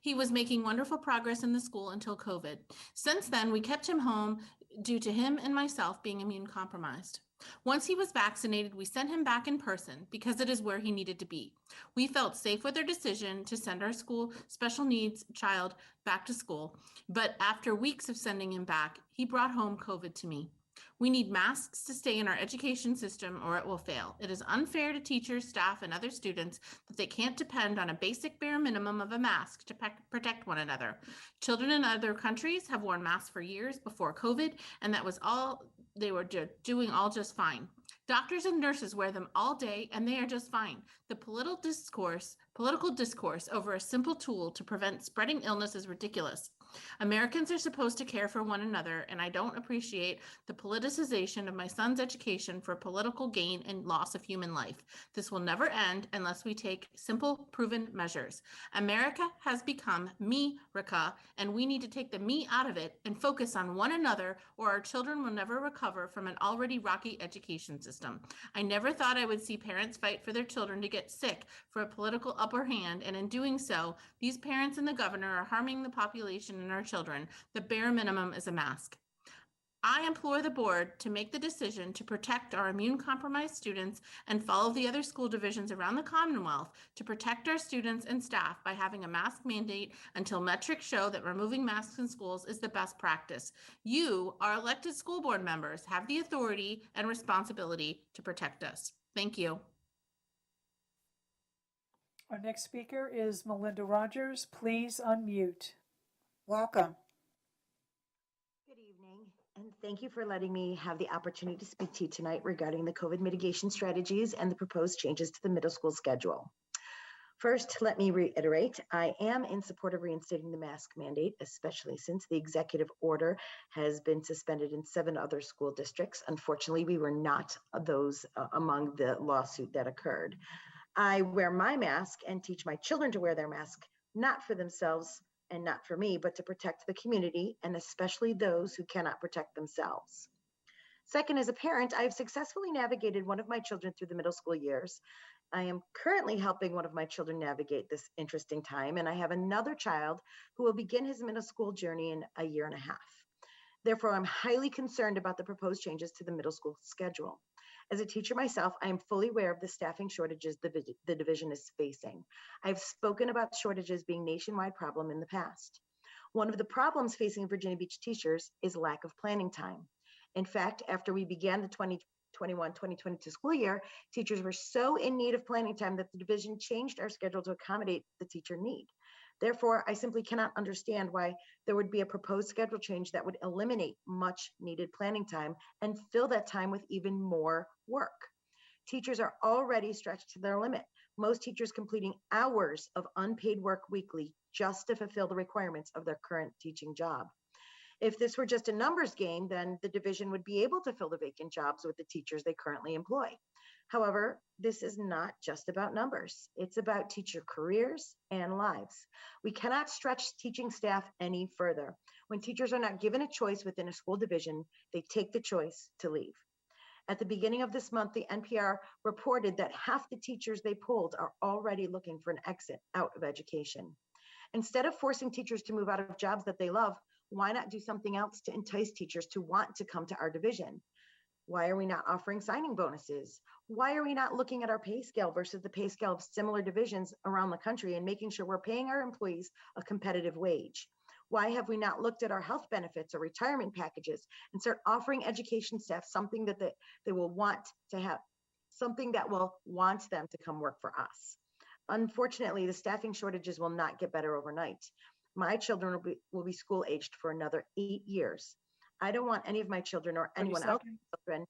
He was making wonderful progress in the school until COVID. Since then, we kept him home due to him and myself being immune compromised. Once he was vaccinated, we sent him back in person because it is where he needed to be. We felt safe with our decision to send our school special needs child back to school, but after weeks of sending him back, he brought home COVID to me. We need masks to stay in our education system or it will fail. It is unfair to teachers, staff, and other students that they can't depend on a basic bare minimum of a mask to protect one another. Children in other countries have worn masks for years before COVID, and that was all they were doing all just fine. Doctors and nurses wear them all day and they are just fine. The political discourse over a simple tool to prevent spreading illness is ridiculous. Americans are supposed to care for one another, and I don't appreciate the politicization of my son's education for political gain and loss of human life. This will never end unless we take simple, proven measures. America has become me-rica, and we need to take the me out of it and focus on one another, or our children will never recover from an already rocky education system. I never thought I would see parents fight for their children to get sick for a political upper hand, and in doing so, these parents and the governor are harming the population and our children. The bare minimum is a mask. I implore the board to make the decision to protect our immune-compromised students and follow the other school divisions around the Commonwealth to protect our students and staff by having a mask mandate until metrics show that removing masks in schools is the best practice. You, our elected school board members, have the authority and responsibility to protect us. Thank you. Our next speaker is Melinda Rogers. Please unmute. Welcome. Good evening, and thank you for letting me have the opportunity to speak to you tonight regarding the COVID mitigation strategies and the proposed changes to the middle school schedule. First, let me reiterate, I am in support of reinstating the mask mandate, especially since the executive order has been suspended in 7 other school districts. Unfortunately, we were not those among the lawsuit that occurred. I wear my mask and teach my children to wear their mask, not for themselves and not for me, but to protect the community and especially those who cannot protect themselves. Second, as a parent, I have successfully navigated one of my children through the middle school years. I am currently helping one of my children navigate this interesting time, and I have another child who will begin his middle school journey in a year and a half. Therefore, I'm highly concerned about the proposed changes to the middle school schedule. As a teacher myself, I am fully aware of the staffing shortages the division is facing. I've spoken about shortages being a nationwide problem in the past. One of the problems facing Virginia Beach teachers is lack of planning time. In fact, after we began the 2021-2022 school year, teachers were so in need of planning time that the division changed our schedule to accommodate the teacher need. Therefore, I simply cannot understand why there would be a proposed schedule change that would eliminate much needed planning time and fill that time with even more work. Teachers are already stretched to their limit, most teachers completing hours of unpaid work weekly just to fulfill the requirements of their current teaching job. If this were just a numbers game, then the division would be able to fill the vacant jobs with the teachers they currently employ. However, this is not just about numbers. It's about teacher careers and lives. We cannot stretch teaching staff any further. When teachers are not given a choice within a school division, they take the choice to leave. At the beginning of this month, the NPR reported that half the teachers they polled are already looking for an exit out of education. Instead of forcing teachers to move out of jobs that they love, why not do something else to entice teachers to want to come to our division? Why are we not offering signing bonuses? Why are we not looking at our pay scale versus the pay scale of similar divisions around the country and making sure we're paying our employees a competitive wage? Why have we not looked at our health benefits or retirement packages and start offering education staff something that they will want to have, something that will want them to come work for us? Unfortunately, the staffing shortages will not get better overnight. My children will be school aged for another 8 years. I don't want any of my children or anyone else's children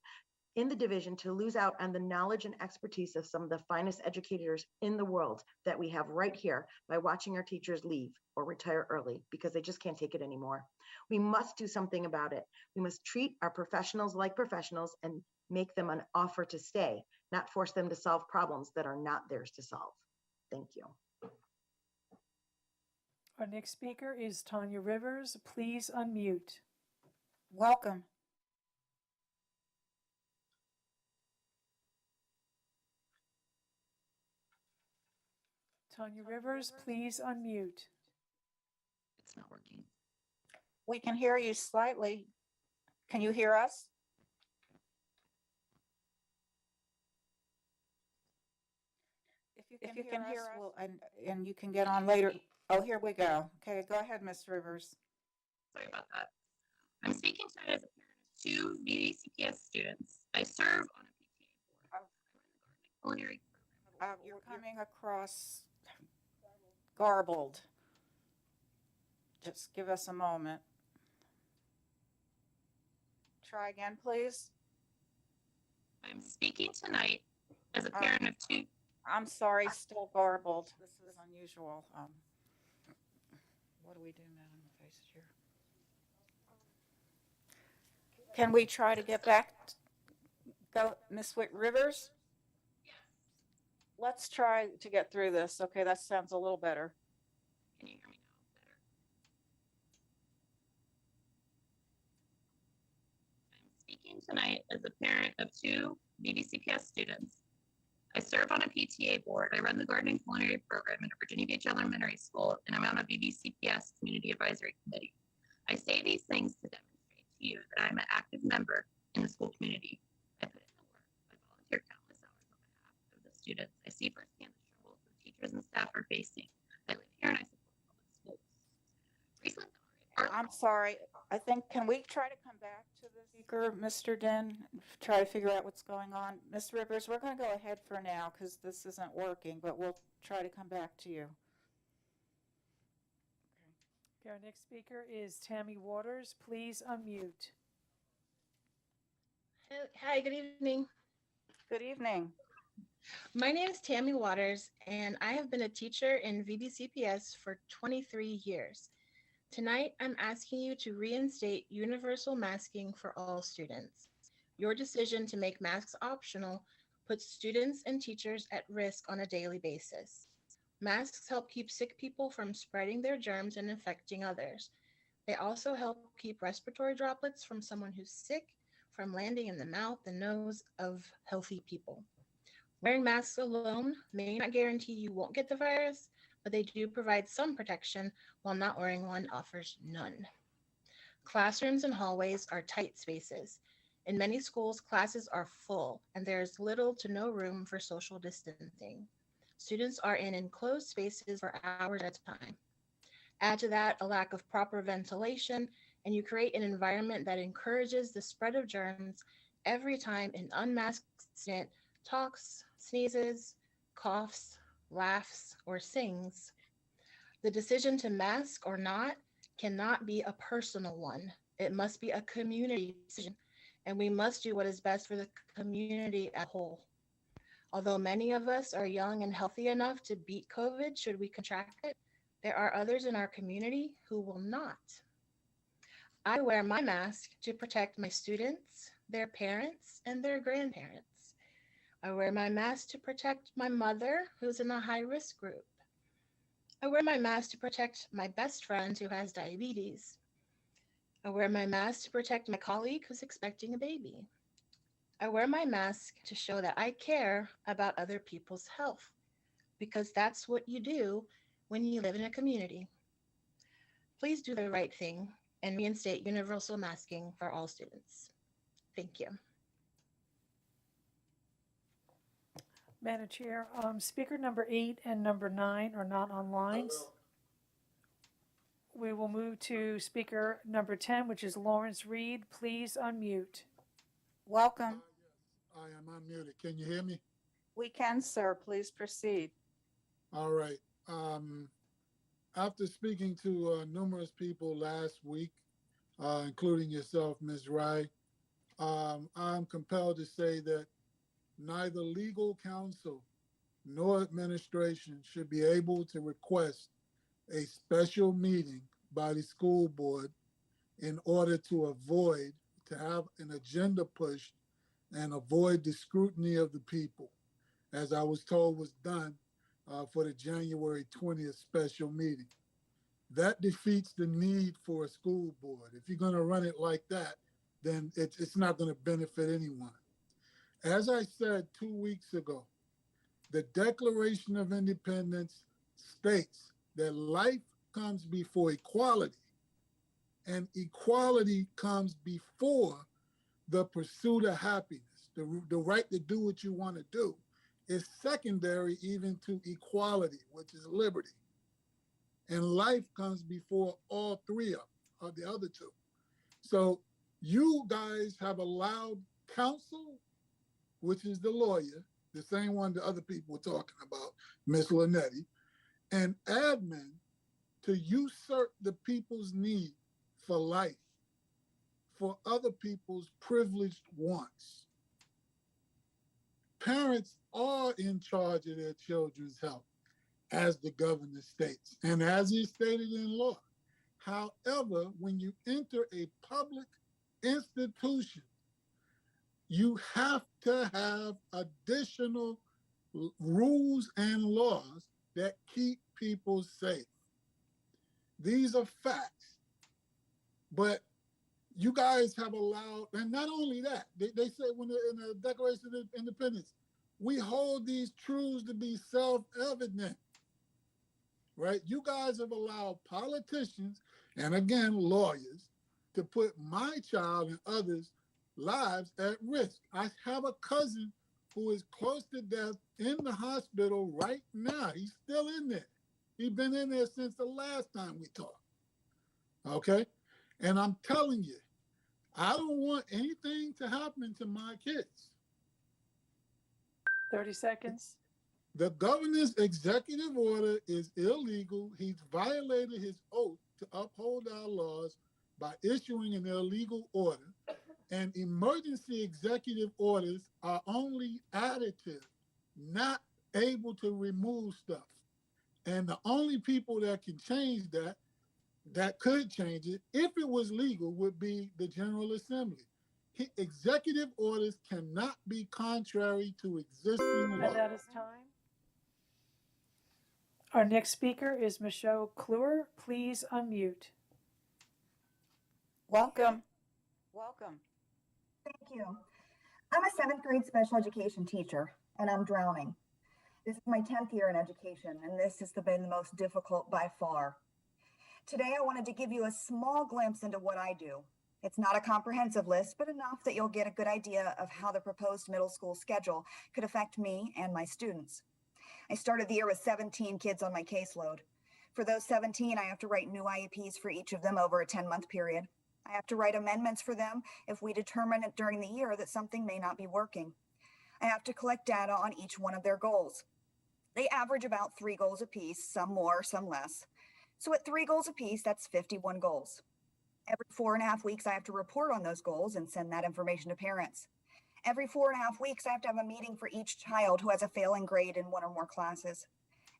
in the division to lose out on the knowledge and expertise of some of the finest educators in the world that we have right here by watching our teachers leave or retire early because they just can't take it anymore. We must do something about it. We must treat our professionals like professionals and make them an offer to stay, not force them to solve problems that are not theirs to solve. Thank you. Our next speaker is Tanya Rivers. Please unmute. Welcome. Tanya Rivers, please unmute. It's not working. We can hear you slightly. Can you hear us? If you can hear us, and you can get on later. Oh, here we go. Okay, go ahead, Ms. Rivers. Sorry about that. I'm speaking tonight as a parent of 2 BDCPS students. I serve on a PTA board. I run the culinary program. You're coming across garbled. Just give us a moment. Try again, please. I'm speaking tonight as a parent of 2. I'm sorry, still garbled. This is unusual. What do we do, Madam Vice Chair? Can we try to get back? Go, Ms. Rivers? Yes. Let's try to get through this. Okay, that sounds a little better. Can you hear me now better? I'm speaking tonight as a parent of 2 BDCPS students. I serve on a PTA board. I run the gardening culinary program in a Virginia Beach Elementary School, and I'm on a BBCPS Community Advisory Committee. I say these things to demonstrate to you that I'm an active member in the school community. I put in the work. I volunteer countless hours on behalf of the students. I see firsthand the struggles that teachers and staff are facing. I live here and I support public schools. Recently, I'm sorry. I think, can we try to come back to the speaker, Mr. Den, try to figure out what's going on? Ms. Rivers, we're going to go ahead for now because this isn't working, but we'll try to come back to you. Okay, our next speaker is Tammy Waters. Please unmute. Hi, good evening. Good evening. My name is Tammy Waters, and I have been a teacher in VBCPS for 23 years. Tonight, I'm asking you to reinstate universal masking for all students. Your decision to make masks optional puts students and teachers at risk on a daily basis. Masks help keep sick people from spreading their germs and infecting others. They also help keep respiratory droplets from someone who's sick from landing in the mouth and nose of healthy people. Wearing masks alone may not guarantee you won't get the virus, but they do provide some protection, while not wearing one offers none. Classrooms and hallways are tight spaces. In many schools, classes are full, and there is little to no room for social distancing. Students are in enclosed spaces for hours at a time. Add to that a lack of proper ventilation, and you create an environment that encourages the spread of germs every time an unmasked student talks, sneezes, coughs, laughs, or sings. The decision to mask or not cannot be a personal one. It must be a community decision, and we must do what is best for the community as a whole. Although many of us are young and healthy enough to beat COVID should we contract it, there are others in our community who will not. I wear my mask to protect my students, their parents, and their grandparents. I wear my mask to protect my mother, who's in a high-risk group. I wear my mask to protect my best friend who has diabetes. I wear my mask to protect my colleague who's expecting a baby. I wear my mask to show that I care about other people's health, because that's what you do when you live in a community. Please do the right thing and reinstate universal masking for all students. Thank you. Madam Chair, speaker number 8 and number 9 are not on lines. We will move to speaker number 10, which is Lawrence Reed. Please unmute. Welcome. I am unmuted. Can you hear me? We can, sir. Please proceed. All right. After speaking to numerous people last week, including yourself, Ms. Wright, I'm compelled to say that neither legal counsel nor administration should be able to request a special meeting by the school board in order to have an agenda pushed and avoid the scrutiny of the people, as I was told was done for the January 20th special meeting. That defeats the need for a school board. If you're going to run it like that, then it's not going to benefit anyone. As I said 2 weeks ago, the Declaration of Independence states that life comes before equality, and equality comes before the pursuit of happiness. The right to do what you want to do is secondary even to equality, which is liberty. And life comes before all three of the other two. So you guys have allowed counsel, which is the lawyer, the same one the other people were talking about, Ms. Linetti, and admin to usurp the people's need for life, for other people's privileged wants. Parents are in charge of their children's health, as the governor states, and as is stated in law. However, when you enter a public institution, you have to have additional rules and laws that keep people safe. These are facts. But you guys have allowed, and not only that, they say in the Declaration of Independence, we hold these truths to be self-evident, right? You guys have allowed politicians, and again, lawyers, to put my child and others' lives at risk. I have a cousin who is close to death in the hospital right now. He's still in there. He's been in there since the last time we talked, okay? And I'm telling you, I don't want anything to happen to my kids. 30 seconds. The governor's executive order is illegal. He's violated his oath to uphold our laws by issuing an illegal order. And emergency executive orders are only additive, not able to remove stuff. And the only people that can change that could change it, if it was legal, would be the General Assembly. Executive orders cannot be contrary to existing law. And that is time. Our next speaker is Michelle Kluwer. Please unmute. Welcome. Welcome. Thank you. I'm a 7th grade special education teacher, and I'm drowning. This is my 10th year in education, and this has been the most difficult by far. Today, I wanted to give you a small glimpse into what I do. It's not a comprehensive list, but enough that you'll get a good idea of how the proposed middle school schedule could affect me and my students. I started the year with 17 kids on my caseload. For those 17, I have to write new IEPs for each of them over a 10-month period. I have to write amendments for them if we determine it during the year that something may not be working. I have to collect data on each one of their goals. They average about 3 goals apiece, some more, some less. So at 3 goals apiece, that's 51 goals. Every 4.5 weeks, I have to report on those goals and send that information to parents. Every 4.5 weeks, I have to have a meeting for each child who has a failing grade in 1 or more classes.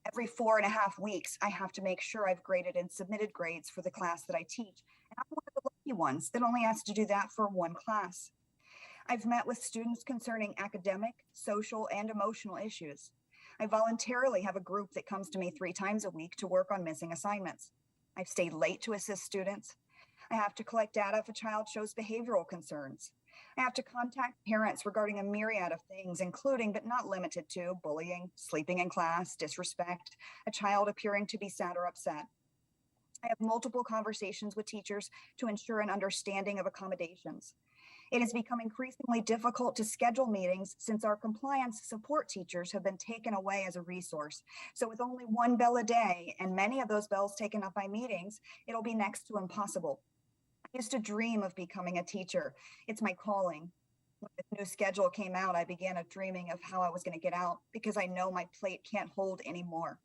Every 4.5 weeks, I have to make sure I've graded and submitted grades for the class that I teach. And I'm one of the lucky ones that only has to do that for 1 class. I've met with students concerning academic, social, and emotional issues. I voluntarily have a group that comes to me 3 times a week to work on missing assignments. I've stayed late to assist students. I have to collect data if a child shows behavioral concerns. I have to contact parents regarding a myriad of things, including but not limited to bullying, sleeping in class, disrespect, a child appearing to be sad or upset. I have multiple conversations with teachers to ensure an understanding of accommodations. It has become increasingly difficult to schedule meetings since our compliance support teachers have been taken away as a resource. So with only one bell a day and many of those bells taken up by meetings, it'll be next to impossible. I used to dream of becoming a teacher. It's my calling. When the new schedule came out, I began dreaming of how I was going to get out because I know my plate can't hold anymore.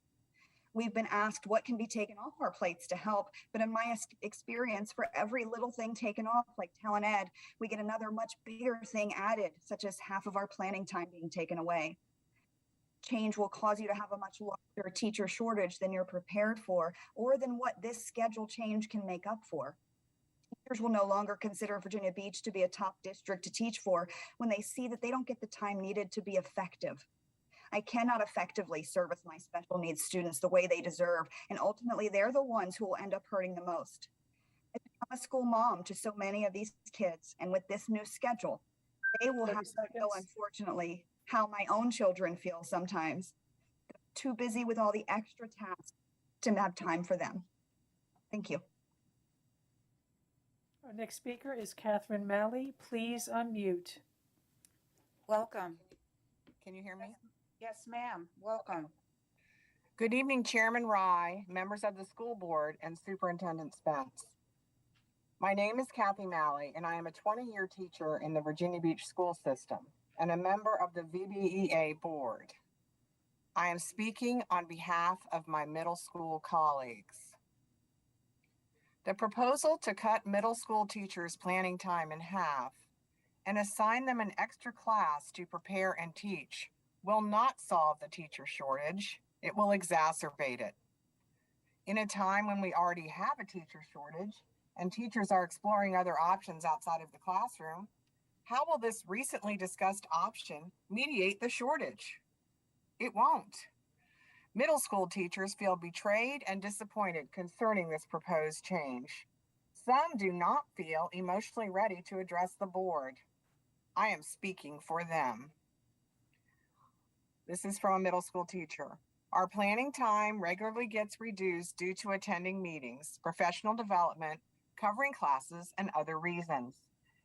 We've been asked what can be taken off our plates to help, but in my experience, for every little thing taken off, like talent ed, we get another much bigger thing added, such as half of our planning time being taken away. Change will cause you to have a much larger teacher shortage than you're prepared for, or than what this schedule change can make up for. Teachers will no longer consider Virginia Beach to be a top district to teach for when they see that they don't get the time needed to be effective. I cannot effectively service my special needs students the way they deserve, and ultimately they're the ones who will end up hurting the most. I'm a school mom to so many of these kids, and with this new schedule, they will have to know, unfortunately, how my own children feel sometimes. Too busy with all the extra tasks to have time for them. Thank you. Our next speaker is Catherine Malley. Please unmute. Welcome. Can you hear me? Yes, ma'am. Welcome. Good evening, Chairman Rye, members of the school board, and Superintendent Spence. My name is Kathy Malley, and I am a 20-year teacher in the Virginia Beach school system and a member of the VBEA board. I am speaking on behalf of my middle school colleagues. The proposal to cut middle school teachers' planning time in half and assign them an extra class to prepare and teach will not solve the teacher shortage. It will exacerbate it. In a time when we already have a teacher shortage and teachers are exploring other options outside of the classroom, how will this recently discussed option mediate the shortage? It won't. Middle school teachers feel betrayed and disappointed concerning this proposed change. Some do not feel emotionally ready to address the board. I am speaking for them. This is from a middle school teacher. Our planning time regularly gets reduced due to attending meetings, professional development, covering classes, and other reasons.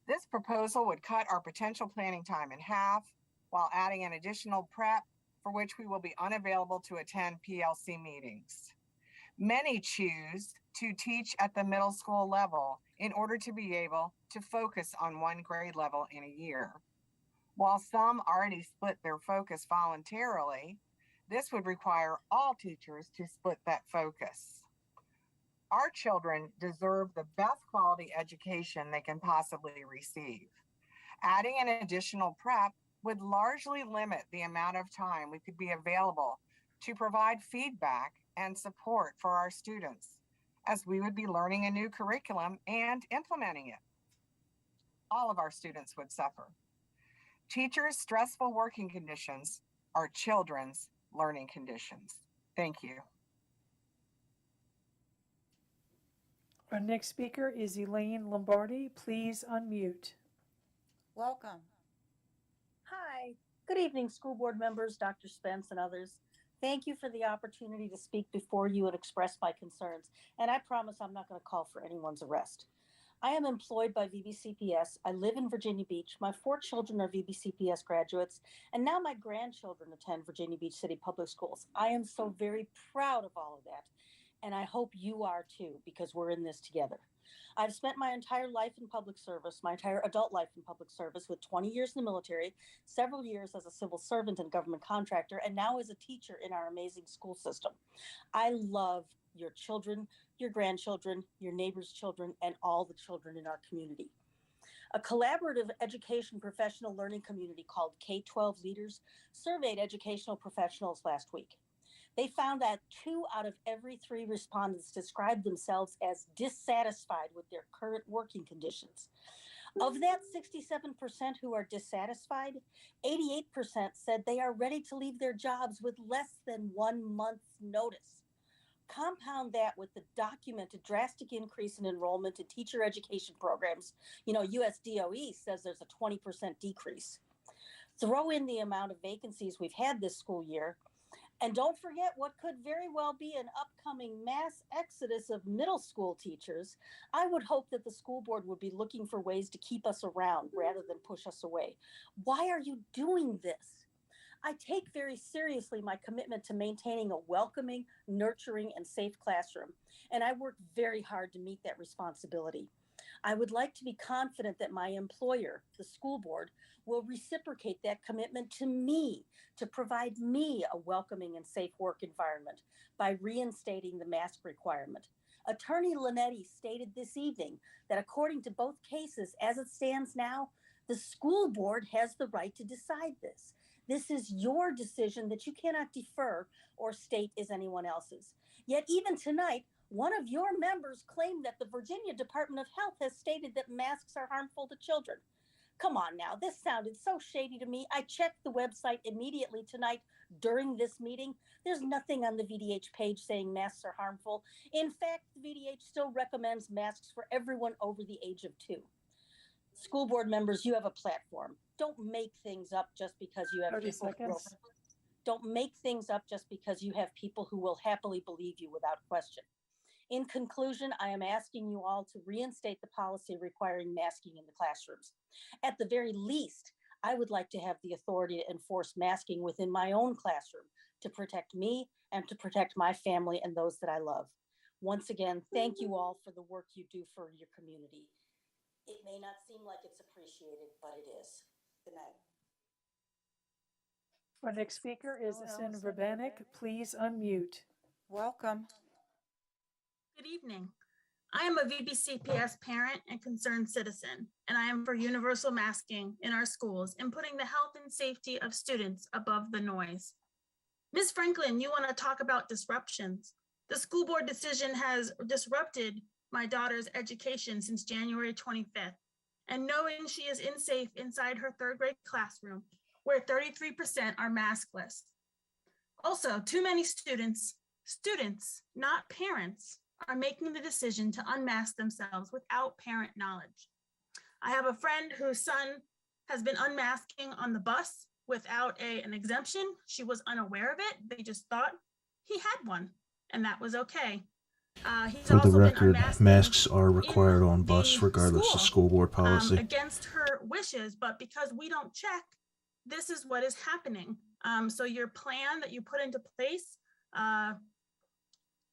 This proposal would cut our potential planning time in half while adding an additional prep for which we will be unavailable to attend PLC meetings. Many choose to teach at the middle school level in order to be able to focus on one grade level in a year. While some already split their focus voluntarily, this would require all teachers to split that focus. Our children deserve the best quality education they can possibly receive. Adding an additional prep would largely limit the amount of time we could be available to provide feedback and support for our students, as we would be learning a new curriculum and implementing it. All of our students would suffer. Teachers' stressful working conditions are children's learning conditions. Thank you. Our next speaker is Elaine Lombardi. Please unmute. Welcome. Hi. Good evening, school board members, Dr. Spence, and others. Thank you for the opportunity to speak before you and express my concerns. And I promise I'm not going to call for anyone's arrest. I am employed by VBCPS. I live in Virginia Beach. My 4 children are VBCPS graduates, and now my grandchildren attend Virginia Beach City Public Schools. I am so very proud of all of that, and I hope you are too, because we're in this together. I've spent my entire life in public service, my entire adult life in public service, with 20 years in the military, several years as a civil servant and government contractor, and now as a teacher in our amazing school system. I love your children, your grandchildren, your neighbors' children, and all the children in our community. A collaborative education professional learning community called K-12 Leaders surveyed educational professionals last week. They found that 2 out of every 3 respondents described themselves as dissatisfied with their current working conditions. Of that 67% who are dissatisfied, 88% said they are ready to leave their jobs with less than 1 month's notice. Compound that with the documented drastic increase in enrollment in teacher education programs. USDOE says there's a 20% decrease. Throw in the amount of vacancies we've had this school year, And don't forget what could very well be an upcoming mass exodus of middle school teachers. I would hope that the school board would be looking for ways to keep us around rather than push us away. Why are you doing this? I take very seriously my commitment to maintaining a welcoming, nurturing, and safe classroom, and I work very hard to meet that responsibility. I would like to be confident that my employer, the school board, will reciprocate that commitment to me to provide me a welcoming and safe work environment by reinstating the mask requirement. Attorney Linetti stated this evening that according to both cases as it stands now, the school board has the right to decide this. This is your decision that you cannot defer or state is anyone else's. Yet even tonight, one of your members claimed that the Virginia Department of Health has stated that masks are harmful to children. Come on now, this sounded so shady to me. I checked the website immediately tonight during this meeting. There's nothing on the VDH page saying masks are harmful. In fact, the VDH still recommends masks for everyone over the age of 2. School board members, you have a platform. Don't make things up just because you have 30 people who will, seconds. don't make things up just because you have people who will happily believe you without question. In conclusion, I am asking you all to reinstate the policy requiring masking in the classrooms. At the very least, I would like to have the authority to enforce masking within my own classroom to protect me and to protect my family and those that I love. Once again, thank you all for the work you do for your community. It may not seem like it's appreciated, but it is. Good night. Our next speaker is Asin Verbanik. Please unmute. Welcome. Good evening. I am a VBCPS parent and concerned citizen, and I am for universal masking in our schools and putting the health and safety of students above the noise. Ms. Franklin, you want to talk about disruptions. The school board decision has disrupted my daughter's education since January 25th, and knowing she is safe inside her 3rd grade classroom, where 33% are maskless. Also, too many students, not parents, are making the decision to unmask themselves without parent knowledge. I have a friend whose son has been unmasking on the bus without an exemption. She was unaware of it. They just thought he had one, and that was okay. For the record, masks are required on bus regardless of school board policy. Against her wishes, but because we don't check, this is what is happening. So your plan that you put into place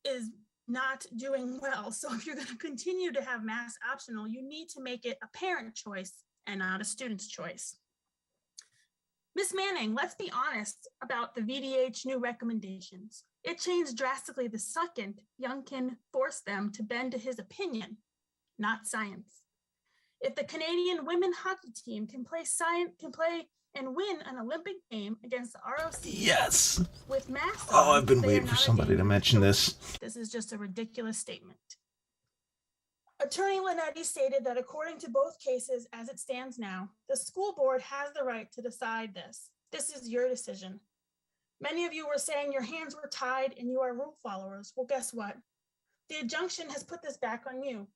is not doing well. So if you're going to continue to have mask optional, you need to make it a parent choice and not a student's choice. Ms. Manning, let's be honest about the VDH new recommendations. It changed drastically the second Youngkin forced them to bend to his opinion, not science. If the Canadian women hockey team can play and win an Olympic game against the ROC, Yes. with masks Oh, on, I've been they waiting are for not a somebody to mention this. This is just a ridiculous statement. Attorney Linetti stated that according to both cases as it stands now, the school board has the right to decide this. This is your decision. Many of you were saying your hands were tied and you are rule followers. Well, guess what? The injunction has put this back on you.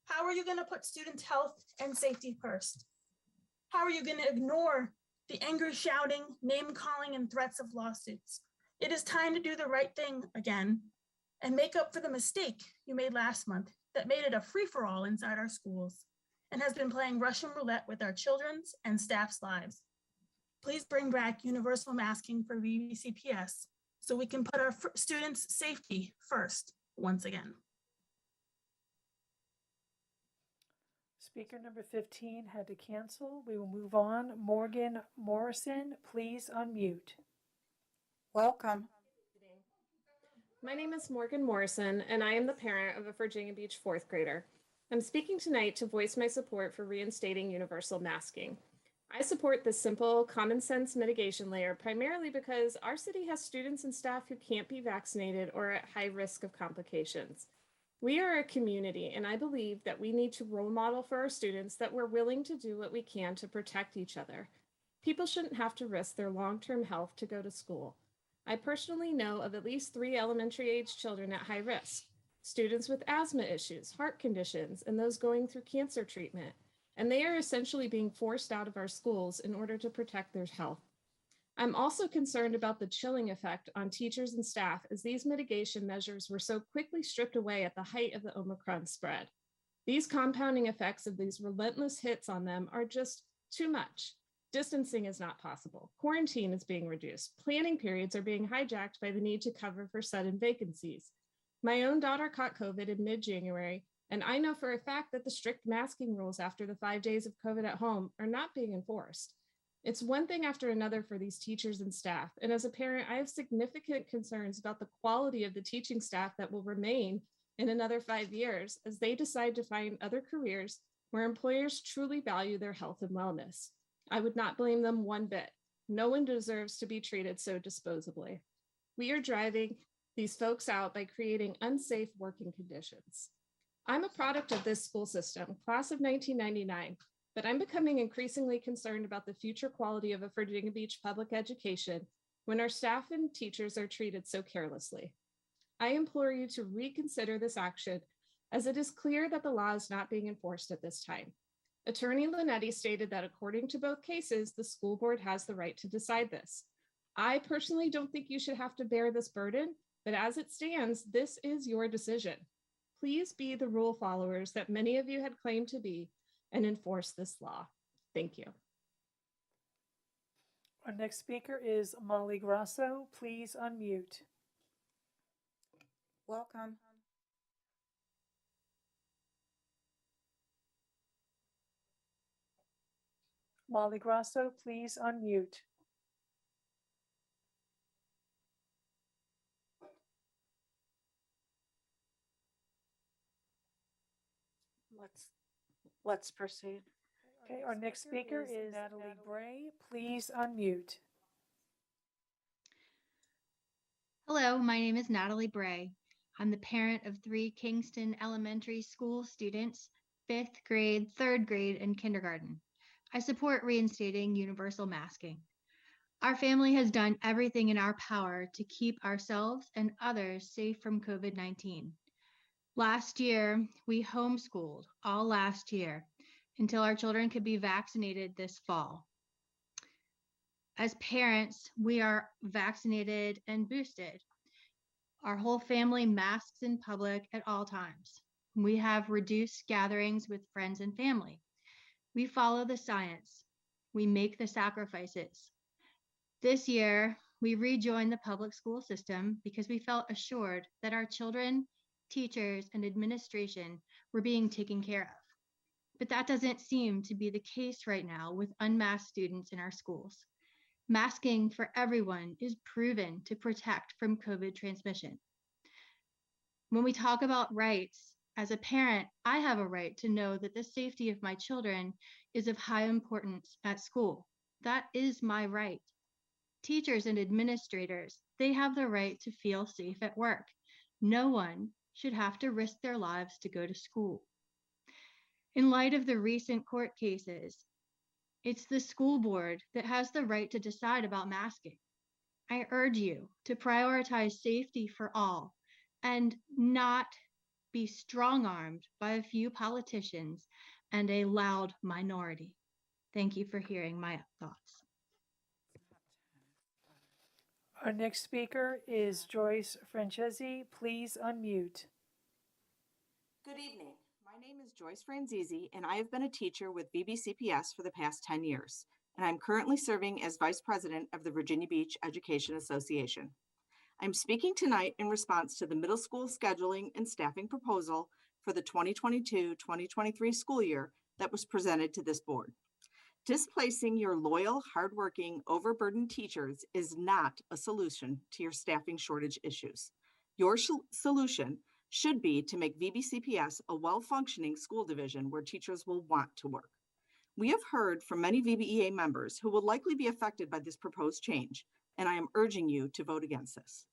How are you going to put students' health and safety first? How are you going to ignore the angry shouting, name calling, and threats of lawsuits? It is time to do the right thing again and make up for the mistake you made last month that made it a free-for-all inside our schools and has been playing Russian roulette with our children's and staff's lives. Please bring back universal masking for VBCPS so we can put our students' safety first once again. Speaker number 15 had to cancel. We will move on. Morgan Morrison, please unmute. Welcome. My name is Morgan Morrison, and I am the parent of a Virginia Beach 4th grader. I'm speaking tonight to voice my support for reinstating universal masking. I support this simple, common sense mitigation layer primarily because our city has students and staff who can't be vaccinated or are at high risk of complications. We are a community, and I believe that we need to role model for our students that we're willing to do what we can to protect each other. People shouldn't have to risk their long-term health to go to school. I personally know of at least 3 elementary-age children at high risk, students with asthma issues, heart conditions, and those going through cancer treatment, and they are essentially being forced out of our schools in order to protect their health. I'm also concerned about the chilling effect on teachers and staff as these mitigation measures were so quickly stripped away at the height of the Omicron spread. These compounding effects of these relentless hits on them are just too much. Distancing is not possible. Quarantine is being reduced. Planning periods are being hijacked by the need to cover for sudden vacancies. My own daughter caught COVID in mid-January, and I know for a fact that the strict masking rules after the 5 days of COVID at home are not being enforced. It's one thing after another for these teachers and staff. And as a parent, I have significant concerns about the quality of the teaching staff that will remain in another 5 years as they decide to find other careers where employers truly value their health and wellness. I would not blame them one bit. No one deserves to be treated so disposably. We are driving these folks out by creating unsafe working conditions. I'm a product of this school system, class of 1999, but I'm becoming increasingly concerned about the future quality of a Virginia Beach public education when our staff and teachers are treated so carelessly. I implore you to reconsider this action as it is clear that the law is not being enforced at this time. Attorney Linetti stated that according to both cases, the school board has the right to decide this. I personally don't think you should have to bear this burden, but as it stands, this is your decision. Please be the rule followers that many of you had claimed to be and enforce this law. Thank you. Our next speaker is Molly Grasso. Please unmute. Welcome. Molly Grasso, please unmute. Let's proceed. Okay, our next speaker is Natalie Bray. Please unmute. Hello, my name is Natalie Bray. I'm the parent of 3 Kingston Elementary School students, 5th grade, 3rd grade, and kindergarten. I support reinstating universal masking. Our family has done everything in our power to keep ourselves and others safe from COVID-19. Last year, we homeschooled all last year until our children could be vaccinated this fall. As parents, we are vaccinated and boosted. Our whole family masks in public at all times. We have reduced gatherings with friends and family. We follow the science. We make the sacrifices. This year, we rejoined the public school system because we felt assured that our children, teachers, and administration were being taken care of. But that doesn't seem to be the case right now with unmasked students in our schools. Masking for everyone is proven to protect from COVID transmission. When we talk about rights, as a parent, I have a right to know that the safety of my children is of high importance at school. That is my right. Teachers and administrators, they have the right to feel safe at work. No one should have to risk their lives to go to school. In light of the recent court cases, it's the school board that has the right to decide about masking. I urge you to prioritize safety for all and not be strong-armed by a few politicians and a loud minority. Thank you for hearing my thoughts. Our next speaker is Joyce Francesi. Please unmute. Good evening. My name is Joyce Franzese, and I have been a teacher with VBCPS for the past 10 years, and I'm currently serving as Vice President of the Virginia Beach Education Association. I'm speaking tonight in response to the middle school scheduling and staffing proposal for the 2022-2023 school year that was presented to this board. Displacing your loyal, hardworking, overburdened teachers is not a solution to your staffing shortage issues. Your solution should be to make VBCPS a well-functioning school division where teachers will want to work. We have heard from many VBEA members who will likely be affected by this proposed change, and I am urging you to vote against this.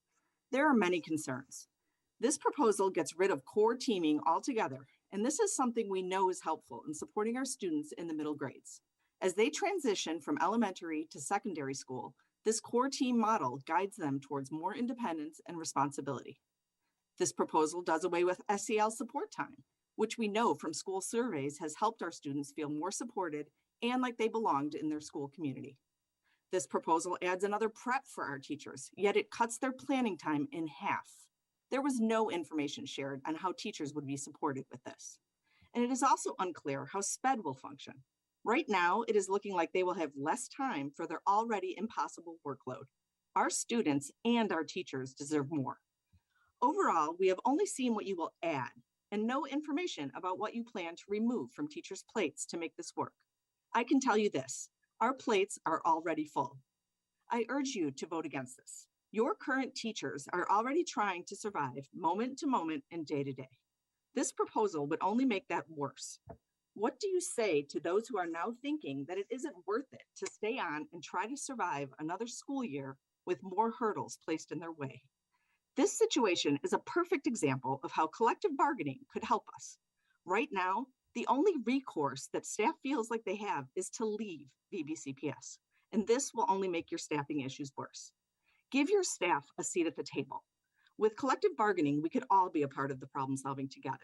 There are many concerns. This proposal gets rid of core teaming altogether, and this is something we know is helpful in supporting our students in the middle grades. As they transition from elementary to secondary school, this core team model guides them towards more independence and responsibility. This proposal does away with SEL support time, which we know from school surveys has helped our students feel more supported and like they belonged in their school community. This proposal adds another prep for our teachers, yet it cuts their planning time in half. There was no information shared on how teachers would be supported with this. And it is also unclear how SPED will function. Right now, it is looking like they will have less time for their already impossible workload. Our students and our teachers deserve more. Overall, we have only seen what you will add and no information about what you plan to remove from teachers' plates to make this work. I can tell you this, our plates are already full. I urge you to vote against this. Your current teachers are already trying to survive moment to moment and day to day. This proposal would only make that worse. What do you say to those who are now thinking that it isn't worth it to stay on and try to survive another school year with more hurdles placed in their way? This situation is a perfect example of how collective bargaining could help us. Right now, the only recourse that staff feels like they have is to leave VBCPS, and this will only make your staffing issues worse. Give your staff a seat at the table. With collective bargaining, we could all be a part of the problem solving together.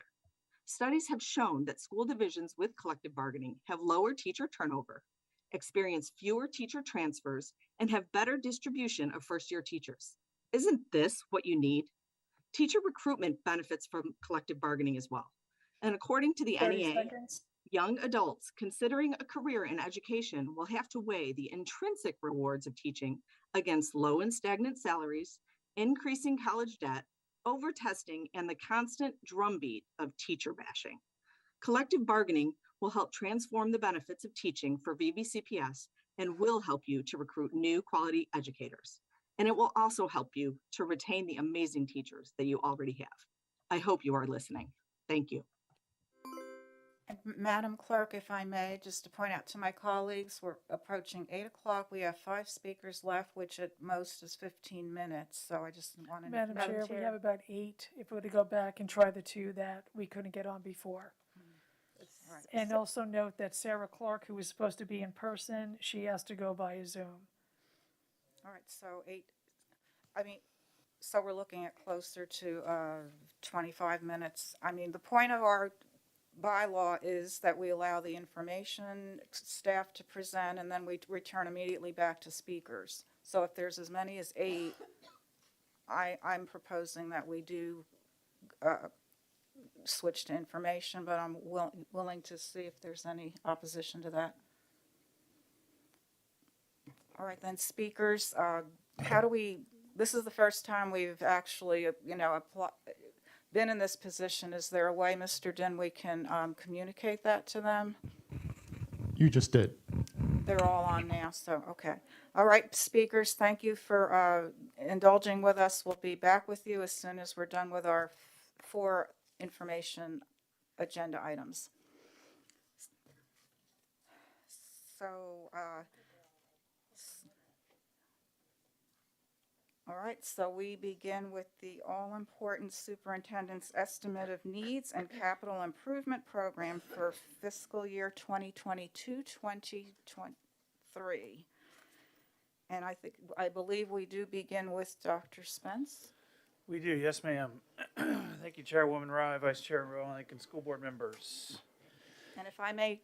Studies have shown that school divisions with collective bargaining have lower teacher turnover, experience fewer teacher transfers, and have better distribution of first-year teachers. Isn't this what you need? Teacher recruitment benefits from collective bargaining as well. And according to the 30 NEA, seconds. young adults considering a career in education will have to weigh the intrinsic rewards of teaching against low and stagnant salaries, increasing college debt, over-testing, and the constant drumbeat of teacher bashing. Collective bargaining will help transform the benefits of teaching for VBCPS and will help you to recruit new quality educators. And it will also help you to retain the amazing teachers that you already have. I hope you are listening. Thank you. And Madam Clerk, if I may, just to point out to my colleagues, we're approaching 8 o'clock. We have 5 speakers left, which at most is 15 minutes. So I just wanted Madam Chair, we have about 8. If we were to go back and try the 2 that we couldn't get on before. Right. And also note that Sarah Clark, who was supposed to be in person, she has to go via Zoom. All right, so 8, so we're looking at closer to 25 minutes. I mean, the point of our bylaw is that we allow the information staff to present and then we return immediately back to speakers. So if there's as many as 8, I'm proposing that we do switch to information, but I'm willing to see if there's any opposition to that. All right, then speakers, this is the first time we've actually, been in this position. Is there a way, Mr. Din, we can communicate that to them? You just did. They're all on now, so, okay. All right, speakers, thank you for indulging with us. We'll be back with you as soon as we're done with our 4 information agenda items. So, all right, so we begin with the all-important superintendent's estimate of needs and capital improvement program for fiscal year 2022-2023. And I believe we do begin with Dr. Spence. We do, yes, ma'am. Thank you, Chairwoman Rye, Vice Chair Rowland, and school board members. And if I may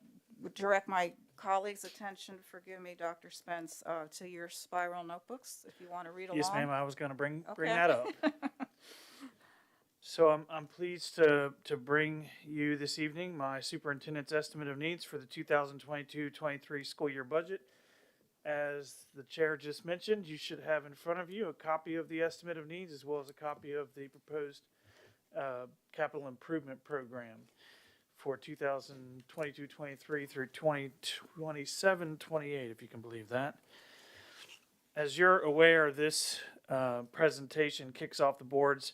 direct my colleagues' attention, forgive me, Dr. Spence, to your spiral notebooks, if you want to read along. Yes, ma'am, I was going to bring Okay. that up. So I'm pleased to bring you this evening my superintendent's estimate of needs for the 2022-23 school year budget. As the chair just mentioned, you should have in front of you a copy of the estimate of needs as well as a copy of the proposed capital improvement program for 2022-23 through 2027-28, if you can believe that. As you're aware, this presentation kicks off the board's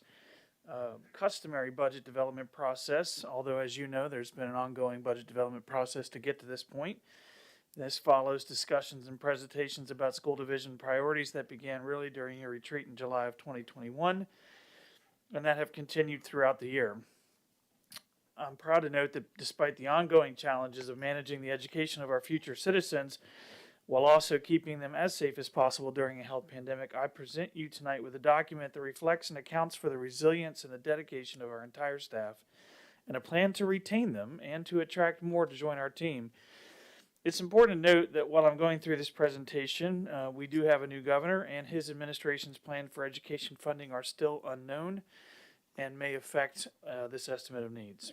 customary budget development process, although as you know, there's been an ongoing budget development process to get to this point. This follows discussions and presentations about school division priorities that began really during your retreat in July of 2021, and that have continued throughout the year. I'm proud to note that despite the ongoing challenges of managing the education of our future citizens, while also keeping them as safe as possible during a health pandemic, I present you tonight with a document that reflects and accounts for the resilience and the dedication of our entire staff, and a plan to retain them and to attract more to join our team. It's important to note that while I'm going through this presentation, we do have a new governor, and his administration's plan for education funding are still unknown and may affect this estimate of needs.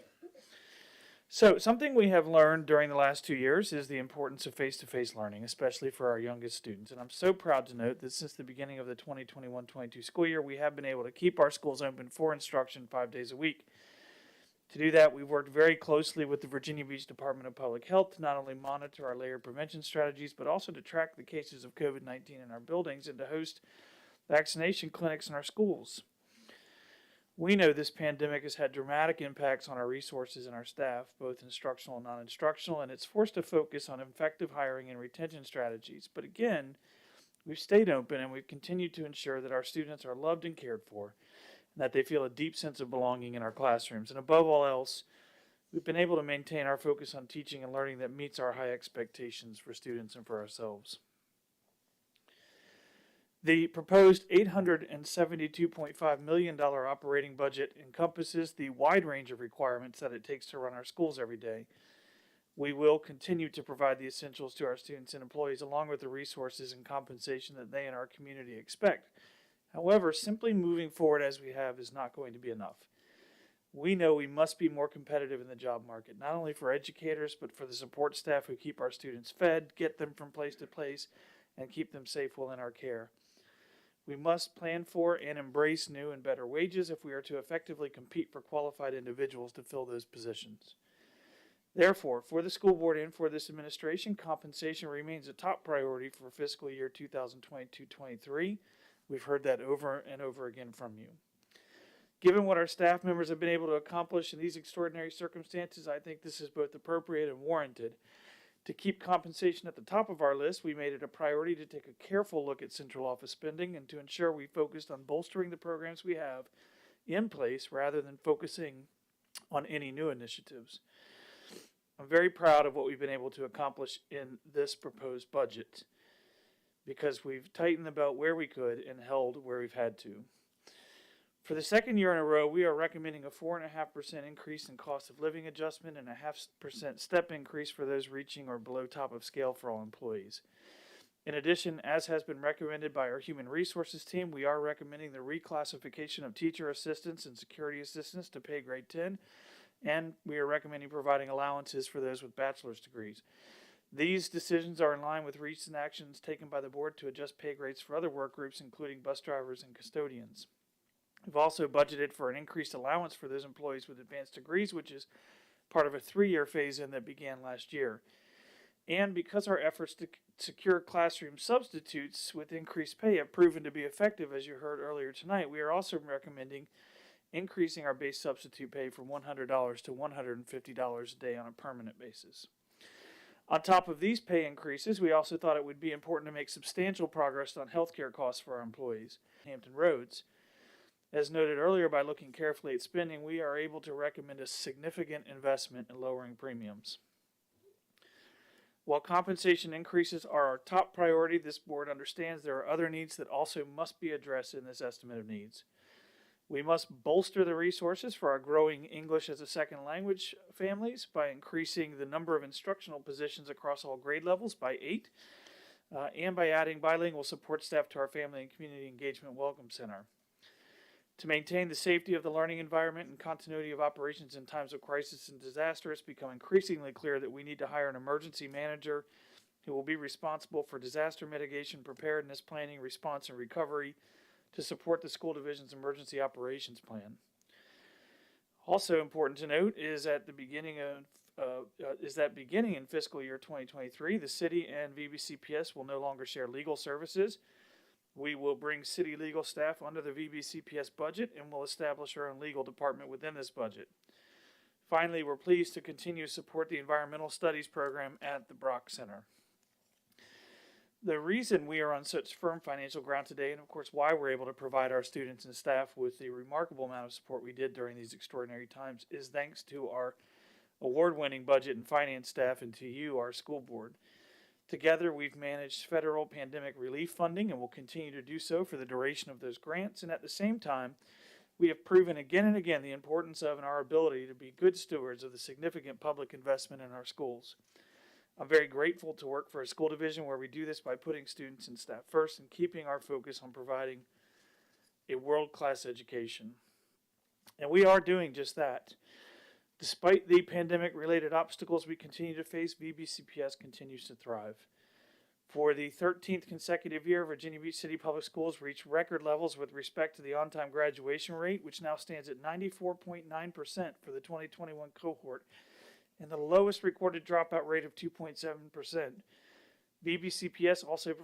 So something we have learned during the last 2 years is the importance of face-to-face learning, especially for our youngest students. And I'm so proud to note that since the beginning of the 2021-22 school year, we have been able to keep our schools open for instruction 5 days a week. To do that, we've worked very closely with the Virginia Beach Department of Public Health to not only monitor our layered prevention strategies, but also to track the cases of COVID-19 in our buildings and to host vaccination clinics in our schools. We know this pandemic has had dramatic impacts on our resources and our staff, both instructional and non-instructional, and it's forced a focus on effective hiring and retention strategies. But again, we've stayed open and we've continued to ensure that our students are loved and cared for, and that they feel a deep sense of belonging in our classrooms. And above all else, we've been able to maintain our focus on teaching and learning that meets our high expectations for students and for ourselves. The proposed $872.5 million operating budget encompasses the wide range of requirements that it takes to run our schools every day. We will continue to provide the essentials to our students and employees along with the resources and compensation that they and our community expect. However, simply moving forward as we have is not going to be enough. We know we must be more competitive in the job market, not only for educators, but for the support staff who keep our students fed, get them from place to place, and keep them safe while in our care. We must plan for and embrace new and better wages if we are to effectively compete for qualified individuals to fill those positions. Therefore, for the school board and for this administration, compensation remains a top priority for fiscal year 2022-23. We've heard that over and over again from you. Given what our staff members have been able to accomplish in these extraordinary circumstances, I think this is both appropriate and warranted. To keep compensation at the top of our list, we made it a priority to take a careful look at central office spending and to ensure we focused on bolstering the programs we have in place rather than focusing on any new initiatives. I'm very proud of what we've been able to accomplish in this proposed budget because we've tightened the belt where we could and held where we've had to. For the second year in a row, we are recommending a 4.5% increase in cost of living adjustment and a 0.5% step increase for those reaching or below top of scale for all employees. In addition, as has been recommended by our human resources team, we are recommending the reclassification of teacher assistants and security assistants to pay grade 10, and we are recommending providing allowances for those with bachelor's degrees. These decisions are in line with recent actions taken by the board to adjust pay grades for other work groups, including bus drivers and custodians. We've also budgeted for an increased allowance for those employees with advanced degrees, which is part of a 3-year phase-in that began last year. And because our efforts to secure classroom substitutes with increased pay have proven to be effective, as you heard earlier tonight, we are also recommending increasing our base substitute pay from $100 to $150 a day on a permanent basis. On top of these pay increases, we also thought it would be important to make substantial progress on healthcare costs for our employees. Hampton Roads. As noted earlier, by looking carefully at spending, we are able to recommend a significant investment in lowering premiums. While compensation increases are our top priority, this board understands there are other needs that also must be addressed in this estimate of needs. We must bolster the resources for our growing English as a second language families by increasing the number of instructional positions across all grade levels by 8, and by adding bilingual support staff to our Family and Community Engagement Welcome Center. To maintain the safety of the learning environment and continuity of operations in times of crisis and disaster, it's become increasingly clear that we need to hire an emergency manager who will be responsible for disaster mitigation, preparedness, planning, response, and recovery to support the school division's emergency operations plan. Also important to note is that beginning in fiscal year 2023, the city and VBCPS will no longer share legal services. We will bring city legal staff under the VBCPS budget and will establish our own legal department within this budget. Finally, we're pleased to continue to support the environmental studies program at the Brock Center. The reason we are on such firm financial ground today, and of course why we're able to provide our students and staff with the remarkable amount of support we did during these extraordinary times, is thanks to our award-winning budget and finance staff and to you, our school board. Together, we've managed federal pandemic relief funding and will continue to do so for the duration of those grants. And at the same time, we have proven again and again the importance of and our ability to be good stewards of the significant public investment in our schools. I'm very grateful to work for a school division where we do this by putting students and staff first and keeping our focus on providing a world-class education. And we are doing just that. Despite the pandemic-related obstacles we continue to face, VBCPS continues to thrive. For the 13th consecutive year, Virginia Beach City Public Schools reached record levels with respect to the on-time graduation rate, which now stands at 94.9% for the 2021 cohort, and the lowest recorded dropout rate of 2.7%. VBCPS also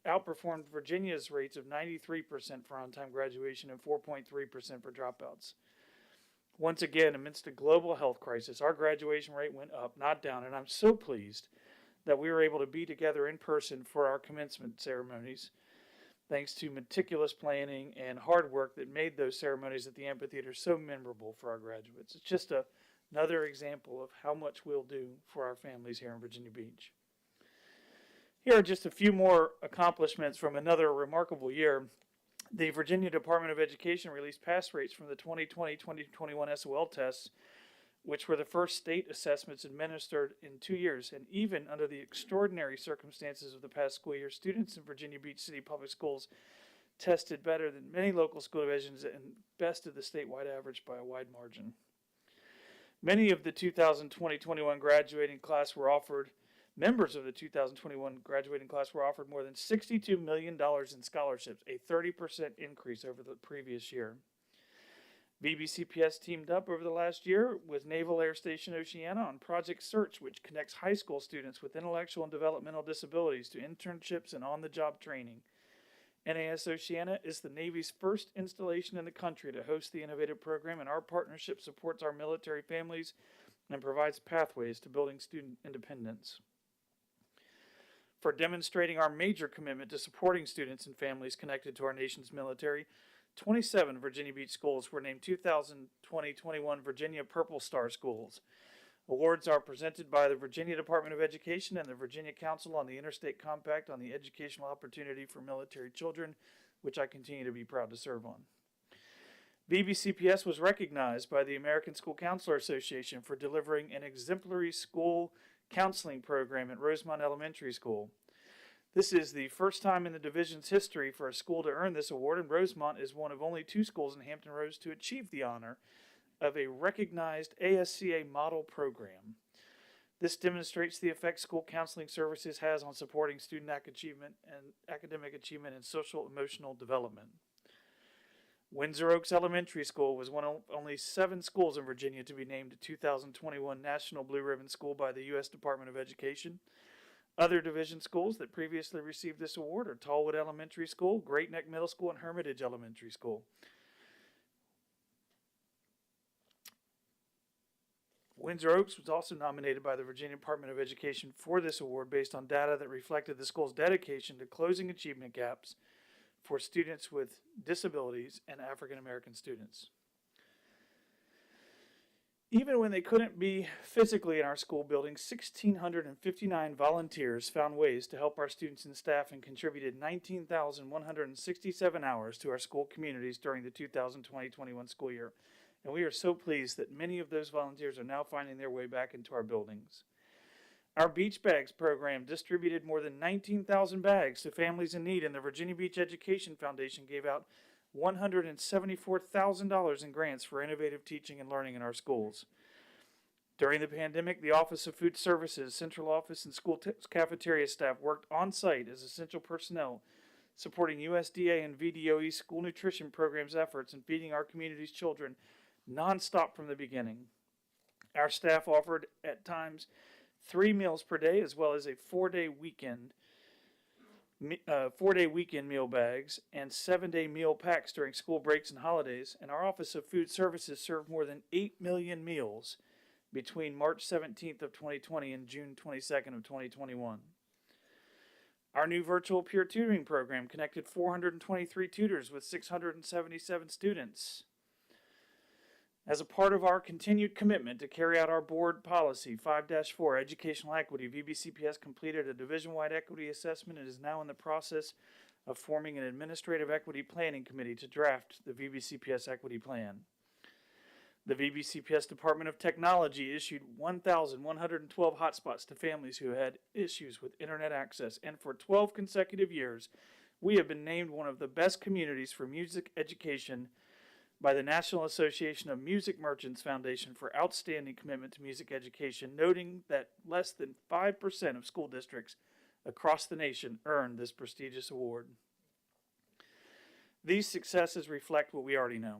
outperformed Virginia's rates of 93% for on-time graduation and 4.3% for dropouts. Once again, amidst a global health crisis, our graduation rate went up, not down, and I'm so pleased that we were able to be together in person for our commencement ceremonies, thanks to meticulous planning and hard work that made those ceremonies at the amphitheater so memorable for our graduates. It's just another example of how much we'll do for our families here in Virginia Beach. Here are just a few more accomplishments from another remarkable year. The Virginia Department of Education released pass rates from the 2020-2021 SOL tests, which were the first state assessments administered in 2 years. And even under the extraordinary circumstances of the past school year, students in Virginia Beach City Public Schools tested better than many local school divisions and bested the statewide average by a wide margin. Many of the 2020-21 graduating class were offered Members of the 2021 graduating class were offered more than $62 million in scholarships, a 30% increase over the previous year. VBCPS teamed up over the last year with Naval Air Station Oceana on Project Search, which connects high school students with intellectual and developmental disabilities to internships and on-the-job training. NAS Oceana is the Navy's first installation in the country to host the innovative program, and our partnership supports our military families and provides pathways to building student independence. For demonstrating our major commitment to supporting students and families connected to our nation's military, 27 Virginia Beach schools were named 2020-21 Virginia Purple Star Schools. Awards are presented by the Virginia Department of Education and the Virginia Council on the Interstate Compact on the Educational Opportunity for Military Children, which I continue to be proud to serve on. VBCPS was recognized by the American School Counselor Association for delivering an exemplary school counseling program at Rosemont Elementary School. This is the first time in the division's history for a school to earn this award, and Rosemont is one of only 2 schools in Hampton Roads to achieve the honor of a recognized ASCA model program. This demonstrates the effect school counseling services has on supporting student academic achievement and social emotional development. Windsor Oaks Elementary School was one of only 7 schools in Virginia to be named a 2021 National Blue Ribbon School by the U.S. Department of Education. Other division schools that previously received this award are Tallwood Elementary School, Great Neck Middle School, and Hermitage Elementary School. Windsor Oaks was also nominated by the Virginia Department of Education for this award based on data that reflected the school's dedication to closing achievement gaps for students with disabilities and African American students. Even when they couldn't be physically in our school building, 1,659 volunteers found ways to help our students and staff and contributed 19,167 hours to our school communities during the 2020-21 school year. And we are so pleased that many of those volunteers are now finding their way back into our buildings. Our Beach Bags program distributed more than 19,000 bags to families in need, and the Virginia Beach Education Foundation gave out $174,000 in grants for innovative teaching and learning in our schools. During the pandemic, the Office of Food Services, Central Office, and school cafeteria staff worked on site as essential personnel, supporting USDA and VDOE school nutrition programs efforts and feeding our community's children nonstop from the beginning. Our staff offered at times 3 meals per day, as well as a 4-day weekend meal bags and 7-day meal packs during school breaks and holidays. And our Office of Food Services served more than 8 million meals between March 17th of 2020 and June 22nd of 2021. Our new virtual peer tutoring program connected 423 tutors with 677 students. As a part of our continued commitment to carry out our board policy 5-4 educational equity, VBCPS completed a division-wide equity assessment and is now in the process of forming an administrative equity planning committee to draft the VBCPS equity plan. The VBCPS Department of Technology issued 1,112 hotspots to families who had issues with internet access, and for 12 consecutive years, we have been named one of the best communities for music education by the National Association of Music Merchants Foundation for outstanding commitment to music education, noting that less than 5% of school districts across the nation earn this prestigious award. These successes reflect what we already know.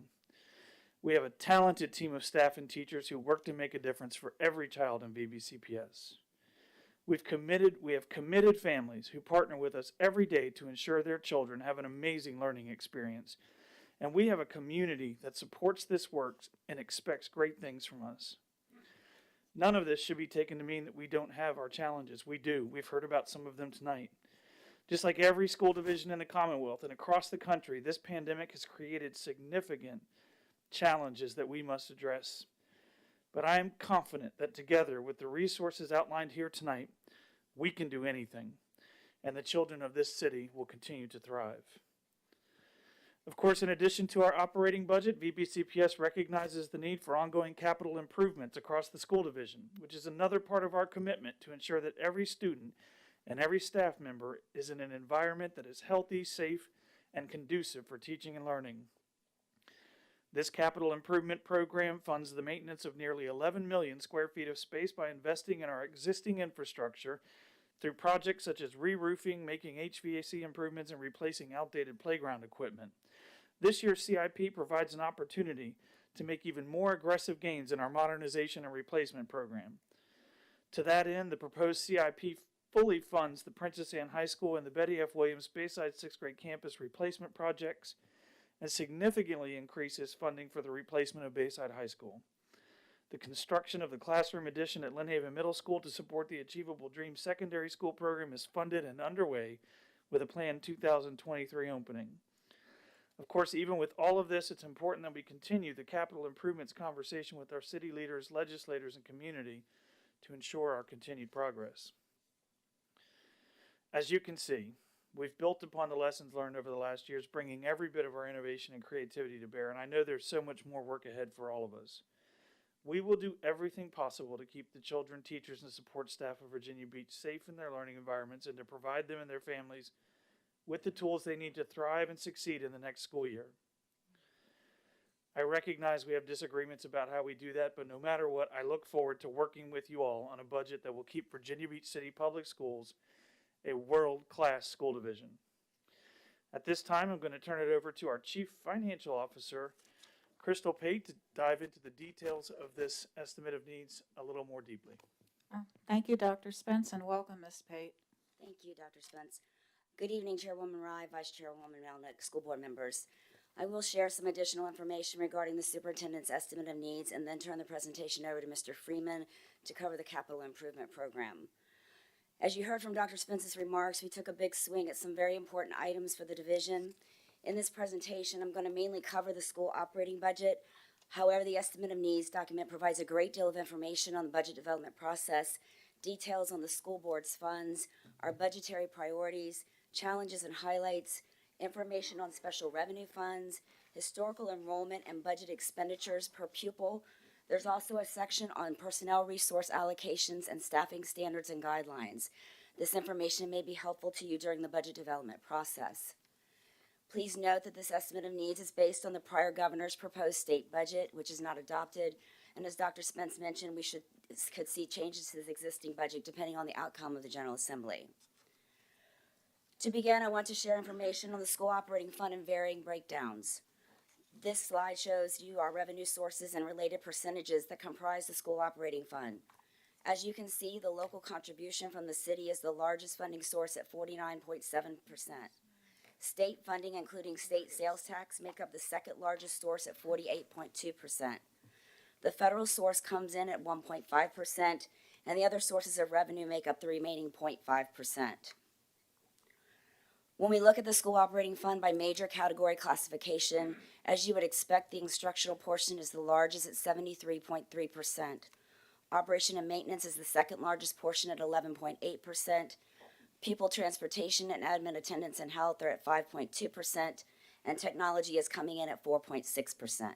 We have a talented team of staff and teachers who work to make a difference for every child in VBCPS. We have committed families who partner with us every day to ensure their children have an amazing learning experience. And we have a community that supports this work and expects great things from us. None of this should be taken to mean that we don't have our challenges. We do. We've heard about some of them tonight. Just like every school division in the Commonwealth and across the country, this pandemic has created significant challenges that we must address. But I am confident that together with the resources outlined here tonight, we can do anything, and the children of this city will continue to thrive. Of course, in addition to our operating budget, VBCPS recognizes the need for ongoing capital improvements across the school division, which is another part of our commitment to ensure that every student and every staff member is in an environment that is healthy, safe, and conducive for teaching and learning. This capital improvement program funds the maintenance of nearly 11 million square feet of space by investing in our existing infrastructure through projects such as re-roofing, making HVAC improvements, and replacing outdated playground equipment. This year's CIP provides an opportunity to make even more aggressive gains in our modernization and replacement program. To that end, the proposed CIP fully funds the Princess Anne High School and the Betty F. Williams Bayside 6th grade campus replacement projects, and significantly increases funding for the replacement of Bayside High School. The construction of the classroom addition at Lynn Haven Middle School to support the Achievable Dream Secondary School program is funded and underway with a planned 2023 opening. Of course, even with all of this, it's important that we continue the capital improvements conversation with our city leaders, legislators, and community to ensure our continued progress. As you can see, we've built upon the lessons learned over the last years, bringing every bit of our innovation and creativity to bear, and I know there's so much more work ahead for all of us. We will do everything possible to keep the children, teachers, and support staff of Virginia Beach safe in their learning environments and to provide them and their families with the tools they need to thrive and succeed in the next school year. I recognize we have disagreements about how we do that, but no matter what, I look forward to working with you all on a budget that will keep Virginia Beach City Public Schools a world-class school division. At this time, I'm going to turn it over to our Chief Financial Officer, Crystal Pate, to dive into the details of this estimate of needs a little more deeply. Thank you, Dr. Spence, and welcome, Ms. Pate. Thank you, Dr. Spence. Good evening, Chairwoman Rye, Vice Chairwoman Melnick, school board members. I will share some additional information regarding the superintendent's estimate of needs and then turn the presentation over to Mr. Freeman to cover the capital improvement program. As you heard from Dr. Spence's remarks, we took a big swing at some very important items for the division. In this presentation, I'm going to mainly cover the school operating budget. However, the estimate of needs document provides a great deal of information on the budget development process, details on the school board's funds, our budgetary priorities, challenges and highlights, information on special revenue funds, historical enrollment and budget expenditures per pupil. There's also a section on personnel resource allocations and staffing standards and guidelines. This information may be helpful to you during the budget development process. Please note that this estimate of needs is based on the prior governor's proposed state budget, which is not adopted. And as Dr. Spence mentioned, we could see changes to this existing budget depending on the outcome of the General Assembly. To begin, I want to share information on the school operating fund and varying breakdowns. This slide shows you our revenue sources and related percentages that comprise the school operating fund. As you can see, the local contribution from the city is the largest funding source at 49.7%. State funding, including state sales tax, make up the second largest source at 48.2%. The federal source comes in at 1.5%, and the other sources of revenue make up the remaining 0.5%. When we look at the school operating fund by major category classification, as you would expect, the instructional portion is the largest at 73.3%. Operation and maintenance is the second largest portion at 11.8%. Pupil transportation and admin attendance and health are at 5.2%, and technology is coming in at 4.6%.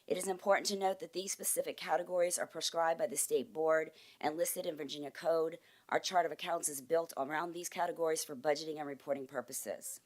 It is important to note that these specific categories are prescribed by the state board and listed in Virginia Code. Our chart of accounts is built around these categories for budgeting and reporting purposes.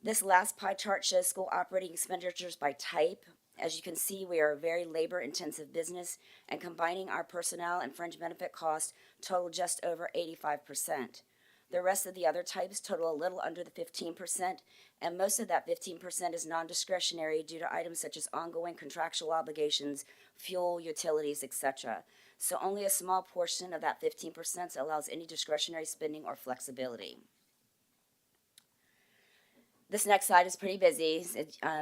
This last pie chart shows school operating expenditures by type. As you can see, we are a very labor-intensive business, and combining our personnel and fringe benefit costs total just over 85%. The rest of the other types total a little under the 15%, and most of that 15% is non-discretionary due to items such as ongoing contractual obligations, fuel, utilities, etc. So only a small portion of that 15% allows any discretionary spending or flexibility. This next slide is pretty busy.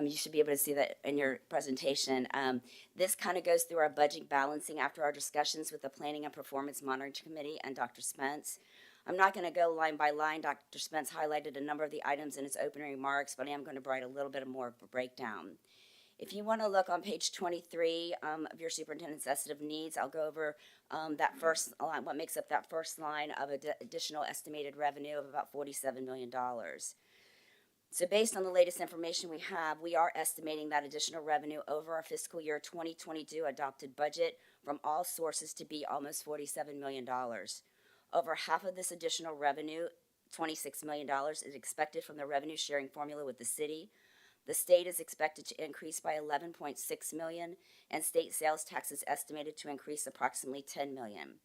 You should be able to see that in your presentation. This kind of goes through our budget balancing after our discussions with the Planning and Performance Monitoring Committee and Dr. Spence. I'm not going to go line by line. Dr. Spence highlighted a number of the items in his opening remarks, but I am going to provide a little bit more of a breakdown. If you want to look on page 23 of your superintendent's estimate of needs, I'll go over that first line, what makes up that first line of additional estimated revenue of about $47 million. So based on the latest information we have, we are estimating that additional revenue over our fiscal year 2022 adopted budget from all sources to be almost $47 million. Over half of this additional revenue, $26 million, is expected from the revenue sharing formula with the city. The state is expected to increase by $11.6 million, and state sales tax is estimated to increase approximately $10 million.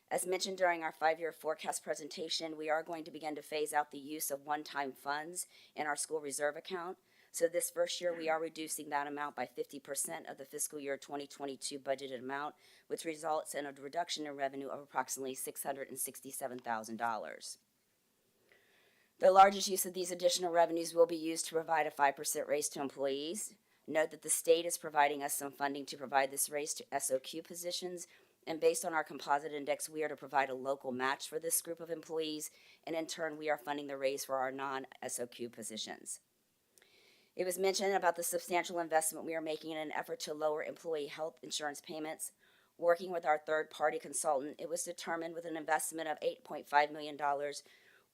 As mentioned during our 5-year forecast presentation, we are going to begin to phase out the use of one-time funds in our school reserve account. So this first year, we are reducing that amount by 50% of the fiscal year 2022 budgeted amount, which results in a reduction in revenue of approximately $667,000. The largest use of these additional revenues will be used to provide a 5% raise to employees. Note that the state is providing us some funding to provide this raise to SOQ positions, and based on our composite index, we are to provide a local match for this group of employees, and in turn, we are funding the raise for our non-SOQ positions. It was mentioned about the substantial investment we are making in an effort to lower employee health insurance payments. Working with our third-party consultant, it was determined with an investment of $8.5 million,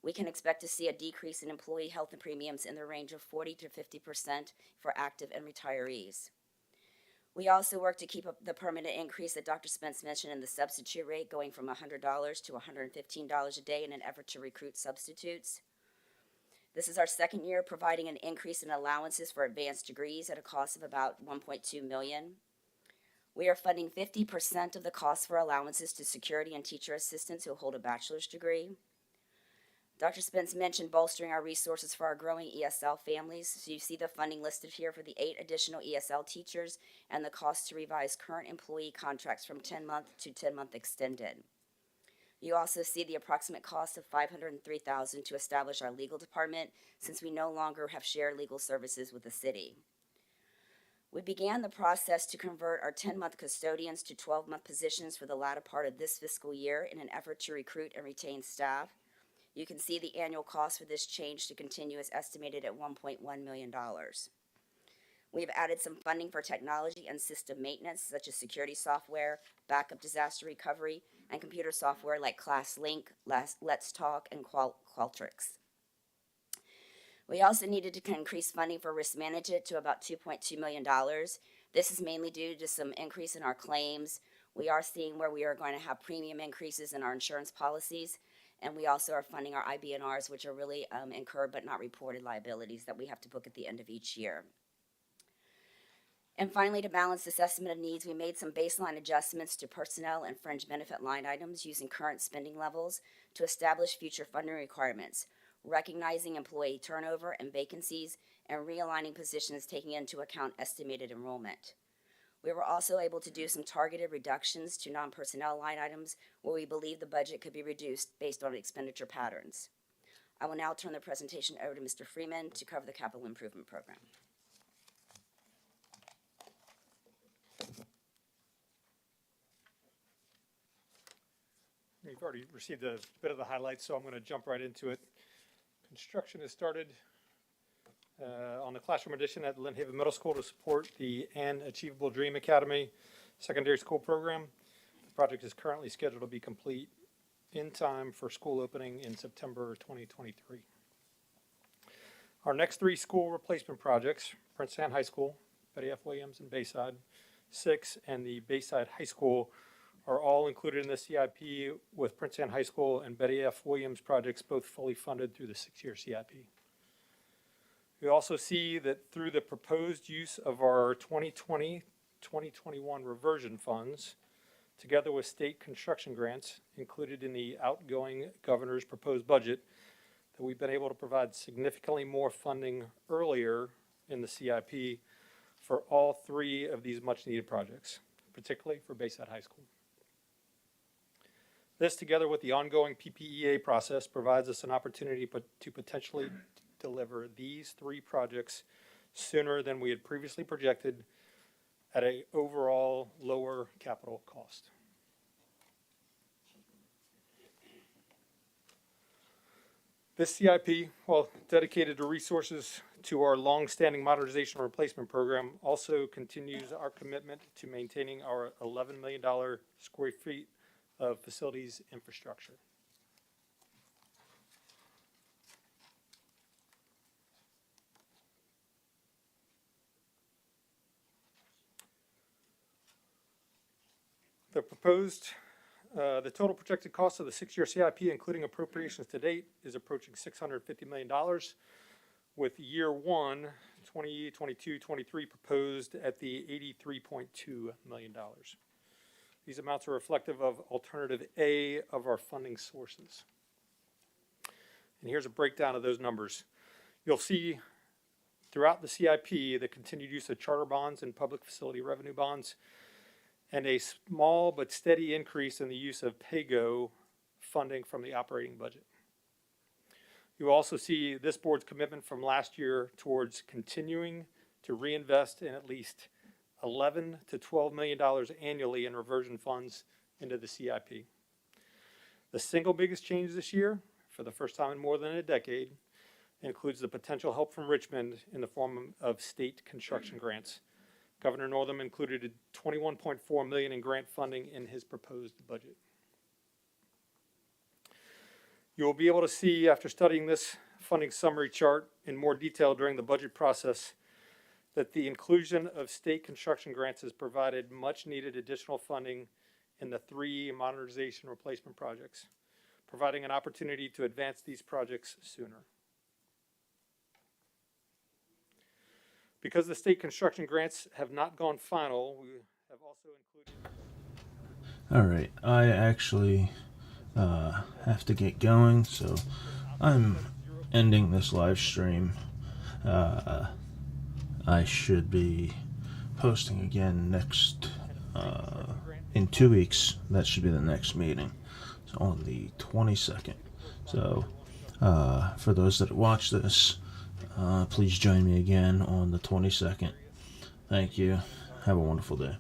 we can expect to see a decrease in employee health and premiums in the range of 40 to 50% for active and retirees. We also work to keep up the permanent increase that Dr. Spence mentioned in the substitute rate, going from $100 to $115 a day in an effort to recruit substitutes. This is our second year providing an increase in allowances for advanced degrees at a cost of about $1.2 million. We are funding 50% of the cost for allowances to security and teacher assistants who hold a bachelor's degree. Dr. Spence mentioned bolstering our resources for our growing ESL families. So you see the funding listed here for the 8 additional ESL teachers and the cost to revise current employee contracts from 10-month to 10-month extended. You also see the approximate cost of $503,000 to establish our legal department, since we no longer have shared legal services with the city. We began the process to convert our 10-month custodians to 12-month positions for the latter part of this fiscal year in an effort to recruit and retain staff. You can see the annual cost for this change to continue is estimated at $1.1 million. We have added some funding for technology and system maintenance, such as security software, backup disaster recovery, and computer software like ClassLink, Let's Talk, and Qualtrics. We also needed to increase funding for risk management to about $2.2 million. This is mainly due to some increase in our claims. We are seeing where we are going to have premium increases in our insurance policies. And we also are funding our IBNRs, which are really incurred but not reported liabilities that we have to book at the end of each year. And finally, to balance this estimate of needs, we made some baseline adjustments to personnel and fringe benefit line items using current spending levels to establish future funding requirements, recognizing employee turnover and vacancies, and realigning positions taking into account estimated enrollment. We were also able to do some targeted reductions to non-personnel line items where we believe the budget could be reduced based on expenditure patterns. I will now turn the presentation over to Mr. Freeman to cover the capital improvement program. You've already received a bit of the highlights, so I'm going to jump right into it. Construction has started on the classroom addition at Lynn Haven Middle School to support the An Achievable Dream Academy secondary school program. The project is currently scheduled to be complete in time for school opening in September 2023. Our next 3 school replacement projects, Prince Anne High School, Betty F. Williams, and Bayside 6, and the Bayside High School are all included in the CIP, with Prince Anne High School and Betty F. Williams projects both fully funded through the 6-year CIP. We also see that through the proposed use of our 2020-2021 reversion funds, together with state construction grants included in the outgoing governor's proposed budget, that we've been able to provide significantly more funding earlier in the CIP for all 3 of these much-needed projects, particularly for Bayside High School. This, together with the ongoing PPEA process, provides us an opportunity to potentially deliver these 3 projects sooner than we had previously projected at an overall lower capital cost. This CIP, while dedicated to resources to our long-standing modernization and replacement program, also continues our commitment to maintaining our $11 million square feet of facilities infrastructure. The total projected cost of the 6-year CIP, including appropriations to date, is approaching $650 million, with year 1, 2022-23 proposed at the $83.2 million. These amounts are reflective of alternative A of our funding sources. And here's a breakdown of those numbers. You'll see throughout the CIP the continued use of charter bonds and public facility revenue bonds, and a small but steady increase in the use of PAYGO funding from the operating budget. You also see this board's commitment from last year towards continuing to reinvest in at least $11 to $12 million annually in reversion funds into the CIP. The single biggest change this year, for the first time in more than a decade, includes the potential help from Richmond in the form of state construction grants. Governor Northam included $21.4 million in grant funding in his proposed budget. You will be able to see, after studying this funding summary chart in more detail during the budget process, that the inclusion of state construction grants has provided much needed additional funding in the 3 modernization replacement projects, providing an opportunity to advance these projects sooner. Because the state construction grants have not gone final, we have also included... All right, I actually have to get going, so I'm ending this live stream. I should be posting again next, in 2 weeks. That should be the next meeting, so on the 22nd. So for those that watch this, please join me again on the 22nd. Thank you. Have a wonderful day.